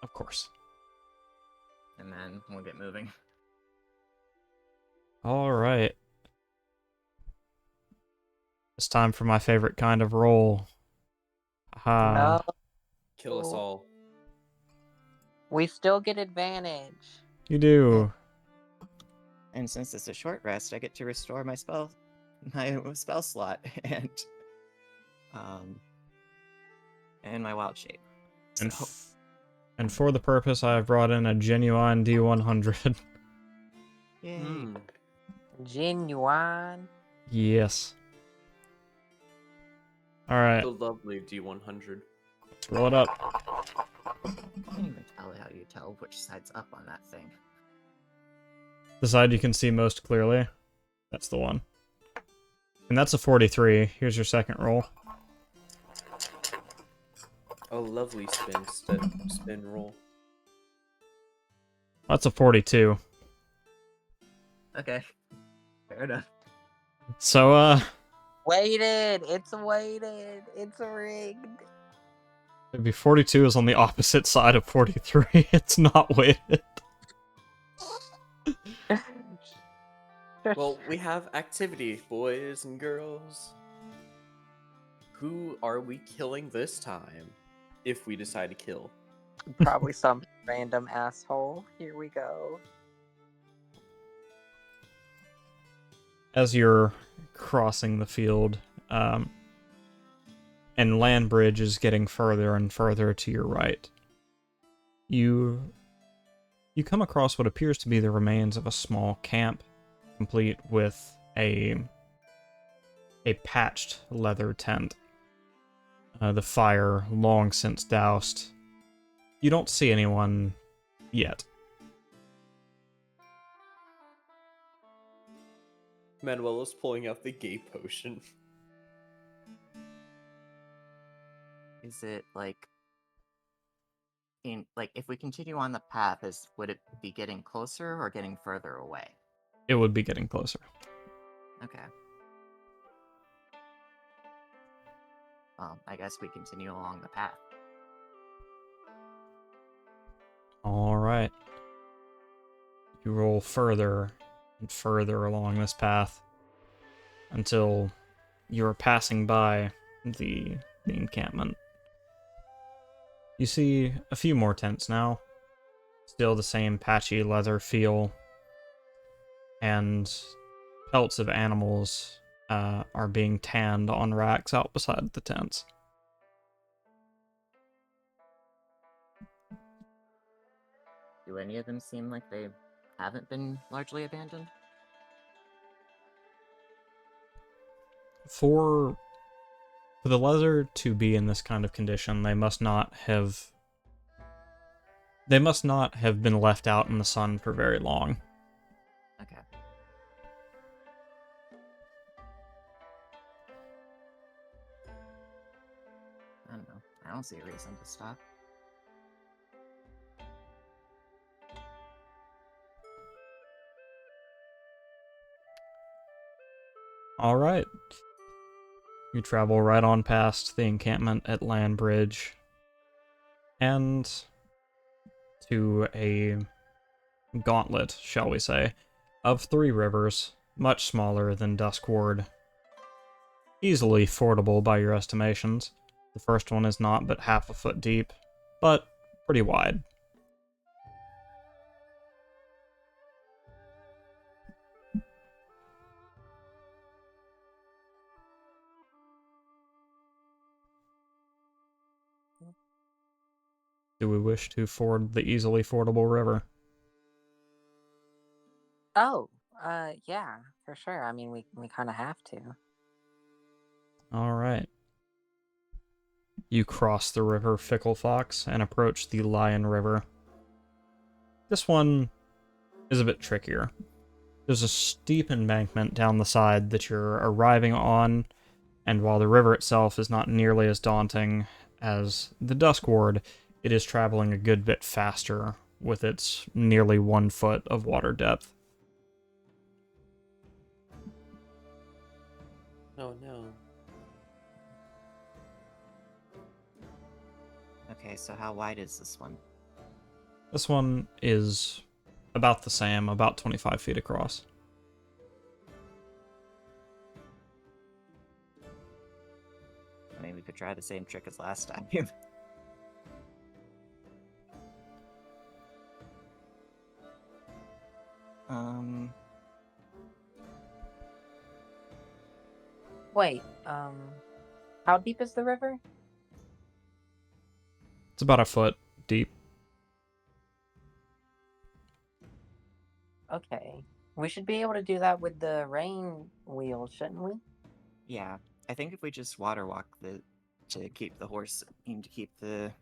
Of course. and then we'll get moving. Alright. It's time for my favorite kind of roll. No, Kill us all. we still get advantage. You do. And since it's a short rest, I get to restore my spell slot, um, and my wild shape. And, So, and for the purpose, I have brought in a genuine D100. yay! Hmm. Genuine. Yes. Alright, The lovely D100. let's roll it up. I can't even tell how you tell which side's up on that thing. The side you can see most clearly. That's the one. And that's a 43. Here's your second roll. A lovely spin roll. That's a 42. Okay, fair enough. So, Weighted. It's weighted. It's rigged. maybe 42 is on the opposite side of 43. It's not weighted. Well, we have activity, boys and girls. Who are we killing this time? If we decide to kill. Probably some random asshole. Here we go. As you're crossing the field, and land bridge is getting further and further to your right, you come across what appears to be the remains of a small camp, complete with a patched leather tent. The fire long since doused. You don't see anyone yet. Manuela's pulling out the gay potion. Is it like if we continue on the path, would it be getting closer or getting further away? It would be getting closer. Okay. Well, I guess we continue along the path. Alright. You roll further and further along this path until you're passing by the encampment. You see a few more tents now. Still the same patchy leather feel. And pelts of animals are being tanned on racks out beside the tents. Do any of them seem like they haven't been largely abandoned? For the leather to be in this kind of condition, they must not have been left out in the sun for very long. Okay. I don't know. I don't see a reason to stop. Alright. You travel right on past the encampment at Land Bridge and to a gauntlet, shall we say, of 3 rivers, much smaller than Duskward. Easily fordable by your estimations. The first one is not but half a foot deep, but pretty wide. do we wish to ford the easily fordable river? Oh, yeah, for sure. I mean, we kind of have to. All right. You cross the river Fickle Fox and approach the Lion River. This one is a bit trickier. There's a steep embankment down the side that you're arriving on, and while the river itself is not nearly as daunting as the Dusk Ward, it is traveling a good bit faster with its nearly 1 foot of water depth. Oh no. Okay, so how wide is this one? This one is about the same, about 25 feet across. I mean, we could try the same trick as last time. Wait, how deep is the river? It's about a foot deep. Okay. We should be able to do that with the rain wheel, shouldn't we? Yeah, I think if we just water walk to keep the horse and to keep the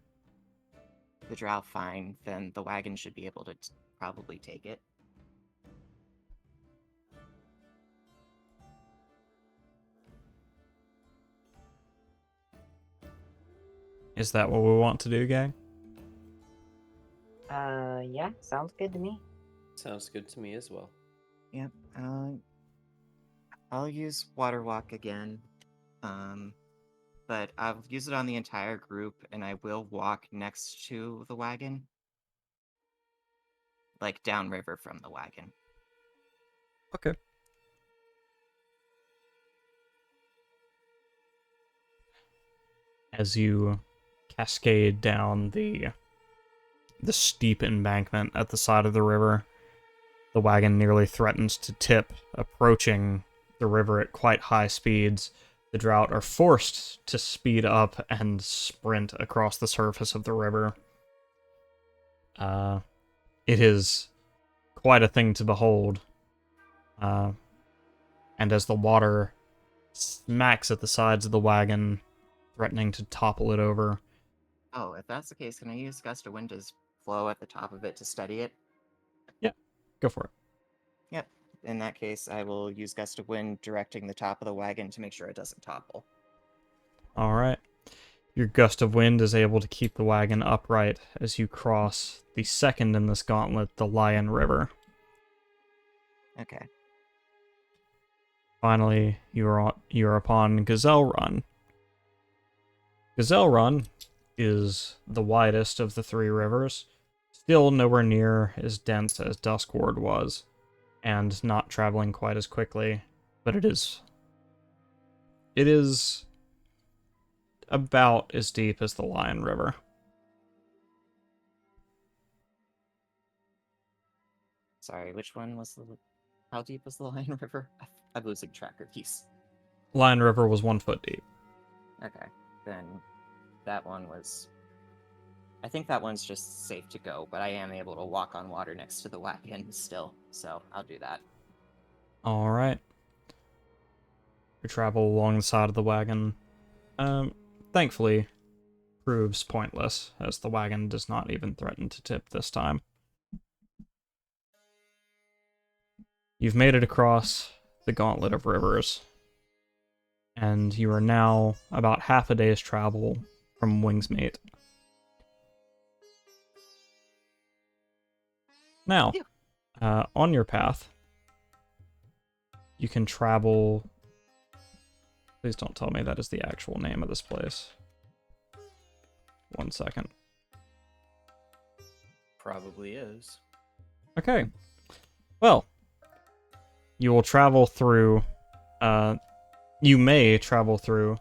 drow fine, then the wagon should be able to probably take it. Is that what we want to do, gang? Yeah, sounds good to me. Sounds good to me as well. Yep. I'll use water walk again. But I'll use it on the entire group, and I will walk next to the wagon. Like downriver from the wagon. Okay. As you cascade down the steep embankment at the side of the river, the wagon nearly threatens to tip, approaching the river at quite high speeds. The drought are forced to speed up and sprint across the surface of the river. It is quite a thing to behold. And as the water smacks at the sides of the wagon, threatening to topple it over. Oh, if that's the case, can I use gust of wind to flow at the top of it to steady it? Yeah, go for it. Yep. In that case, I will use gust of wind directing the top of the wagon to make sure it doesn't topple. Alright. Your gust of wind is able to keep the wagon upright as you cross the second in this gauntlet, the Lion River. Okay. Finally, you're upon Gazelle Run. Gazelle Run is the widest of the 3 rivers, still nowhere near as dense as Duskward was, and not traveling quite as quickly, but it is about as deep as the Lion River. Sorry, which one was the... How deep was the Lion River? I'm losing track of these. Lion River was 1 foot deep. Okay, then that one was... I think that one's just safe to go, but I am able to walk on water next to the wagon still, so I'll do that. Alright. Your travel along the side of the wagon, thankfully, proves pointless, as the wagon does not even threaten to tip this time. You've made it across the gauntlet of rivers, and you are now about half a day's travel from Wingsmate. Now, on your path, you can travel... Please don't tell me that is the actual name of this place. 1 second. Probably is. Okay. Well, you will travel through... you may travel through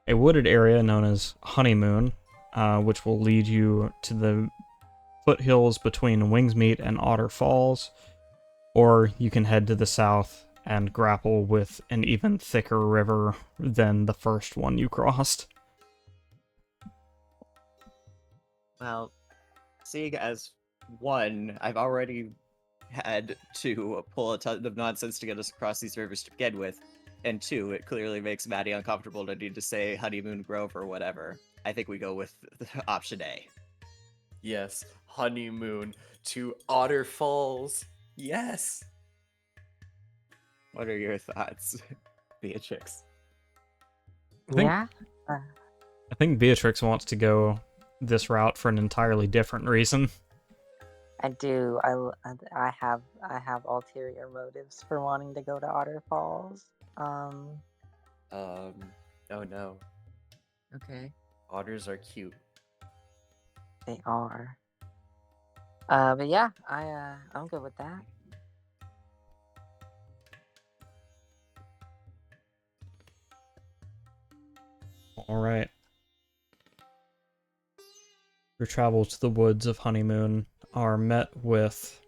a wooded area known as Honeymoon, which will lead you to the foothills between Wingsmeet and Otter Falls, or you can head to the south and grapple with an even thicker river than the first one you crossed. Well, seeing as one, I've already had to pull a ton of nonsense to get us across these rivers to begin with, and two, it clearly makes Maddie uncomfortable to need to say Honeymoon Grove or whatever. I think we go with option A. Yes, honeymoon to Otter Falls. Yes. What are your thoughts, Beatrix? I think Yeah. I think Beatrix wants to go this route for an entirely different reason. I do. I have ulterior motives for wanting to go to Otter Falls. Oh no. Okay. Otters are cute. They are. But yeah, I'm good with that. All right. Your travels to the woods of Honeymoon are met with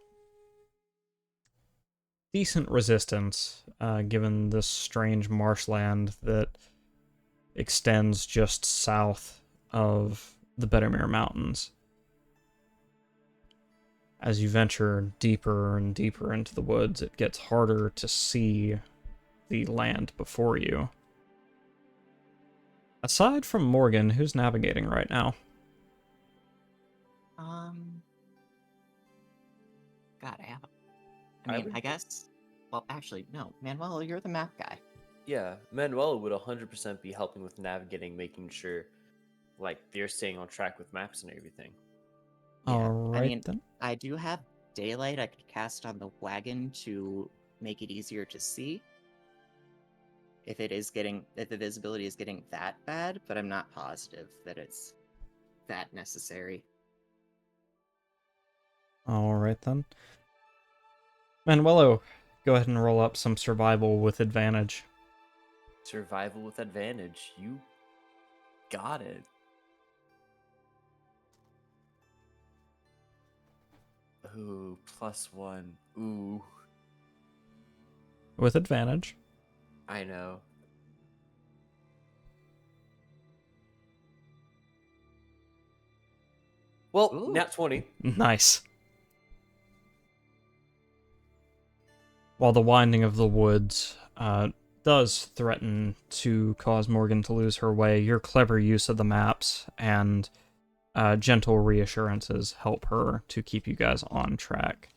decent resistance, given this strange marshland that extends just south of the Bettermere Mountains. As you venture deeper and deeper into the woods, it gets harder to see the land before you. Aside from Morgan, who's navigating right now? God, I I mean, would- I guess. Well, actually, no. Manuel, you're the map guy. Yeah, Manuela would 100% be helping with navigating, making sure, like, they're staying on track with maps and everything. Yeah, All I right mean, then. I do have daylight I could cast on the wagon to make it easier to see. If the visibility is getting that bad, but I'm not positive that it's that necessary. All right then. Manuelo, go ahead and roll up some survival with advantage. Survival with advantage. You got it. Ooh, +1. Ooh, With advantage. I know. Well, Ooh. nat 20. Nice. While the winding of the woods does threaten to cause Morgan to lose her way, your clever use of the maps and gentle reassurances help her to keep you guys on track.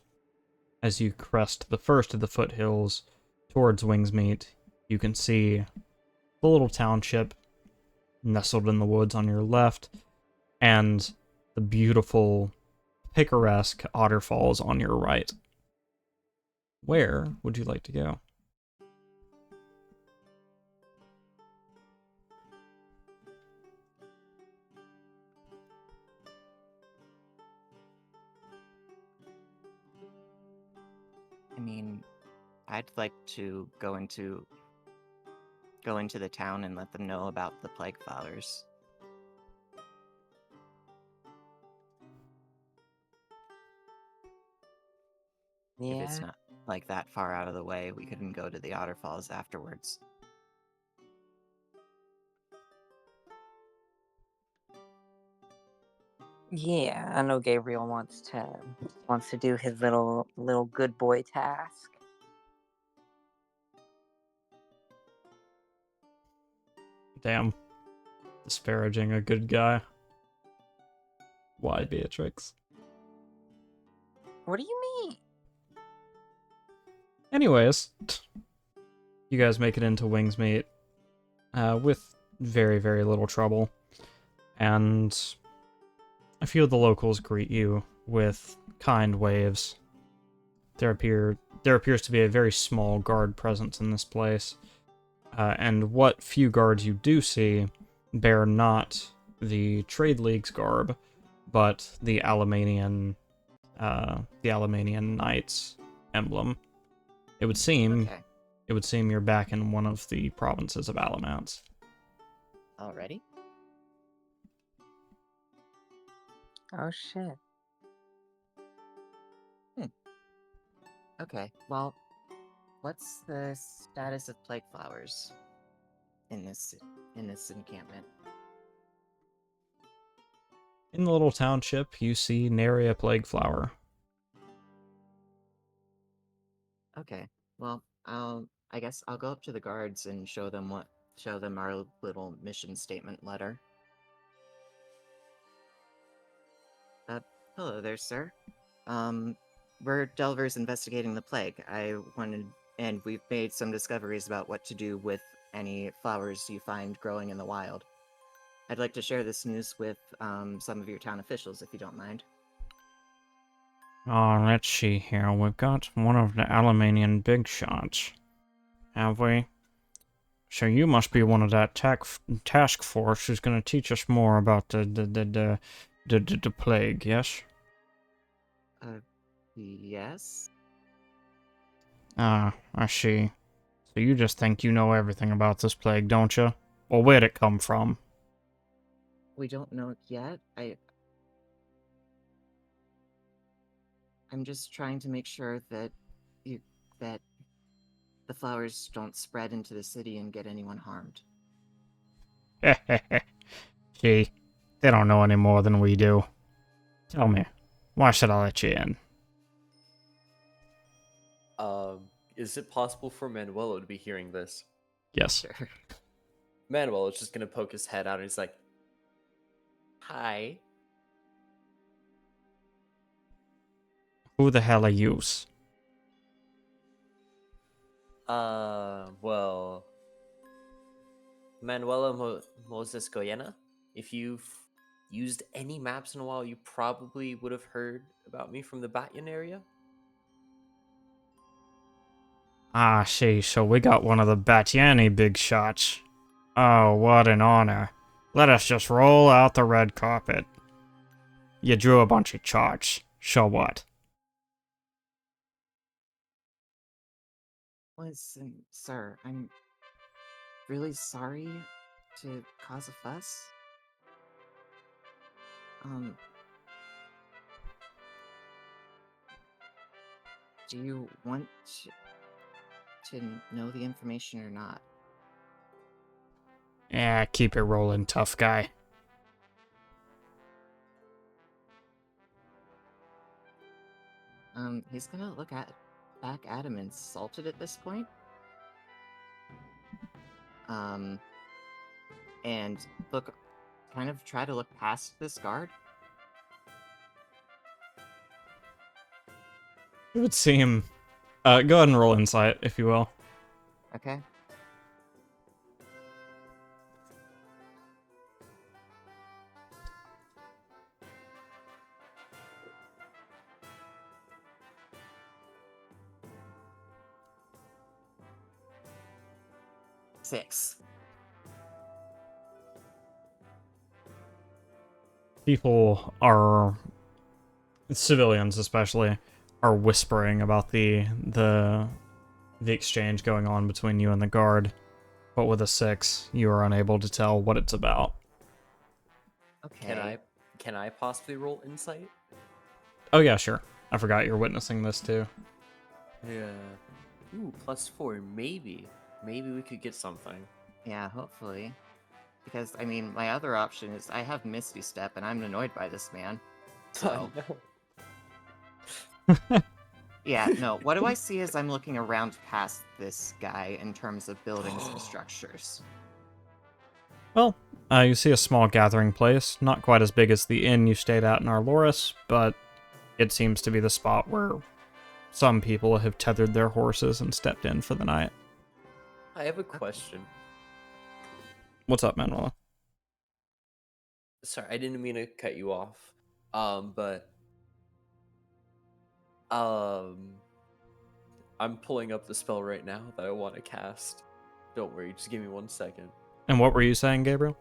As you crest the first of the foothills towards Wingsmeet, you can see the little township nestled in the woods on your left, and the beautiful, picaresque Otter Falls on your right. Where would you like to go? I mean, I'd like to go into the town and let them know about the plague flowers. If it's Yeah. not like that far out of the way, we couldn't go to the Otter Falls afterwards. Yeah, I know Gabriel wants to do his little good boy task. Damn. Disparaging a good guy. Why, Beatrix? What do you mean? Anyways, you guys make it into Wingsmeet with very, very little trouble. And a few of the locals greet you with kind waves. There appears to be a very small guard presence in this place. And what few guards you do see bear not the Trade League's garb, but the Alamanian Knights emblem. It would seem Okay. you're back in one of the provinces of Alamance. Already? Oh shit. Okay. Well, what's the status of plague flowers in this encampment? In the little township, you see nary a plague flower. Okay. Well, I guess I'll go up to the guards and show them our little mission statement letter. Uh, Hello there, sir. We're Delvers investigating the plague. And we've made some discoveries about what to do with any flowers you find growing in the wild. I'd like to share this news with some of your town officials, if you don't mind. Oh, let's see here. We've got one of the Alamanian big shots. Have we? So you must be one of that task force who's going to teach us more about the plague, yes? Yes? Ah, I see. So you just think you know everything about this plague, don't you? Well, where'd it come from? We don't know it yet. I'm just trying to make sure that that the flowers don't spread into the city and get anyone harmed. See, they don't know any more than we do. Tell me, why should I let you in? Is it possible for Manuelo to be hearing this? Yes. Sure. Manuel is just gonna poke his head out and he's like, "Hi." Who the hell are yous? Well, Manuela Moses Goyena. If you've used any maps in a while, you probably would have heard about me from the Batyan area. Ah, see, so we got one of the Batiani big shots. Oh, what an honor. Let us just roll out the red carpet. You drew a bunch of charts. So what? Listen, sir, I'm really sorry to cause a fuss. Do you want to know the information or not? Yeah, keep it rolling, tough guy. He's gonna look back at him insulted at this point. And kind of try to look past this guard. It would seem... go ahead and roll insight, if you will. Okay. Six. People are... civilians, especially, are whispering about the exchange going on between you and the guard. But with a 6, you are unable to tell what it's about. Okay. Can I possibly roll insight? Oh yeah, sure. I forgot you're witnessing this too. Yeah. Ooh, +4. Maybe we could get something. Yeah, hopefully. Because, I mean, my other option is I have Misty Step and I'm annoyed by this man. So, yeah, no, what do I see as I'm looking around past this guy in terms of buildings and structures? Well, you see a small gathering place, not quite as big as the inn you stayed at in Arloris, but it seems to be the spot where some people have tethered their horses and stepped in for the night. I have a question. What's up, Manuela? Sorry, I didn't mean to cut you off. But I'm pulling up the spell right now that I want to cast. Don't worry, just give me 1 second. And what were you saying, Gabriel?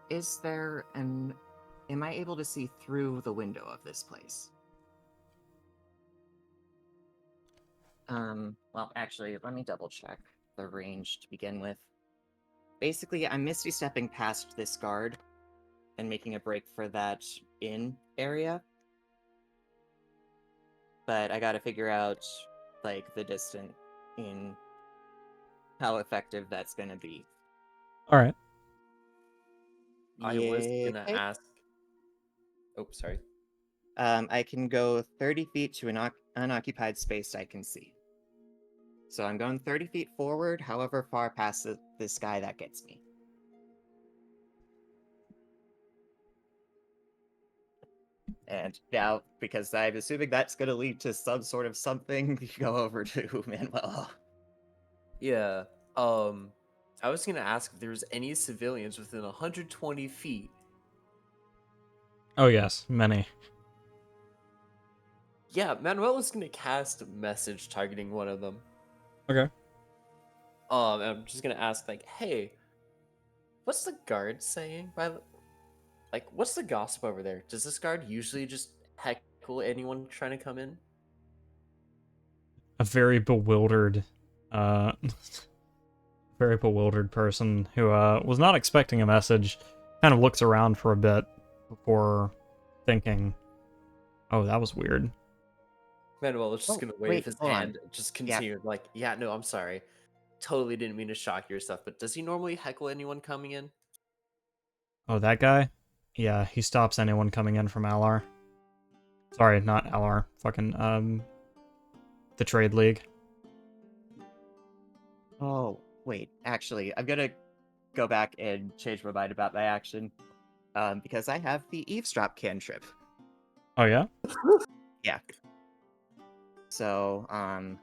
Is there am I able to see through the window of this place? Well, actually, let me double check the range to begin with. Basically, I'm Misty Stepping past this guard and making a break for that inn area. But I gotta figure out, like, the distance in how effective that's gonna be. Alright. I was Yeah, gonna okay. ask. Oh, sorry. I can go 30 feet to an unoccupied space I can see. So I'm going 30 feet forward, however far past this guy that gets me. And now, because I'm assuming that's going to lead to some sort of something, you go over to Manuel. Yeah. I was gonna ask if there's any civilians within 120 feet. Oh yes, many. Yeah, Manuel was gonna cast a message targeting one of them. Okay. And I'm just gonna ask, like, hey, what's the guard saying? Like, what's the gossip over there? Does this guard usually just heckle anyone trying to come in? A very bewildered, uh, very bewildered person who was not expecting a message, kind of looks around for a bit before thinking, "Oh, that was weird." Manuel is just Oh, gonna wave wait, his hold on. hand, just Yeah. continue, like, yeah, no, I'm sorry. Totally didn't mean to shock your stuff, but does he normally heckle anyone coming in? Oh, that guy? Yeah, he stops anyone coming in from LR. Sorry, not LR. Fucking the Trade League. Oh, wait. Actually, I'm gonna go back and change my mind about my action. Because I have the eavesdrop cantrip. Oh yeah? Yeah. So,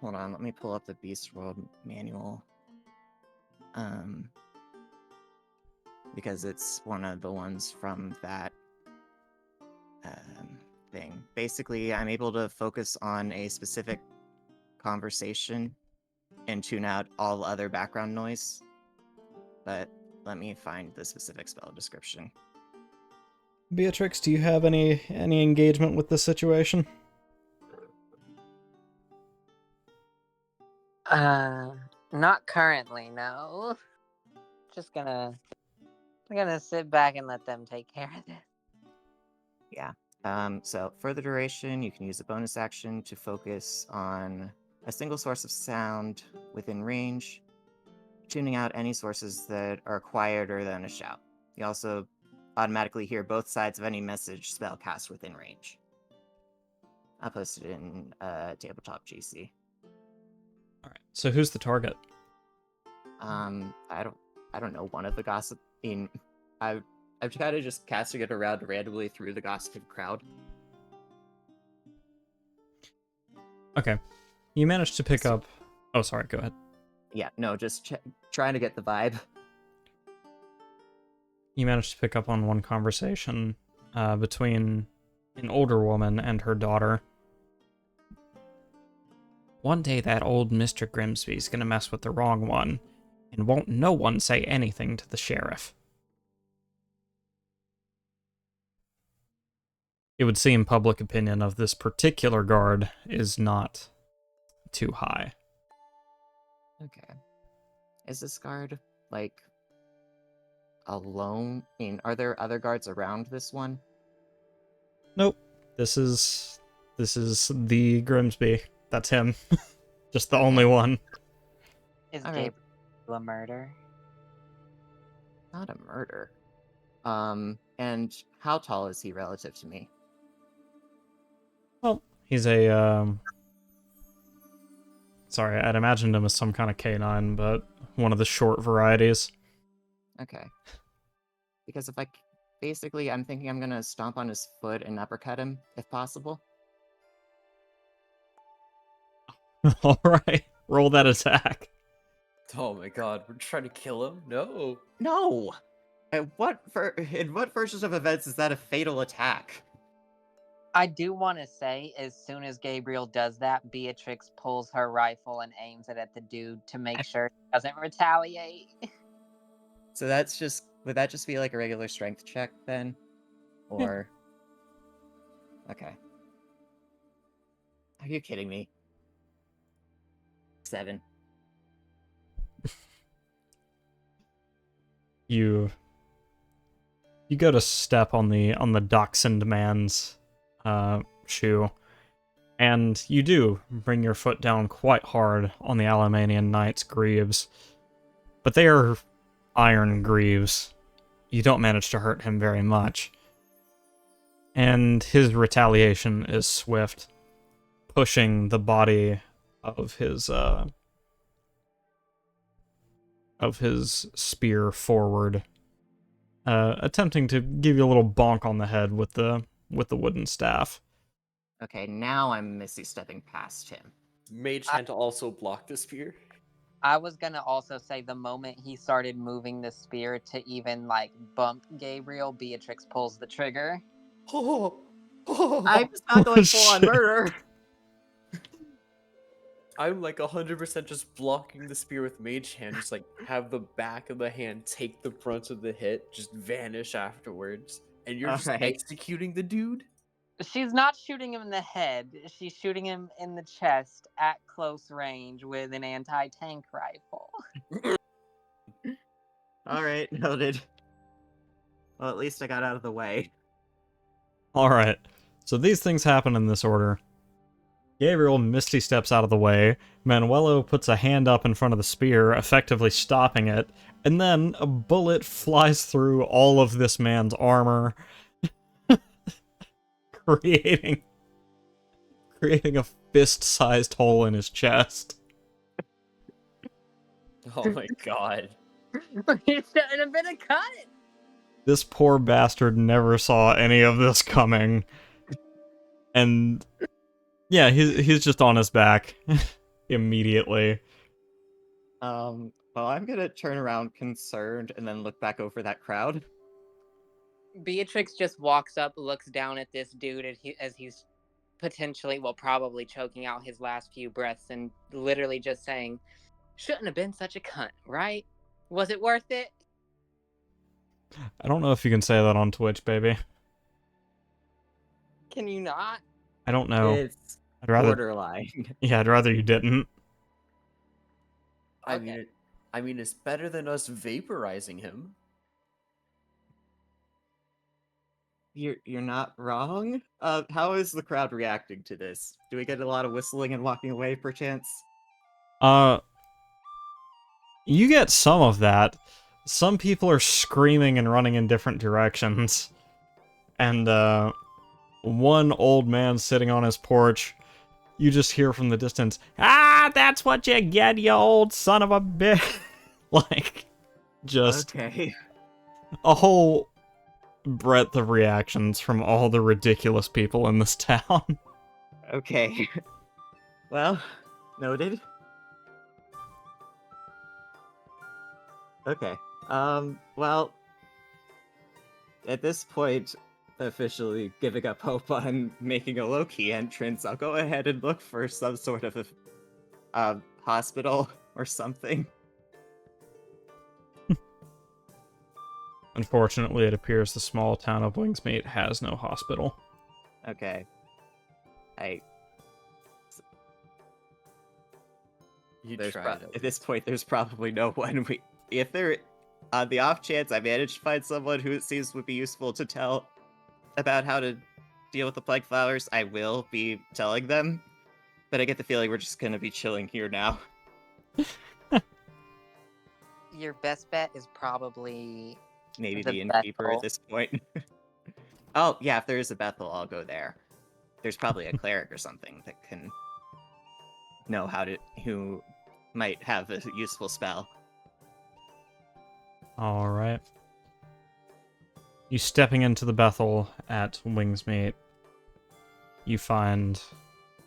hold on, let me pull up the Beast World manual. Because it's one of the ones from that thing. Basically, I'm able to focus on a specific conversation and tune out all other background noise. But let me find the specific spell description. Beatrix, do you have any engagement with this situation? Not currently, no. Just gonna I'm gonna sit back and let them take care of this. Yeah. So for the duration, you can use a bonus action to focus on a single source of sound within range, tuning out any sources that are quieter than a shout. You also automatically hear both sides of any message spell cast within range. I'll post it in tabletop GC. Alright. So who's the target? I don't know, one of the gossip. I'm kind of just casting it around randomly through the gossiping crowd. Okay. You managed to pick up... Oh, sorry, go ahead. Yeah, no, just trying to get the vibe. You managed to pick up on one conversation between an older woman and her daughter. One day that old Mr. Grimsby's gonna mess with the wrong one, and won't no one say anything to the sheriff. It would seem public opinion of this particular guard is not too high. Okay. Is this guard, like, alone? I mean, are there other guards around this one? Nope. This is the Grimsby. That's him. Just the only one. Is All right. Gabriel a murder? Not a murder. And how tall is he relative to me? Well, he's a sorry, I'd imagined him as some kind of canine, but one of the short varieties. Okay. Because if basically, I'm thinking I'm gonna stomp on his foot and uppercut him, if possible. Alright, roll that attack. Oh my god, we're trying to kill him? No. No! In what versions of events is that a fatal attack? I do want to say, as soon as Gabriel does that, Beatrix pulls her rifle and aims it at the dude to make sure he doesn't retaliate. So would that just be like a regular strength check then? Yeah. Or... Okay. Are you kidding me? 7. You go to step on the dachshund man's shoe, and you do bring your foot down quite hard on the Alamanian Knight's greaves. But they are iron greaves, you don't manage to hurt him very much. And his retaliation is swift, pushing the body of his spear forward, attempting to give you a little bonk on the head with the wooden staff. Okay, now I'm Misty stepping past him. Mage Hand to also block the spear. I was gonna also say the moment he started moving the spear to even like bump Gabriel, Beatrix pulls the trigger. I'm just not going full on Shit. murder. I'm like 100% just blocking the spear with Mage Hand, just like have the back of the hand take the brunt of the hit, just vanish afterwards, and you're just Alright. executing the dude? She's not shooting him in the head. She's shooting him in the chest at close range with an anti-tank rifle. Alright, noted. Well, at least I got out of the way. Alright, so these things happen in this order. Gabriel Misty steps out of the way, Manuelo puts a hand up in front of the spear, effectively stopping it, and then a bullet flies through all of this man's armor, creating a fist-sized hole in his chest. Oh my god. He shouldn't have been a cut. This poor bastard never saw any of this coming. And yeah, he's just on his back immediately. Well, I'm gonna turn around concerned and then look back over that crowd. Beatrix just walks up, looks down at this dude as he's potentially, well, probably choking out his last few breaths and literally just saying, shouldn't have been such a cunt, right? Was it worth it? I don't know if you can say that on Twitch, baby. Can you not? I don't know. It's I'd rather, borderline. yeah, I'd rather you didn't. Okay. I mean, it's better than us vaporizing him. You're not wrong. How is the crowd reacting to this? Do we get a lot of whistling and walking away, perchance? You get some of that. Some people are screaming and running in different directions. And, one old man sitting on his porch, you just hear from the distance, "Ah, that's what you get, you old son of a bitch." Like, just Okay. a whole breadth of reactions from all the ridiculous people in this town. Okay. Well, noted. Okay. Well, at this point, officially giving up hope on making a low-key entrance, I'll go ahead and look for some sort of a hospital or something. Unfortunately, it appears the small town of Wingsmeet has no hospital. Okay. You There's tried at this point, there's probably no one. If there, on the off chance I manage to find someone who it seems would be useful to tell about how to deal with the plague flowers, I will be telling them. But I get the feeling we're just gonna be chilling here now. Your best bet is probably Maybe the the innkeeper Bethel. at this point. Oh yeah, if there is a Bethel, I'll go there. There's probably a cleric or something that can know who might have a useful spell. Alright. You stepping into the Bethel at Wingsmeet, you find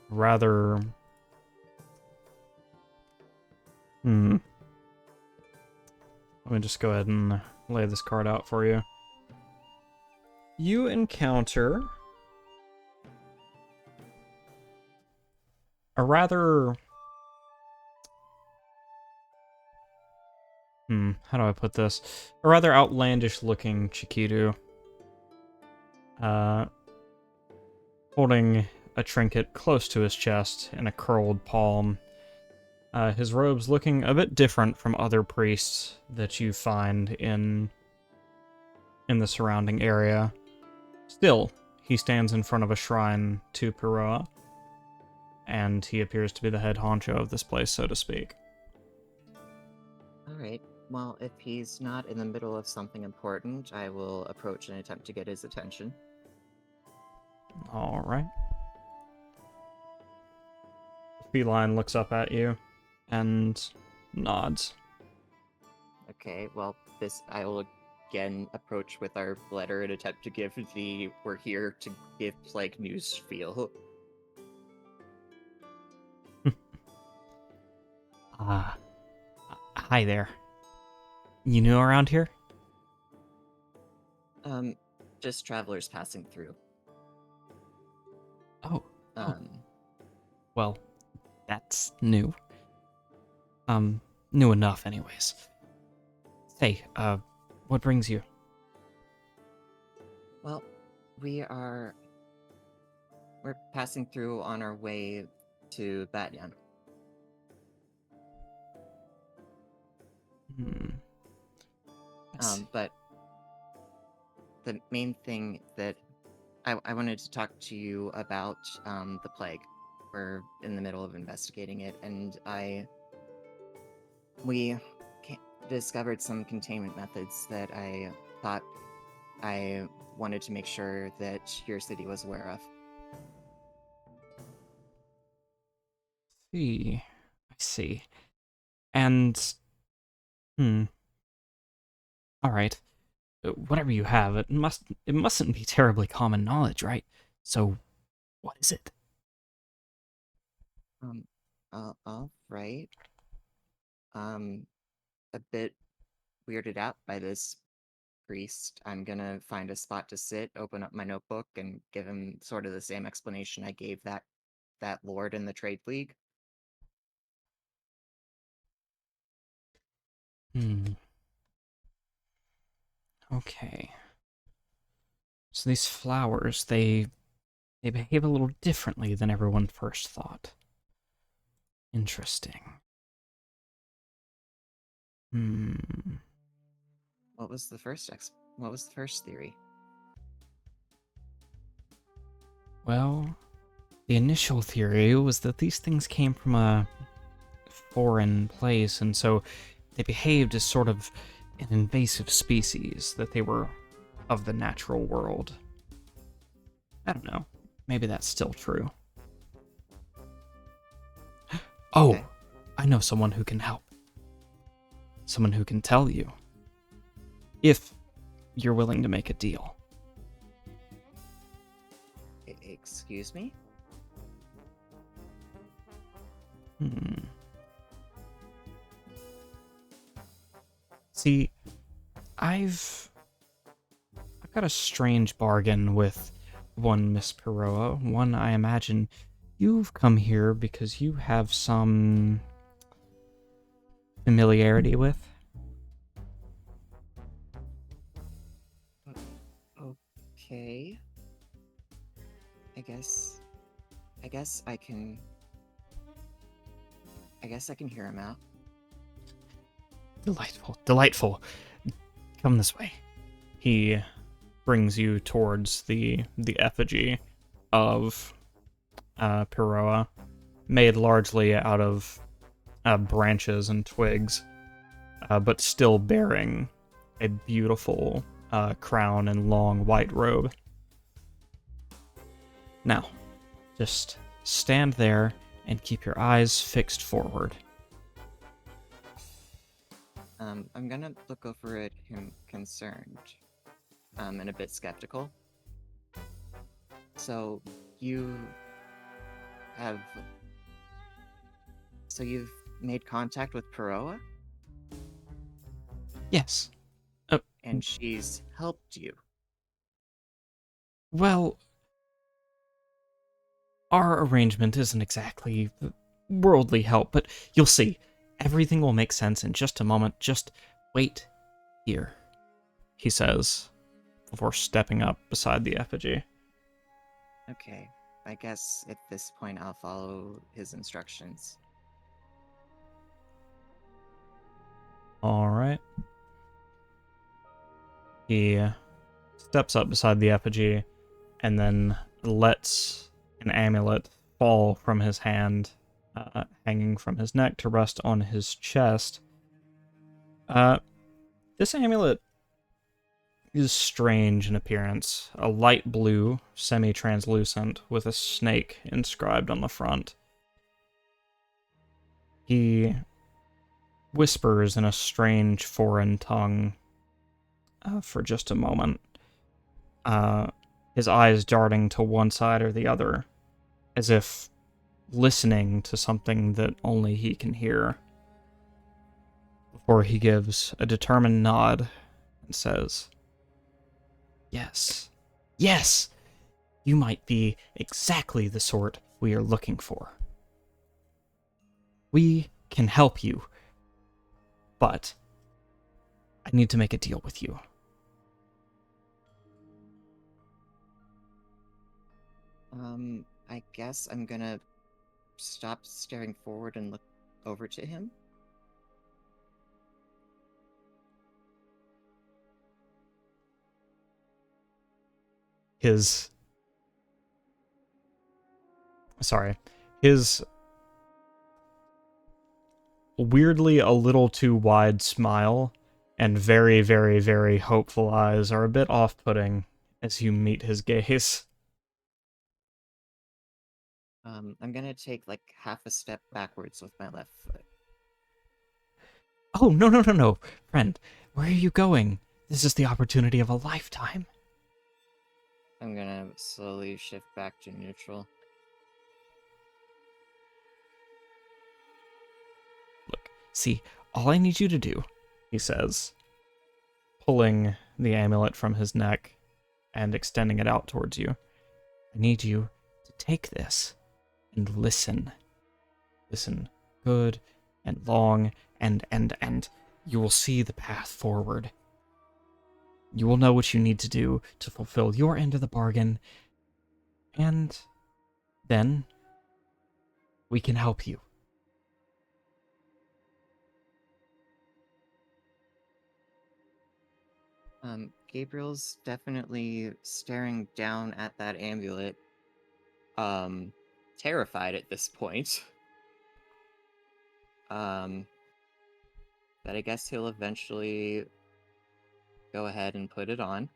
rather... Let me just go ahead and lay this card out for you. You encounter a rather... how do I put this? A rather outlandish-looking Chikidu. Holding a trinket close to his chest in a curled palm. His robes looking a bit different from other priests that you find in the surrounding area. Still, he stands in front of a shrine to Peroa, and he appears to be the head honcho of this place, so to speak. Alright. Well, if he's not in the middle of something important, I will approach and attempt to get his attention. All right. The feline looks up at you and nods. Okay, well, I will again approach with our letter and attempt to give the "we're here to give plague news" spiel. Ah, hi there. You new around here? Just travelers passing through. Oh, Um, well, that's new. New enough anyways. Say, what brings you? well, we're passing through on our way to Batyan. I see. But the main thing that I wanted to talk to you about, the plague. We're in the middle of investigating it, and we discovered some containment methods that I thought I wanted to make sure that your city was aware of. I see. And, all right. Whatever you have, it mustn't be terribly common knowledge, right? So, what is it? All right. A bit weirded out by this priest. I'm gonna find a spot to sit, open up my notebook, and give him sort of the same explanation I gave that lord in the trade league. Okay. So these flowers, they behave a little differently than everyone first thought. Interesting. What was the first theory? Well, the initial theory was that these things came from a foreign place, and so they behaved as sort of an invasive species, that they were of the natural world. I don't know. Maybe that's still true. Oh, Okay. I know someone who can help. Someone who can tell you. If you're willing to make a deal. Excuse me? See, I've got a strange bargain with one Miss Peroa, one I imagine you've come here because you have some familiarity with. Okay. I guess I can hear him out. Delightful, delightful. Come this way. He brings you towards the effigy of Peroa, made largely out of branches and twigs, but still bearing a beautiful crown and long white robe. Now, just stand there and keep your eyes fixed forward. I'm gonna look over at him concerned, and a bit skeptical. So you've made contact with Peroa, Yes. and she's helped you. Well, our arrangement isn't exactly worldly help, but you'll see. Everything will make sense in just a moment. Just wait here, he says, before stepping up beside the effigy. Okay, I guess at this point I'll follow his instructions. All right. He steps up beside the effigy and then lets an amulet fall from his hand, hanging from his neck to rest on his chest. This amulet is strange in appearance. A light blue, semi-translucent, with a snake inscribed on the front. He whispers in a strange foreign tongue for just a moment, his eyes darting to one side or the other, as if listening to something that only he can hear, before he gives a determined nod and says, "Yes, yes, you might be exactly the sort we are looking for. We can help you, but I need to make a deal with you." I guess I'm gonna stop staring forward and look over to him. His weirdly a little too wide smile and very, very, very hopeful eyes are a bit off-putting as you meet his gaze. I'm gonna take like half a step backwards with my left foot. Oh, no, no, no, no. Friend, where are you going? This is the opportunity of a lifetime. I'm gonna slowly shift back to neutral. Look, see, all I need you to do, he says, pulling the amulet from his neck and extending it out towards you. I need you to take this and listen. Listen good and long, and you will see the path forward. You will know what you need to do to fulfill your end of the bargain, and then we can help you. Gabriel's definitely staring down at that amulet, terrified at this point. But I guess he'll eventually go ahead and put it on.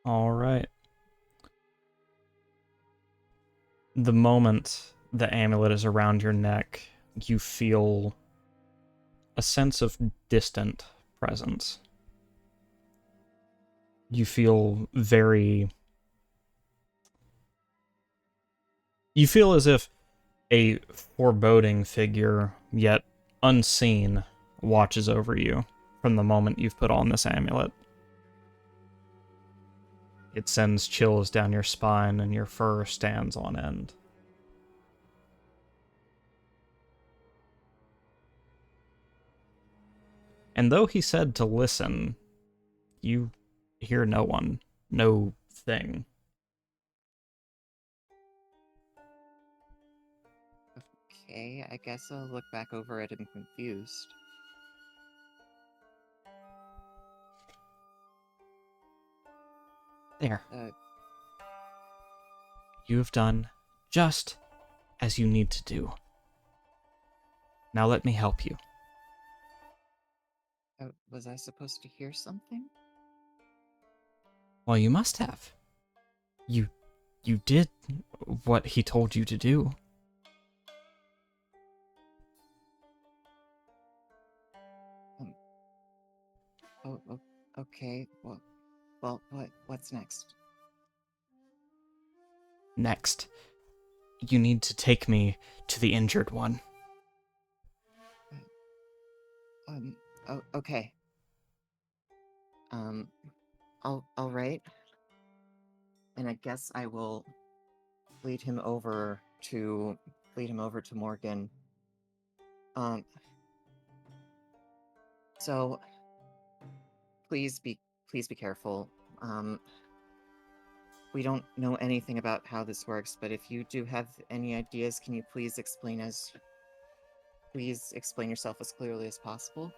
All right. The moment the amulet is around your neck, you feel a sense of distant presence. You feel You feel as if a foreboding figure, yet unseen, watches over you from the moment you've put on this amulet. It sends chills down your spine and your fur stands on end. And though he said to listen, you hear no one, no thing. Okay, I guess I'll look back over at him confused. There. Uh, You have done just as you need to do. Now let me help you. Was I supposed to hear something? Well, you must have. You did what he told you to do. Okay. What's next? Next, you need to take me to the injured one. Okay. All right. And I guess I will lead him over to Morgan. So please be careful. We don't know anything about how this works, but if you do have any ideas, can you please explain yourself as clearly as possible?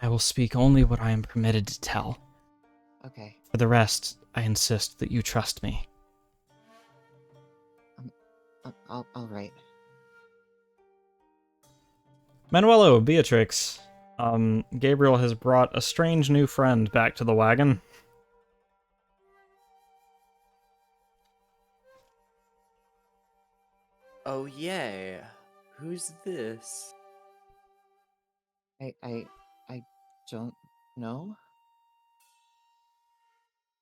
I will speak only what I am permitted to tell. Okay. For the rest, I insist that you trust me. All right. Manuelo, Beatrix, Gabriel has brought a strange new friend back to the wagon. Oh yeah. Who's this? I don't know.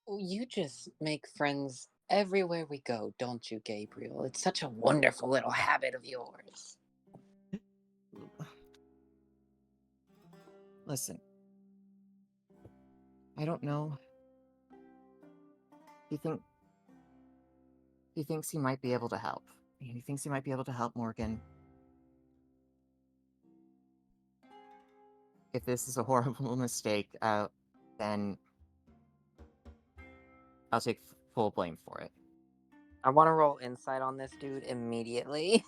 Oh, you just make friends everywhere we go, don't you, Gabriel? It's such a wonderful little habit of yours. Listen, I don't know. He think he thinks he might be able to help. He thinks he might be able to help Morgan. If this is a horrible mistake, then I'll take full blame for it. I want to roll insight on this dude immediately.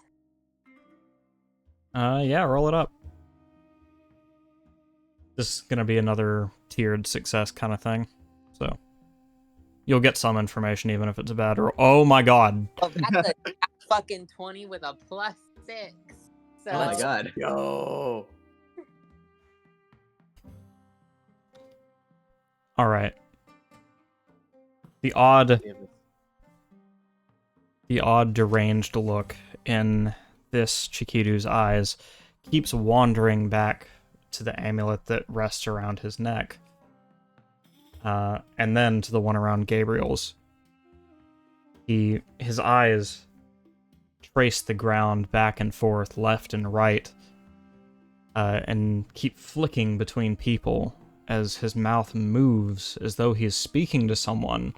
Yeah, roll it up. This is gonna be another tiered success kind of thing, so you'll get some information even if it's a bad roll. Oh my god. Oh, that's a fucking 20 with a +6. So, Oh my god. Yo. All right. The odd deranged look in this Chikiru's eyes keeps wandering back to the amulet that rests around his neck. And then to the one around Gabriel's. His eyes trace the ground back and forth, left and right, and keep flicking between people as his mouth moves as though he is speaking to someone,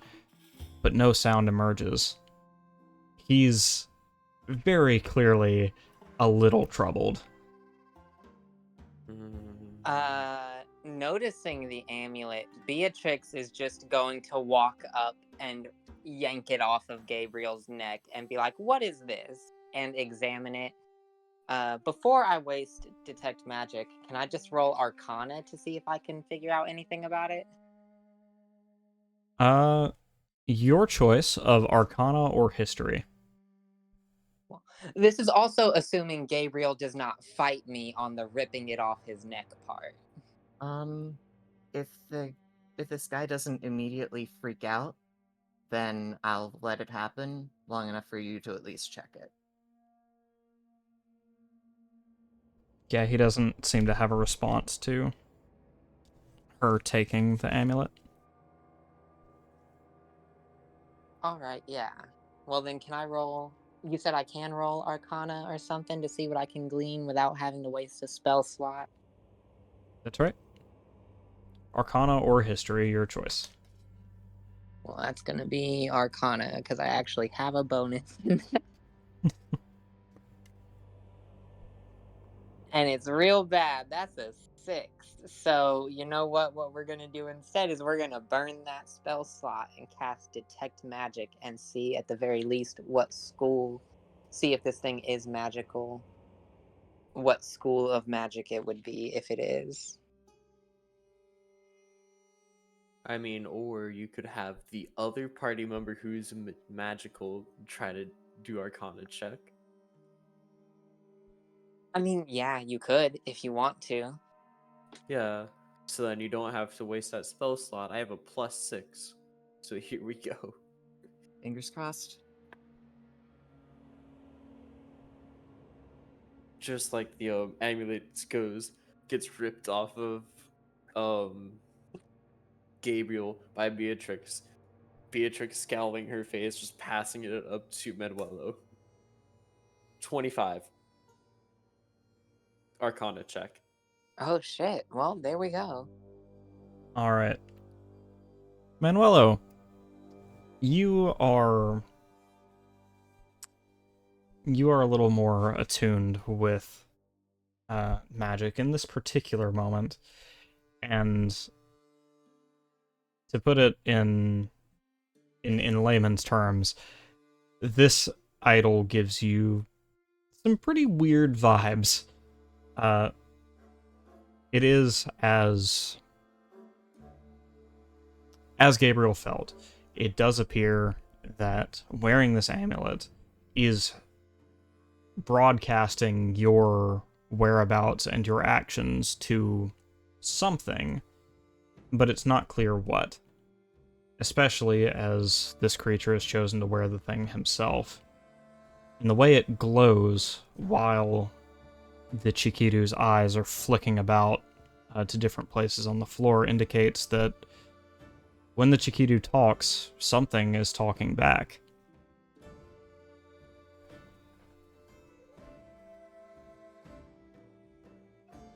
but no sound emerges. He's very clearly a little troubled. noticing the amulet, Beatrix is just going to walk up and yank it off of Gabriel's neck and be like, "What is this?" and examine it. Before I waste detect magic, can I just roll Arcana to see if I can figure out anything about it? Your choice of Arcana or History. Well, this is also assuming Gabriel does not fight me on the ripping it off his neck part. If this guy doesn't immediately freak out, then I'll let it happen long enough for you to at least check it. Yeah, he doesn't seem to have a response to her taking the amulet. Alright, yeah. Well then can I roll... You said I can roll Arcana or something to see what I can glean without having to waste a spell slot? That's right. Arcana or History, your choice. Well, that's gonna be Arcana, because I actually have a bonus. And it's real bad. That's a 6. So, you know what? What we're gonna do instead is we're gonna burn that spell slot and cast Detect Magic and see at the very least what school... See if this thing is magical. What school of magic it would be if it is. I mean, or you could have the other party member who's magical try to do Arcana check. I mean, yeah, you could if you want to. Yeah, so then you don't have to waste that spell slot. I have a +6, so here we go. Fingers crossed. Just like the amulet gets ripped off of Gabriel by Beatrix. Beatrix scowling her face, just passing it up to Manuelo. 25. Arcana check. Oh shit. Well, there we go. All right. Manuelo, you are a little more attuned with magic in this particular moment, and to put it in layman's terms, this idol gives you some pretty weird vibes. It is as Gabriel felt. It does appear that wearing this amulet is broadcasting your whereabouts and your actions to something, but it's not clear what. Especially as this creature has chosen to wear the thing himself. And the way it glows while the Chikiru's eyes are flicking about to different places on the floor indicates that when the Chikiru talks, something is talking back.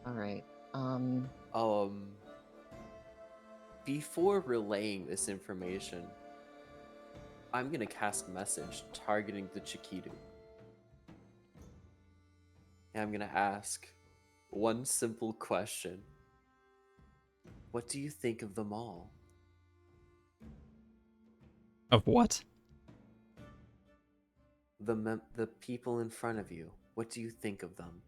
Alright. Before relaying this information, I'm gonna cast a message targeting the Chikidu. And I'm gonna ask one simple question. What do you think of them all? Of what? The people in front of you. What do you think of them?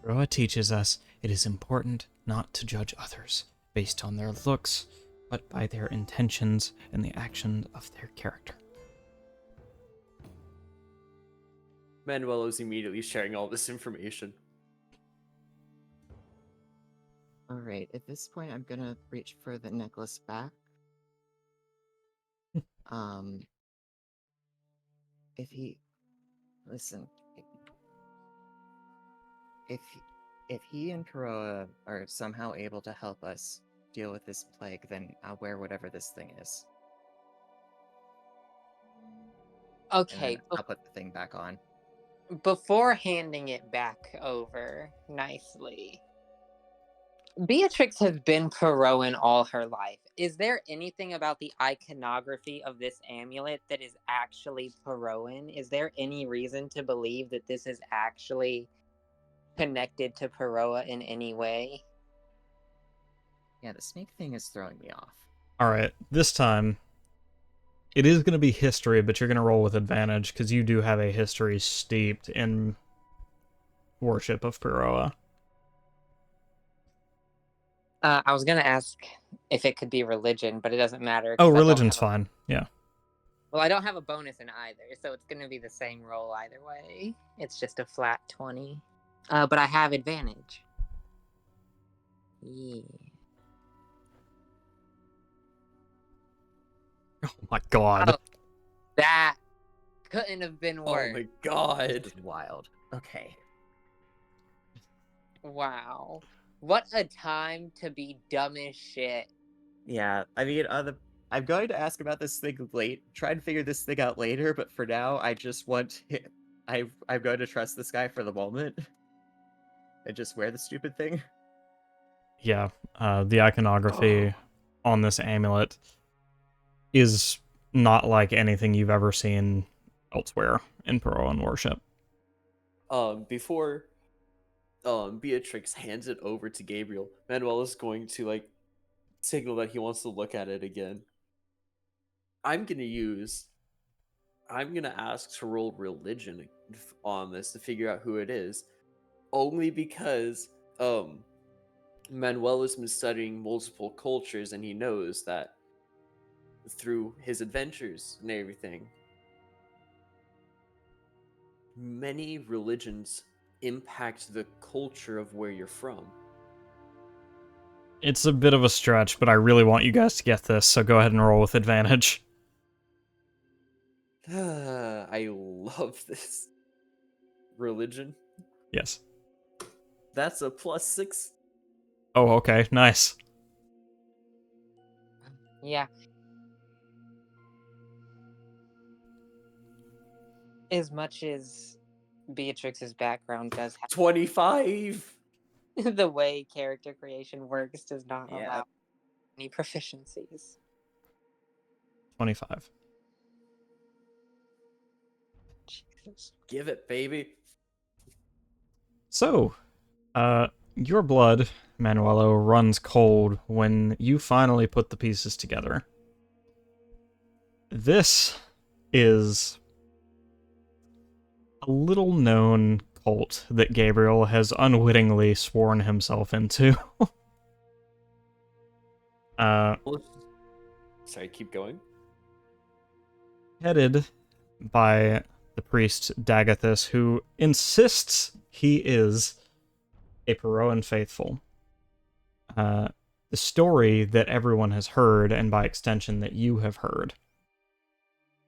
Roa teaches us it is important not to judge others based on their looks, but by their intentions and the actions of their character. Manuel is immediately sharing all this information. Alright, at this point I'm gonna reach for the necklace back. If he... Listen. If he and Kuroa are somehow able to help us deal with this plague, then I'll wear whatever this thing is. And Okay, then I'll put the thing back on. before handing it back over nicely, Beatrix has been Peroan all her life. Is there anything about the iconography of this amulet that is actually Peroan? Is there any reason to believe that this is actually connected to Peroa in any way? Yeah, the snake thing is throwing me off. Alright, this time, it is going to be history, but you're going to roll with advantage, because you do have a history steeped in worship of Peroa. I was gonna ask if it could be religion, but it doesn't matter. Oh, 'cause I don't religion's have a- fine, yeah. Well, I don't have a bonus in either, so it's gonna be the same roll either way. It's just a flat 20. But I have advantage. Yeah. Oh my god. Oh, that couldn't have been Oh worse. my god. This is wild. Okay. Wow. What a time to be dumb as shit. Yeah, I mean, I'm going to ask about this thing try and figure this thing out later, but for now, I just want... I'm going to trust this guy for the moment. And just wear the stupid thing. Yeah, the iconography on this amulet is not like anything you've ever seen elsewhere in Peroan worship. Before Beatrix hands it over to Gabriel, Manuel is going to like signal that he wants to look at it again. I'm gonna ask to roll religion on this to figure out who it is, only because Manuel has been studying multiple cultures and he knows that through his adventures and everything, many religions impact the culture of where you're from. It's a bit of a stretch, but I really want you guys to get this, so go ahead and roll with advantage. I love this. Religion? Yes. That's a +6. Oh, okay, nice. Yeah. As much as Beatrix's background does have 25! the way character creation works does not Yeah. allow any proficiencies. 25. Jesus. Give it, baby. So, your blood, Manuelo, runs cold when you finally put the pieces together. This is a little known cult that Gabriel has unwittingly sworn himself into. Sorry, keep going. headed by the priest Dagathus, who insists he is a Peroan faithful. The story that everyone has heard, and by extension that you have heard,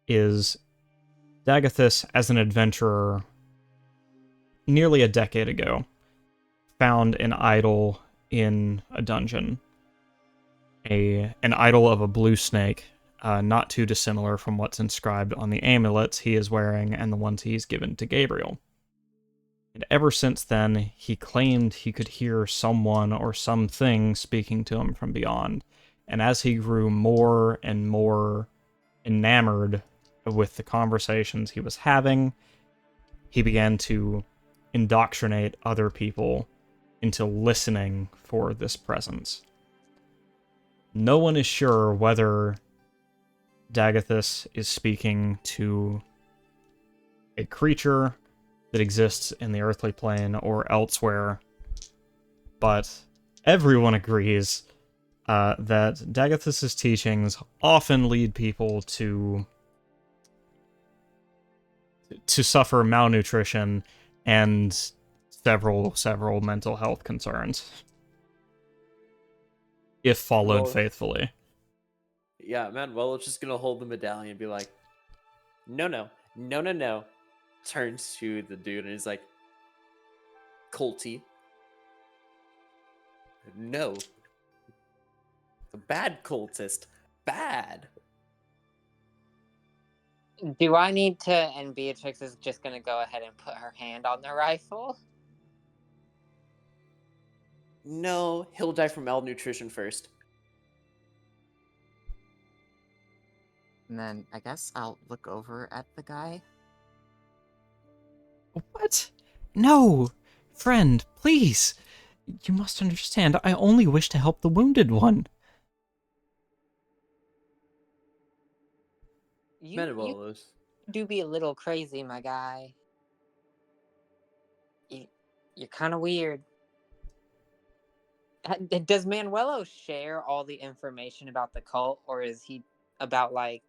is Dagathus, as an adventurer, nearly a decade ago, found an idol in a dungeon. An idol of a blue snake, not too dissimilar from what's inscribed on the amulets he is wearing and the ones he's given to Gabriel. And ever since then, he claimed he could hear someone or something speaking to him from beyond. And as he grew more and more enamored with the conversations he was having, he began to indoctrinate other people into listening for this presence. No one is sure whether Dagathus is speaking to a creature that exists in the earthly plane or elsewhere, but everyone agrees that Dagathus' teachings often lead people to suffer malnutrition and several mental health concerns, if followed Well, faithfully. yeah, Manuel's just gonna hold the medallion and be like, no, no, no, no, no. Turns to the dude and he's like, Colty. No. The bad cultist. Bad. Do I need to? And Beatrix is just gonna go ahead and put her hand on the rifle. No, he'll die from malnutrition first. And then I guess I'll look over at the guy. What? No! Friend, please! You must understand, I only wish to help the wounded one. You Manuel do be a little crazy, my guy. You're kind of weird. Does Manuelo share all the information about the cult, or is he about like?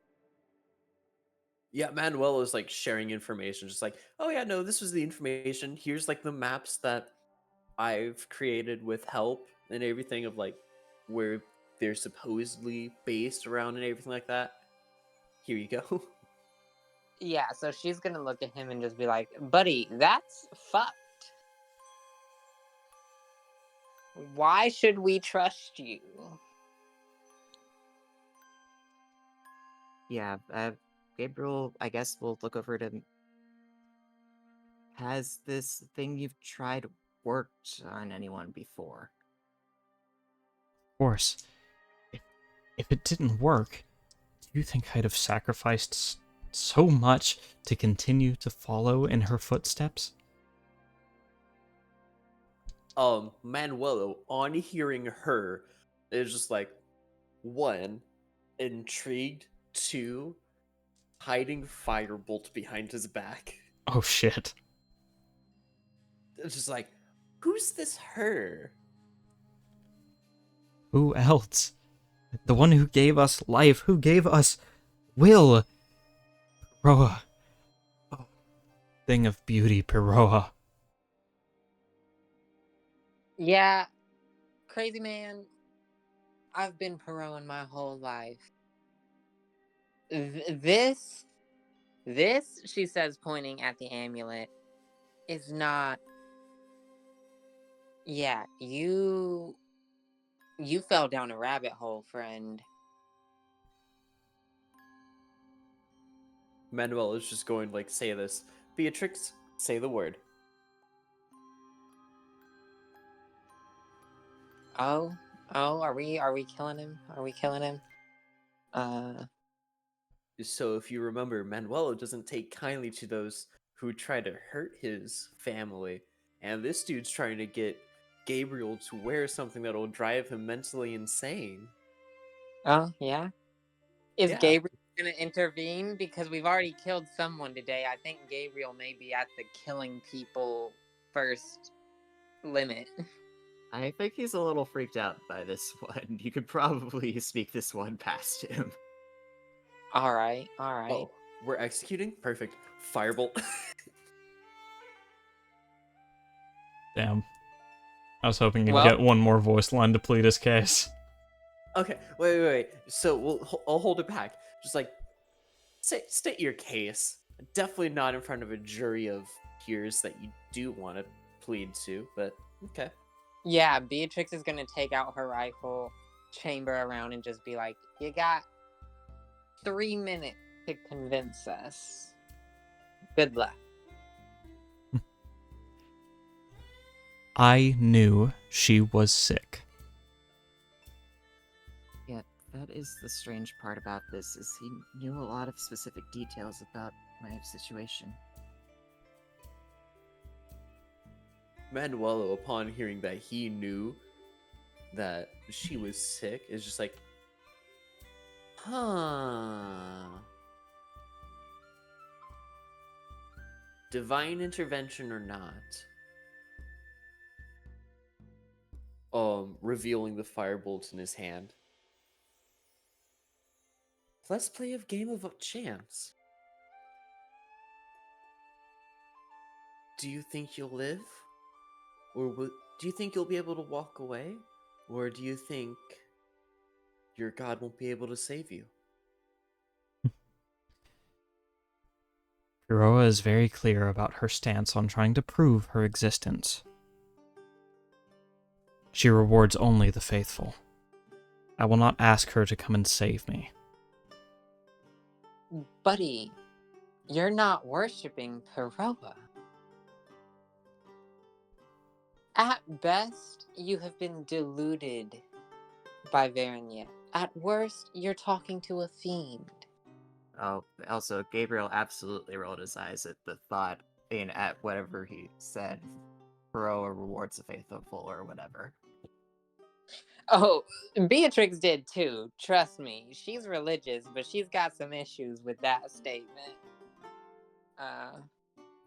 Yeah, Manuel is like sharing information, just like, oh yeah, no, this was the information. Here's like the maps that I've created with help and everything of like where they're supposedly based around and everything like that. Here you go. Yeah, so she's gonna look at him and just be like, "Buddy, that's fucked. Why should we trust you?" Yeah, Gabriel, I guess we'll look over to. Has this thing you've tried worked on anyone before? Of course, if it didn't work, do you think I'd have sacrificed so much to continue to follow in her footsteps? Manuelo, on hearing her, is just like, one, intrigued, two, hiding firebolt behind his back. Oh shit. It's just like, who's this her? Who else? The one who gave us life, who gave us will. Peroa. Oh, thing of beauty, Peroa. Yeah, crazy man. I've been Peroan my whole life. This, she says, pointing at the amulet, is not. Yeah, you fell down a rabbit hole, friend. Manuel is just going like, say this. Beatrix, say the word. Oh, are we killing him? Are we killing him? So if you remember, Manuelo doesn't take kindly to those who try to hurt his family. And this dude's trying to get Gabriel to wear something that'll drive him mentally insane. Oh, yeah? Is Yeah. Gabriel gonna intervene? Because we've already killed someone today. I think Gabriel may be at the killing people first limit. I think he's a little freaked out by this one. You could probably sneak this one past him. Alright. Oh, We're executing? Perfect. Firebolt. Damn. I was hoping you'd Well, get one more voice line to plead his case. Okay, wait. So I'll hold it back. Just like, state your case. Definitely not in front of a jury of peers that you do want to plead to, but okay. yeah, Beatrix is gonna take out her rifle, chamber around, and just be like, "You got 3 minutes to convince us. Good luck." I knew she was sick. Yeah, that is the strange part about this, is he knew a lot of specific details about my situation. Manuelo, upon hearing that he knew that she was sick, is just like, huh. Divine intervention or not? Revealing the firebolt in his hand. Let's play a game of chance. Do you think you'll live? Or do you think you'll be able to walk away? Or do you think your god won't be able to save you? Kuroa is very clear about her stance on trying to prove her existence. She rewards only the faithful. I will not ask her to come and save me. Buddy, you're not worshipping Kuroa. At best, you have been deluded by Vernia. At worst, you're talking to a fiend. Oh, also, Gabriel absolutely rolled his eyes at the thought, at whatever he said. Kuroa rewards the faithful or whatever. Oh, Beatrix did too. Trust me. She's religious, but she's got some issues with that statement.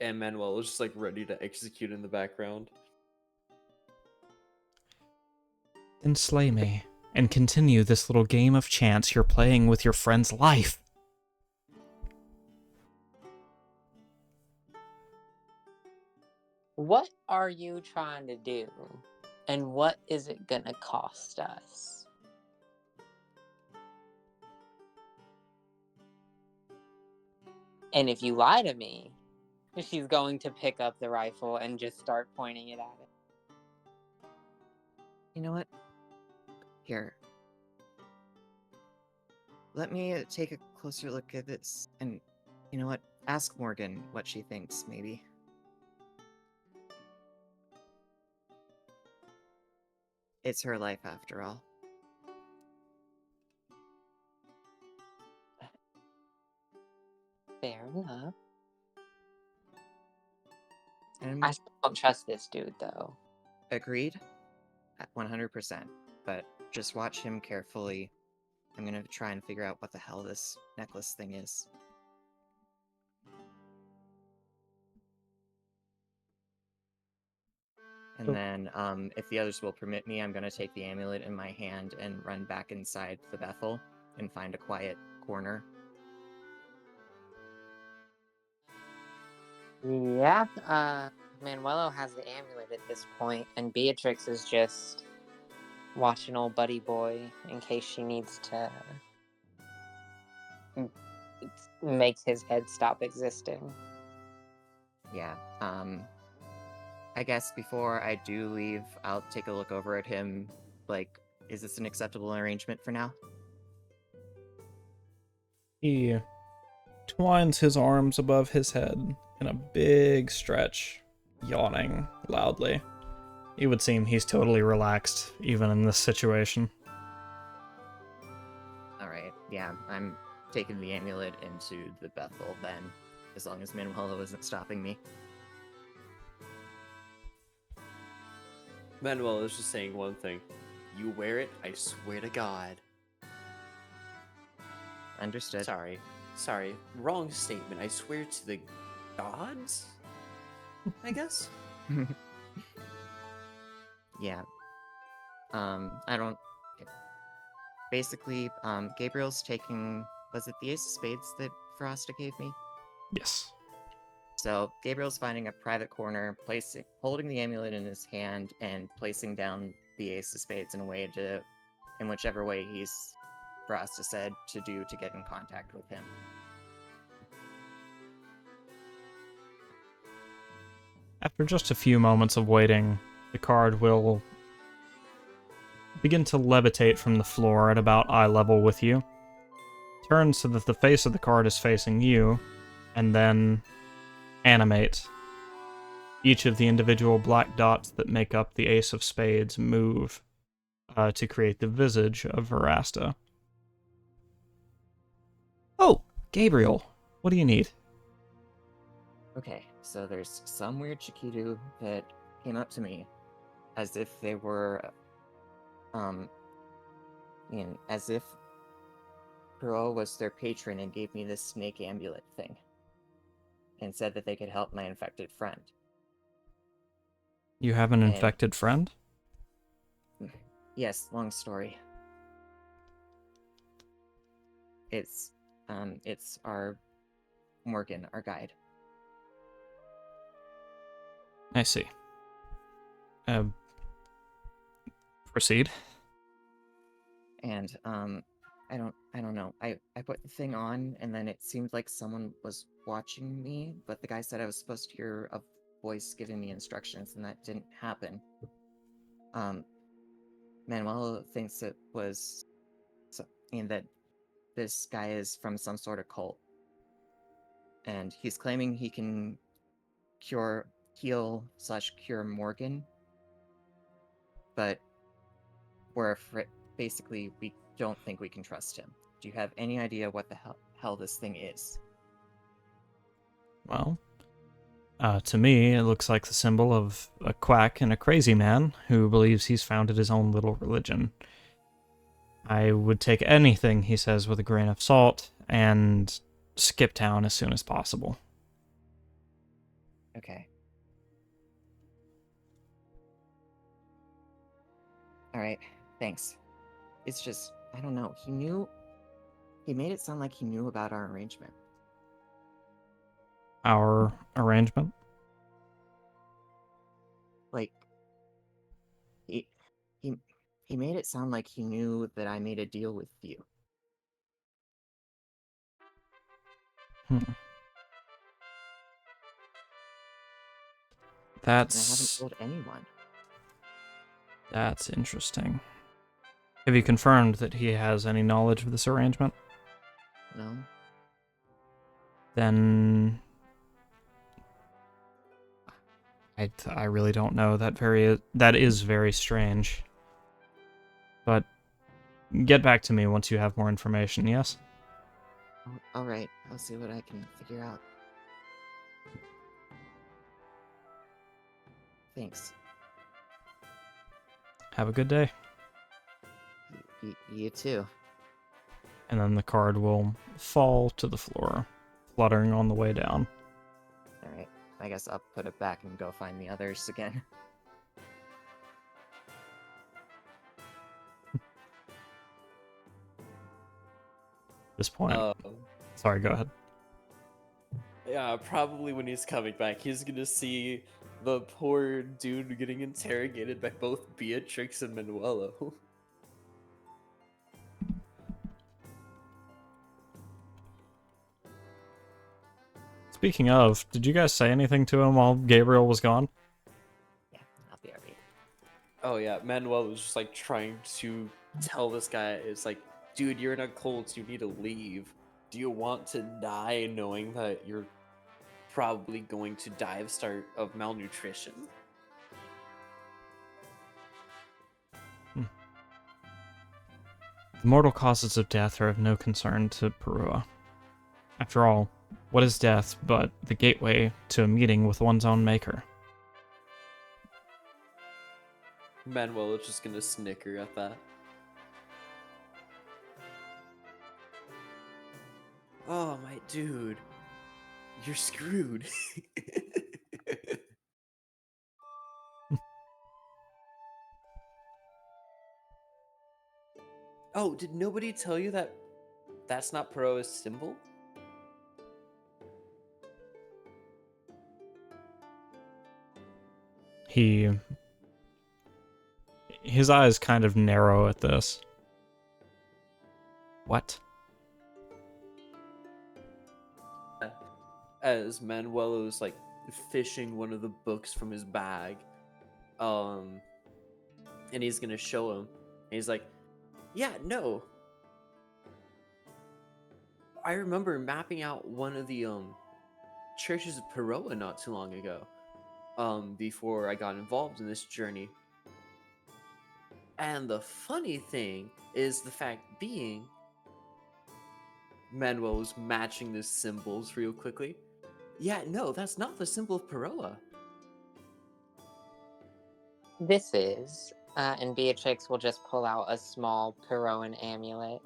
And Manuel is just like ready to execute in the background. Then slay me, and continue this little game of chance you're playing with your friend's life. What are you trying to do? And what is it gonna cost us? And if you lie to me, she's going to pick up the rifle and just start pointing it at it. You know what? Here. Let me take a closer look at this, and you know what? Ask Morgan what she thinks, maybe. It's her life, after all. Fair enough. And I still don't trust this dude, though. agreed? At 100%. But just watch him carefully. I'm gonna try and figure out what the hell this necklace thing is. And then, if the others will permit me, I'm gonna take the amulet in my hand and run back inside the Bethel and find a quiet corner. Yeah, Manuelo has the amulet at this point, and Beatrix is just watching old buddy boy in case she needs to make his head stop existing. Yeah, I guess before I do leave, I'll take a look over at him. Like, is this an acceptable arrangement for now? He twines his arms above his head in a big stretch, yawning loudly. It would seem he's totally relaxed, even in this situation. Alright, yeah, I'm taking the amulet into the Bethel then, as long as Manuelo isn't stopping me. Manuel is just saying one thing. You wear it, I swear to God. Understood. Sorry. Wrong statement. I swear to the gods? I guess? Yeah. I don't... Basically, Gabriel's taking... Was it the Ace of Spades that Frosta gave me. Yes. So Gabriel's finding a private corner, holding the amulet in his hand, and placing down the ace of spades in whichever way Frosta said to do to get in contact with him. After just a few moments of waiting, the card will begin to levitate from the floor at about eye level with you. Turn so that the face of the card is facing you, and then animate. Each of the individual black dots that make up the ace of spades move to create the visage of Verasta. Oh, Gabriel, what do you need? Okay, so there's some weird Chikidu that came up to me as if they were, as if Kuro was their patron and gave me this snake amulet thing and said that they could help my infected friend. You have an And- infected friend? Yes, long story. It's our Morgan, our guide. I see. Proceed. And I don't know. I put the thing on and then it seemed like someone was watching me, but the guy said I was supposed to hear a voice giving me instructions and that didn't happen. Manuel thinks it was that this guy is from some sort of cult. And he's claiming he can heal/cure Morgan. But we're afraid, basically, we don't think we can trust him. Do you have any idea what the hell this thing is? Well, to me, it looks like the symbol of a quack and a crazy man who believes he's founded his own little religion. I would take anything he says with a grain of salt and skip town as soon as possible. Okay. Alright, thanks. It's just, I don't know, he made it sound like he knew about our arrangement. Our arrangement? Like, he made it sound like he knew that I made a deal with you. Hmm. And I haven't told anyone. That's interesting. Have you confirmed that he has any knowledge of this arrangement? No? Then I really don't know. That is very strange. But get back to me once you have more information, yes? Alright, I'll see what I can figure out. Thanks. Have a good day. You too. And then the card will fall to the floor, fluttering on the way down. Alright, I guess I'll put it back and go find the others again. At this point. Sorry, go ahead. Yeah, probably when he's coming back, he's gonna see the poor dude getting interrogated by both Beatrix and Manuelo. Speaking of, did you guys say anything to him while Gabriel was gone? Yeah, I'll be alright. Oh yeah, Manuel was just like trying to tell this guy, it's like, dude, you're in a cult, you need to leave. Do you want to die knowing that you're probably going to die of malnutrition? The mortal causes of death are of no concern to Perua. After all, what is death but the gateway to a meeting with one's own maker? Manuel is just gonna snicker at that. Oh, my dude. You're screwed. Oh, did nobody tell you that that's not Peroa's symbol? His eyes kind of narrow at this. What? As Manuelo's like fishing one of the books from his bag, and he's gonna show him. And he's like, "Yeah, no. I remember mapping out one of the churches of Peroa not too long ago. Before I got involved in this journey. And the funny thing is the fact being, Manuel was matching the symbols real quickly. Yeah, no, that's not the symbol of Peroa. This is, and Beatrix will just pull out a small Peroan amulet.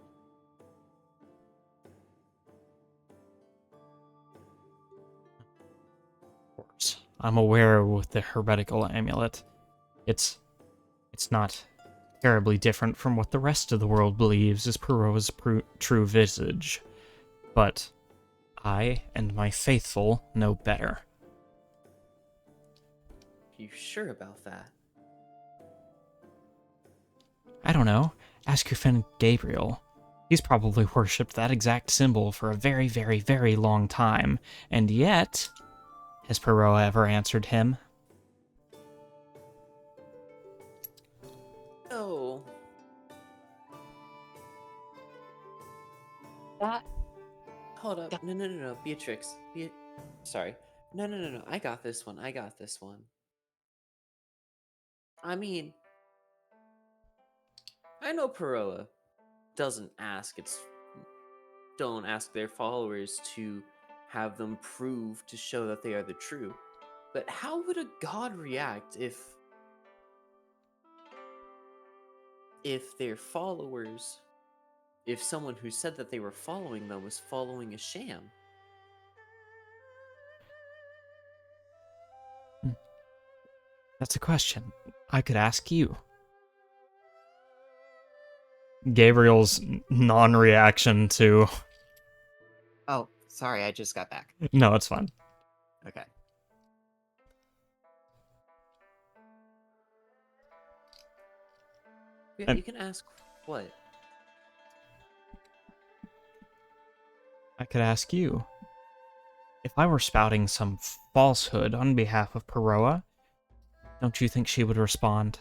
I'm aware with the heretical amulet. It's not terribly different from what the rest of the world believes is Peroa's true visage. But I and my faithful know better. You sure about that? I don't know. Ask your friend Gabriel. He's probably worshipped that exact symbol for a very, very, very long time. And yet, has Peroa ever answered him? No. That Hold up. No. Beatrix. Sorry. No. I got this one. I mean, I know Peroa doesn't don't ask their followers to have them prove to show that they are the true. But how would a god react if their followers, if someone who said that they were following them was following a sham? That's a question I could ask you. Gabriel's non-reaction to... Oh, sorry, I just got back. No, it's fine. Okay. Yeah, you can ask what? I could ask you. If I were spouting some falsehood on behalf of Peroa, don't you think she would respond?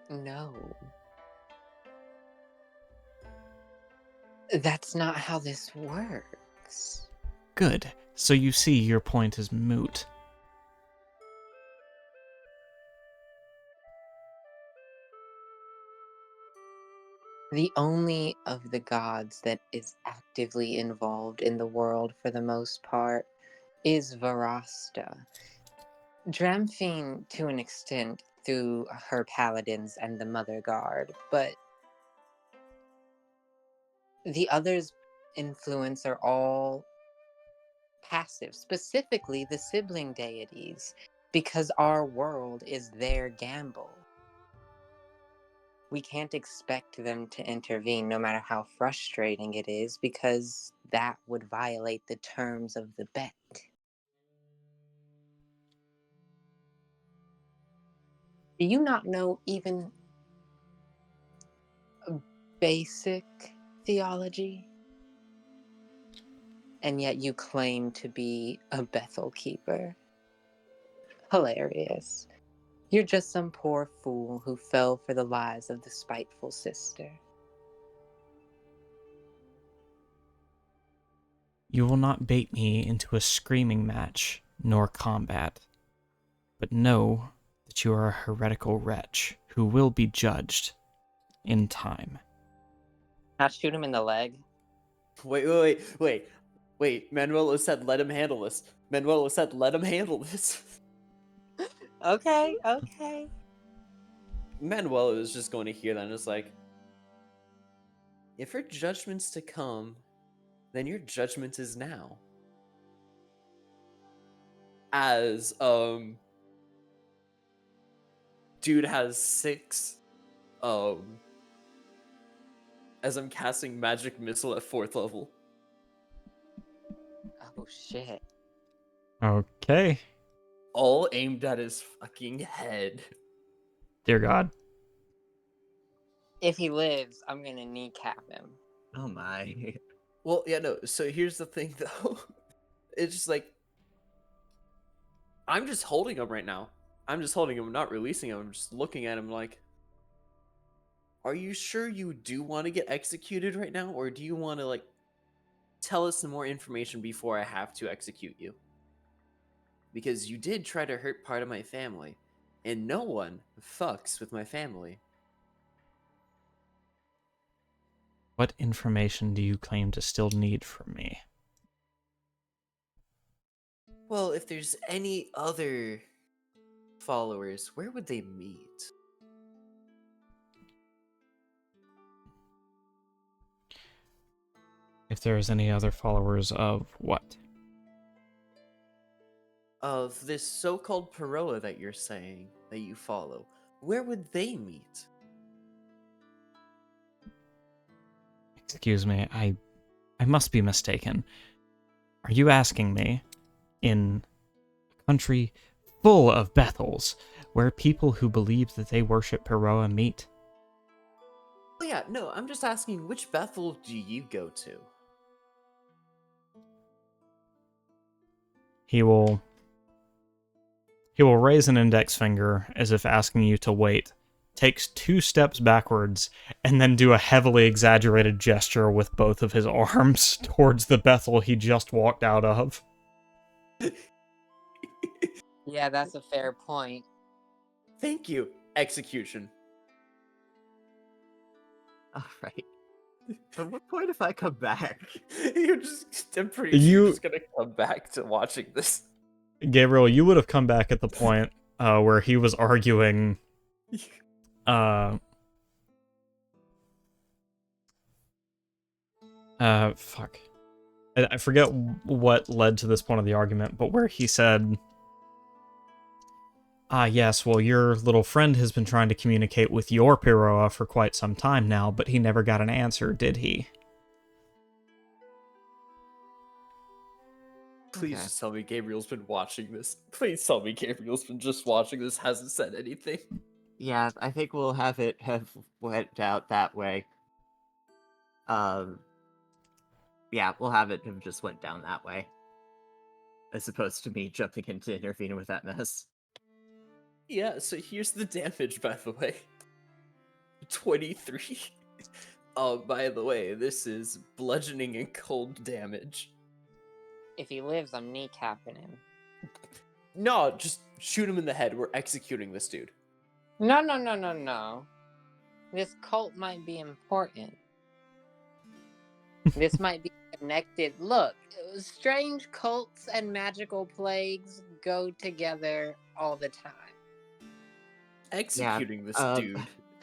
No. That's not how this works. Good. So you see your point is moot. The only of the gods that is actively involved in the world for the most part is Varasta. Dramphine to an extent through her paladins and the Mother Guard, but the others' influence are all passive, specifically the sibling deities, because our world is their gamble. We can't expect them to intervene no matter how frustrating it is, because that would violate the terms of the bet. Do you not know even basic theology? And yet you claim to be a Bethel keeper. Hilarious. You're just some poor fool who fell for the lies of the spiteful sister. You will not bait me into a screaming match, nor combat, but know that you are a heretical wretch who will be judged in time. Not shoot him in the leg. Wait. Manuelo said let him handle this. Okay. Manuelo is just going to hear that and is like, if her judgment's to come, then your judgment is now. As dude has 6 as I'm casting magic missile at 4th level. Oh shit. Okay. All aimed at his fucking head. Dear God. If he lives, I'm gonna kneecap him. Oh my. Well, yeah, no. So here's the thing, though. It's just like I'm just holding him right now. I'm just holding him, not releasing him. I'm just looking at him like, are you sure you do want to get executed right now, or do you want to like tell us some more information before I have to execute you? Because you did try to hurt part of my family, and no one fucks with my family. What information do you claim to still need from me? Well, if there's any other followers, where would they meet? If there's any other followers of what? Of this so-called Peroa that you're saying that you follow, where would they meet? Excuse me, I must be mistaken. Are you asking me, in a country full of Bethels, where people who believe that they worship Peroa meet? Oh yeah, no, I'm just asking, which Bethel do you go to? He will raise an index finger as if asking you to wait, takes 2 steps backwards, and then do a heavily exaggerated gesture with both of his arms towards the Bethel he just walked out of. Yeah, that's a fair point. Thank you. Execution. All right. At what point if I come back? I'm pretty sure You- you're just gonna come back to watching this. Gabriel, you would have come back at the point where he was arguing fuck. I forget what led to this point of the argument, but where he said, yes, well, your little friend has been trying to communicate with your Piroa for quite some time now, but he never got an answer, did he? Please Okay. just tell me Gabriel's been watching this. Please tell me Gabriel's been just watching this, hasn't said anything. Yeah, I think we'll have it have went out that way. Yeah, we'll have it have just went down that way. As opposed to me jumping in to intervene with that mess. Yeah, so here's the damage, by the way. 23. Oh, by the way, this is bludgeoning and cold damage. If he lives, I'm kneecapping him. No, just shoot him in the head. We're executing this dude. No. This cult might be important. This might be connected. Look, strange cults and magical plagues go together all the time. Executing this dude.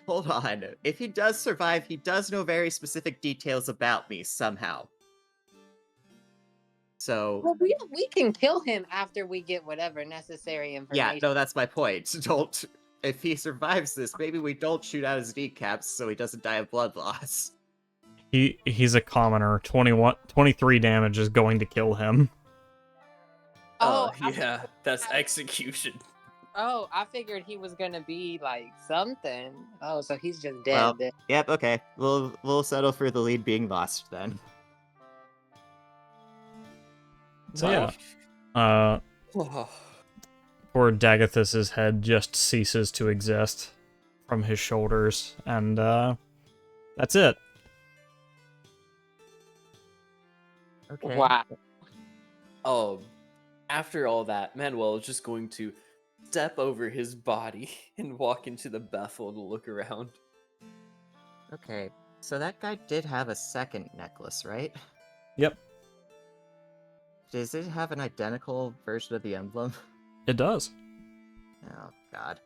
Hold on. If he does survive, he does know very specific details about me somehow. So Well, we can kill him after we get whatever necessary information. yeah, no, that's my point. Don't. If he survives this, maybe we don't shoot out his kneecaps so he doesn't die of blood loss. He's a commoner. 23 damage is going to kill him. Oh, yeah, that's execution. I figured he was gonna be like something. Oh, so he's just dead. Well, then. yep, okay. We'll settle for the lead being lost then. So yeah, poor Dagathus's head just ceases to exist from his shoulders, and that's it. Okay. Wow. After all that, Manuel is just going to step over his body and walk into the Bethel to look around. Okay. So that guy did have a second necklace, right? Yep, Does it have an identical version of the emblem? it does. Oh god.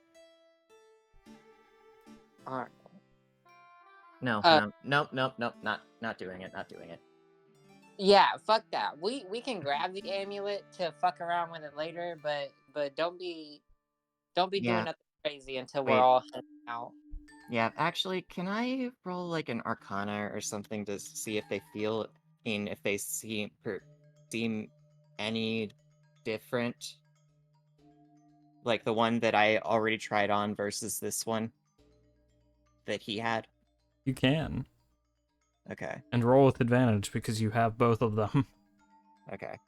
Alright. No, nope, not doing it, not doing it. Yeah, fuck that. We can grab the amulet to fuck around with it later, but don't be Yeah. doing nothing crazy until Wait. we're all heading out. Yeah, actually, can I roll like an Arcana or something to see if they feel, if they seem any different? Like the one that I already tried on versus this one that he had? You can. Okay. And roll with advantage because you have both of them. Okay.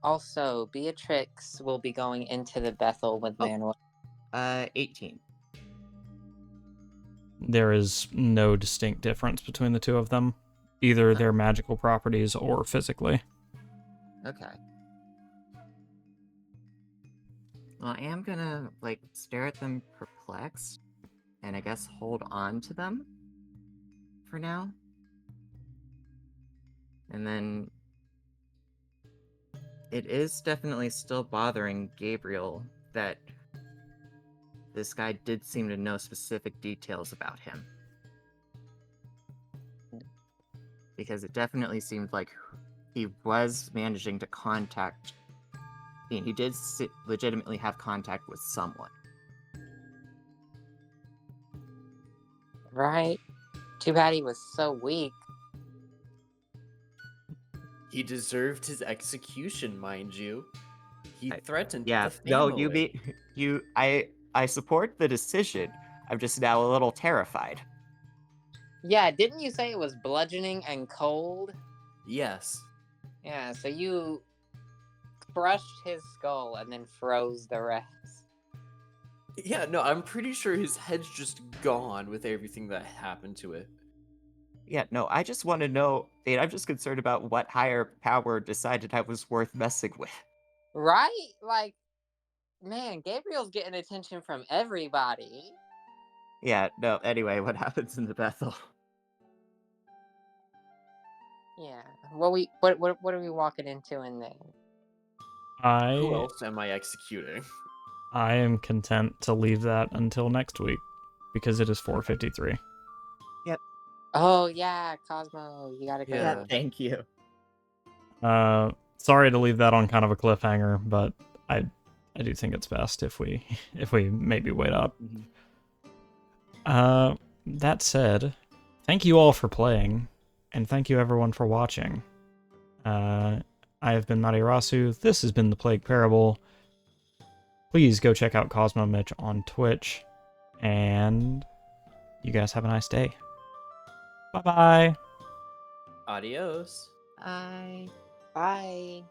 Also, Beatrix will be going into the Bethel with Oh. Manuel. 18. There is no distinct difference between the two of them, either their magical properties or physically. Okay. Well, I am gonna, like, stare at them perplexed, and I guess hold on to them for now. And then it is definitely still bothering Gabriel that this guy did seem to know specific details about him. Because it definitely seemed like he was managing to contact. I mean, he did legitimately have contact with someone. Right? Too bad he was so weak. He deserved his execution, mind you. He threatened Yeah, the no, family. I support the decision. I'm just now a little terrified. Yeah, didn't you say it was bludgeoning and cold? Yes. Yeah, so you crushed his skull and then froze the rest. Yeah, no, I'm pretty sure his head's just gone with everything that happened to it. Yeah, no, I just want to know. I'm just concerned about what higher power decided I was worth messing with. Right? Like, man, Gabriel's getting attention from everybody. Yeah, no, anyway, what happens in the Bethel? Yeah. What are we walking into in there? Who I else am I executing? I am content to leave that until next week because it is 4:53. Oh yeah, Cosmo, you gotta go. Yeah. Thank you. Sorry to leave that on kind of a cliffhanger, but I do think it's best if we maybe wait up. That said, thank you all for playing, and thank you everyone for watching. I have been Matirasu. This has been the Plague Parable. Please go check out KosmoMitch on Twitch, and you guys have a nice day. Bye bye. Adios. Bye. Bye.